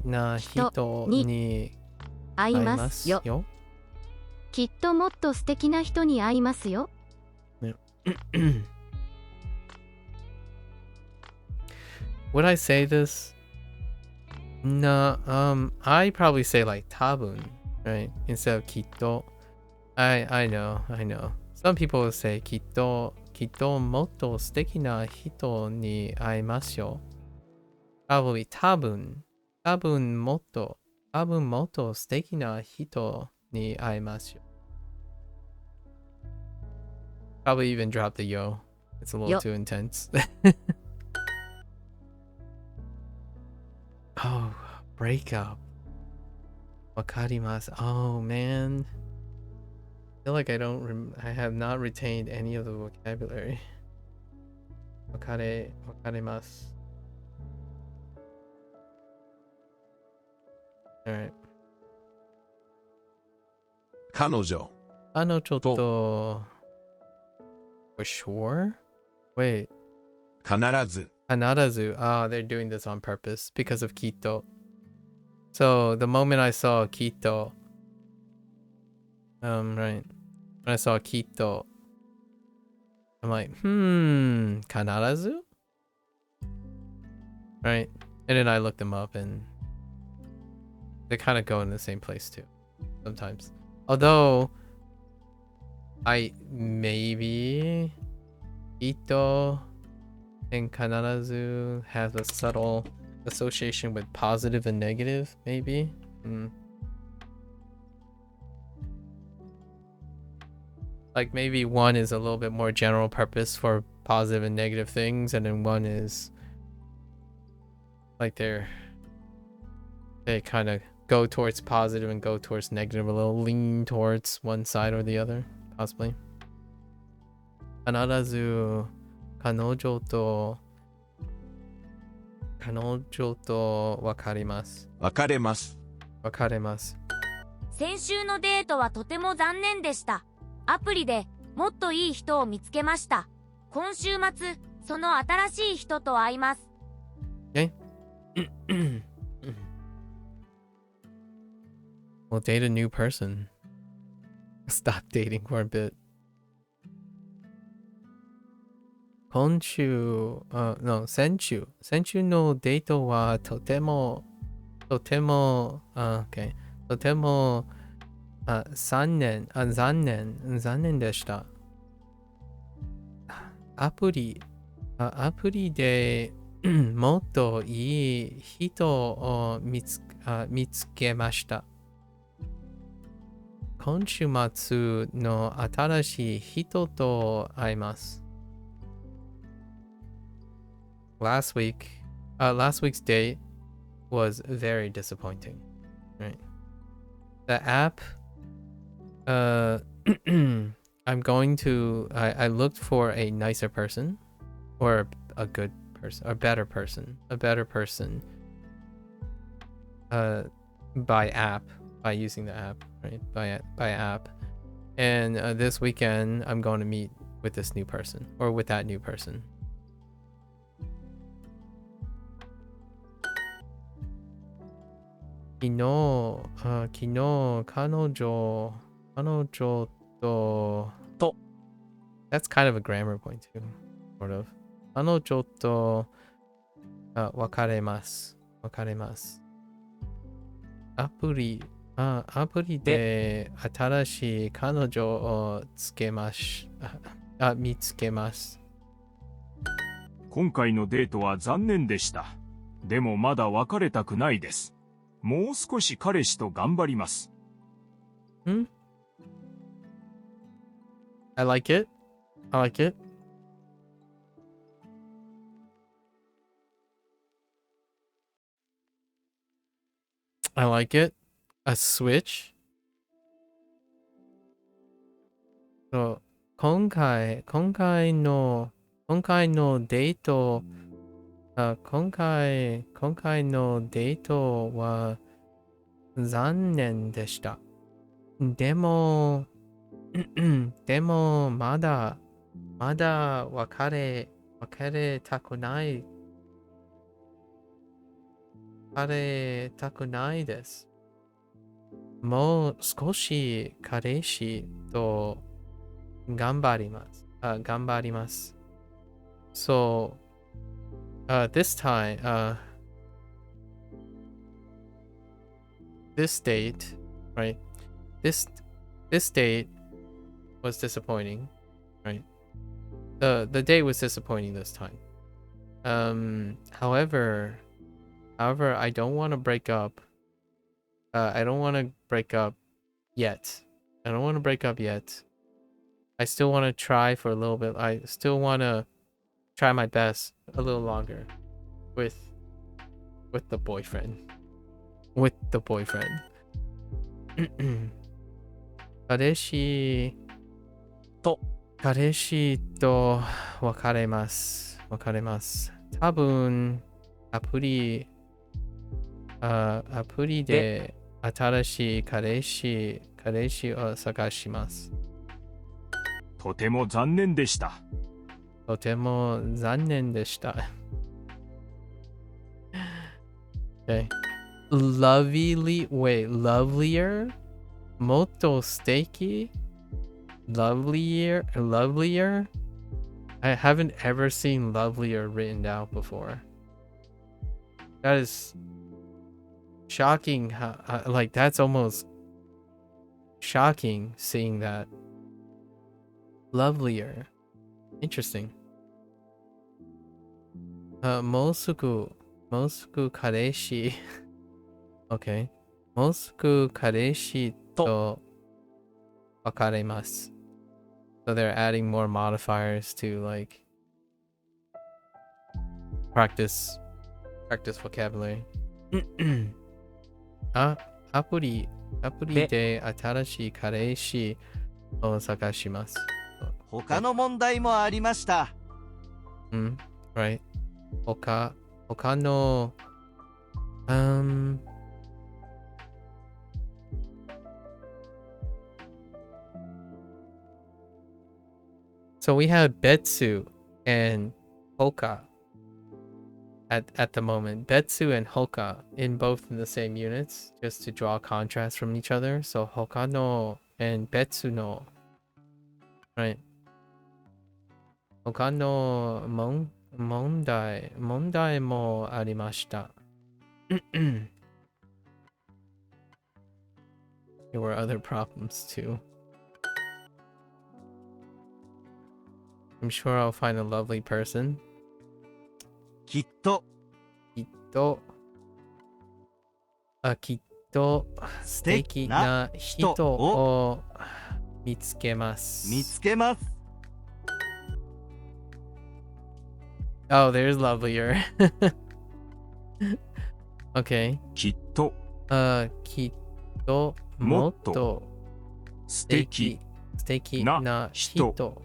な人に会いますよ。きっともっと素敵な人に会いますよ。Would I say this? No, I probably say like 多分, right? Instead of きっと. I know. Some people will say きっともっと素敵な人に会いますよ。Probably 多分もっと素敵な人に会いますよ。Probably even drop the yo. It's a little too intense. Oh, breakup. Wakarimasu. Oh man. I feel like I have not retained any of the vocabulary. Wakarimasu. Alright. 彼女 to for sure? Wait. 必ず Hanarazu. Ah, they're doing this on purpose because of Kito. So the moment I saw Kito, right. When I saw Kito, I'm like, Kanarazu? Right? And then I looked them up and they kind of go in the same place too. Sometimes. Although, maybe Kito and Kanarazu has a subtle association with positive and negative, maybe? Like maybe one is a little bit more general purpose for positive and negative things, and then one is like they kind of go towards positive and go towards negative, a little lean towards one side or the other, possibly. Kanarazu 彼女と別れます。先週のデートはとても残念でした。アプリでもっといい人を見つけました。今週末、その新しい人と会います。Okay. We'll date a new person. Stop dating for a bit. 先週のデートはとても残念でした。アプリでもっといい人を見つけました。今週末の新しい人と会います。Last week's date was very disappointing. Right. The app, I looked for a nicer person, or a good person, a better person, by app. by using the app, right? By app. And this weekend, I'm going to meet with this new person or with that new person. Kino, kanojo to. That's kind of a grammar point too, sort of. Kanojo to wakaremasu. Apuri de atarashi kanojo o mitsukemasu. 今回のデートは残念でした。でもまだ別れたくないです。もう少し彼氏と頑張ります。I like it. I like it. I like it. A switch. So, 今回のデート、今回のデートは残念でした。でもまだ別れたくない。別れたくないです。もう少し彼氏と頑張ります。So, this time, this date, right? This date was disappointing, right? The date was disappointing this time. However, I don't want to break up. I don't want to break up yet. I still want to try for a little bit. I still want to try my best a little longer with the boyfriend.彼氏と別れます。多分アプリで新しい彼氏を探します。とても残念でした。Okay. Lovelier? もっと素敵? Lovelier? I haven't ever seen lovelier written out before. That is shocking. Like, that's almost shocking seeing that. Lovelier. Interesting. もうすぐ彼氏 Okay. もうすぐ彼氏と別れます。So they're adding more modifiers to like practice vocabulary. アプリで新しい彼氏を探します。他の問題もありました。Right. 他のSo we have Betsu and Hoka at the moment. Betsu and Hoka in both in the same units, just to draw contrast from each other. So Hoka no and Betsu no. Right. Hoka no mondai mo arimashita. There were other problems too. I'm sure I'll find a lovely person. きっと素敵な人を見つけます。Oh, there's lovelier. Okay. きっともっと素敵な人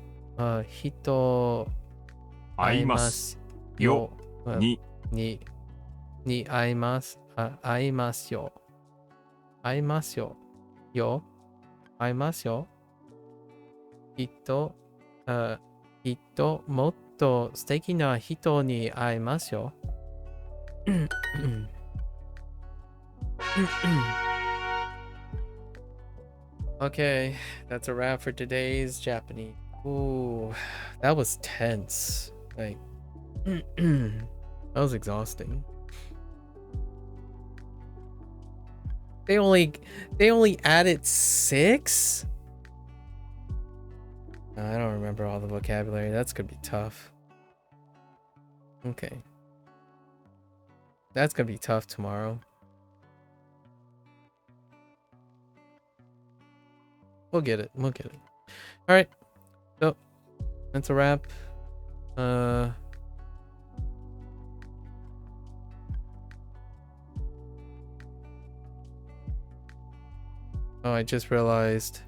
会いますよに会いますよ。会いますよ。会いますよ。きっと、きっともっと素敵な人に会えますよ。Okay, that's a wrap for today's Japanese. Ooh, that was tense. Like, that was exhausting. They only added 6? I don't remember all the vocabulary. That's gonna be tough. Okay. That's gonna be tough tomorrow. We'll get it. We'll get it. Alright. So, that's a wrap. Oh, I just realized.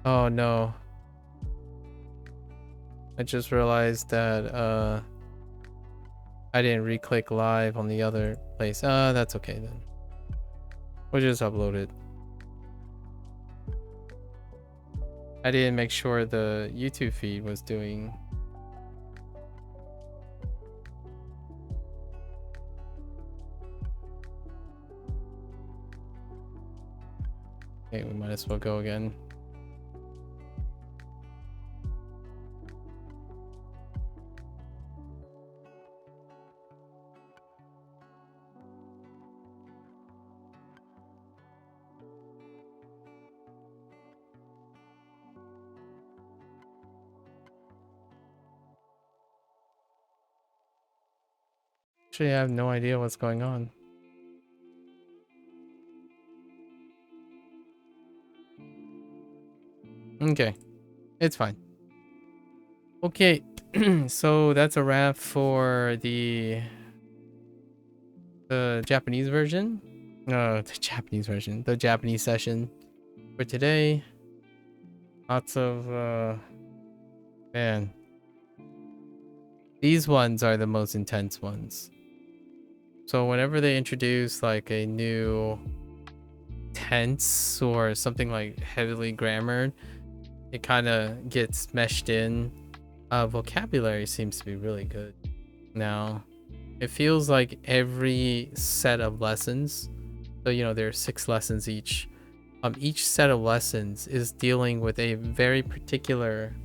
Oh no. I just realized that I didn't re-click live on the other place. That's okay then. We'll just upload it. I didn't make sure the YouTube feed was doing. Okay, we might as well go again. Actually, I have no idea what's going on. Okay, it's fine. Okay, so that's a wrap for the Japanese version. The Japanese session for today. Lots of man. These ones are the most intense ones. So whenever they introduce like a new tense or something like heavily grammared, it kind of gets meshed in. Vocabulary seems to be really good now. It feels like every set of lessons, so you know there are 6 lessons each. Each set of lessons is dealing with a very particular.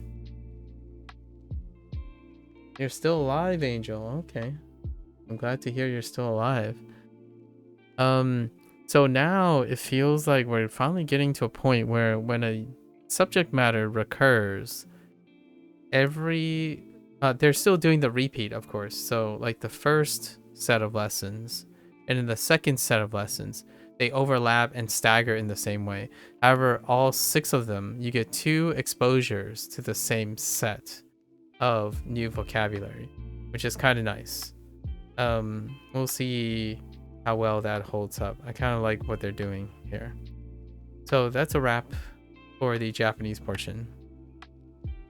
You're still alive, Angel. Okay, I'm glad to hear you're still alive. So now it feels like we're finally getting to a point where when a subject matter recurs, they're still doing the repeat, of course. So like the first set of lessons and in the second set of lessons, they overlap and stagger in the same way. However, all 6 of them, you get 2 exposures to the same set of new vocabulary, which is kind of nice. We'll see how well that holds up. I kind of like what they're doing here. So that's a wrap for the Japanese portion.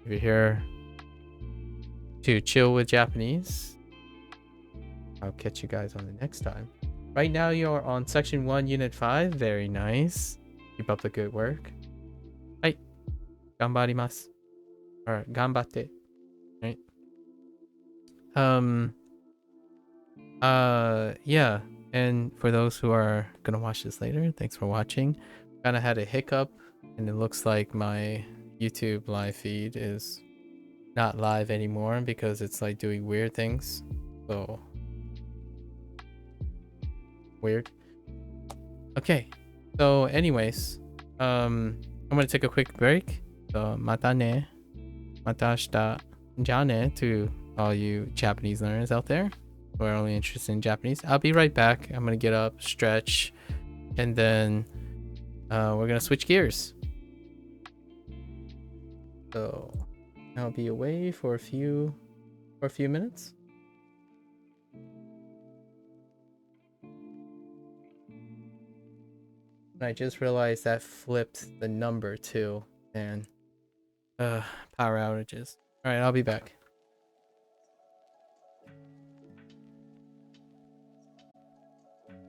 If you're here to chill with Japanese, I'll catch you guys on the next time. Right now you're on section 1 unit 5. Very nice. Keep up the good work. Hai, ganbarimasu. Or ganbatte. Right. Yeah, and for those who are gonna watch this later, thanks for watching. Kind of had a hiccup and it looks like my YouTube live feed is not live anymore because it's like doing weird things. So weird. Okay, so anyways, I'm gonna take a quick break. So mata ne, mata ashita, ja ne to all you Japanese learners out there who are only interested in Japanese. I'll be right back. I'm gonna get up, stretch, and then we're gonna switch gears. So I'll be away for a few minutes. And I just realized that flipped the number too, and power outages. All right, I'll be back.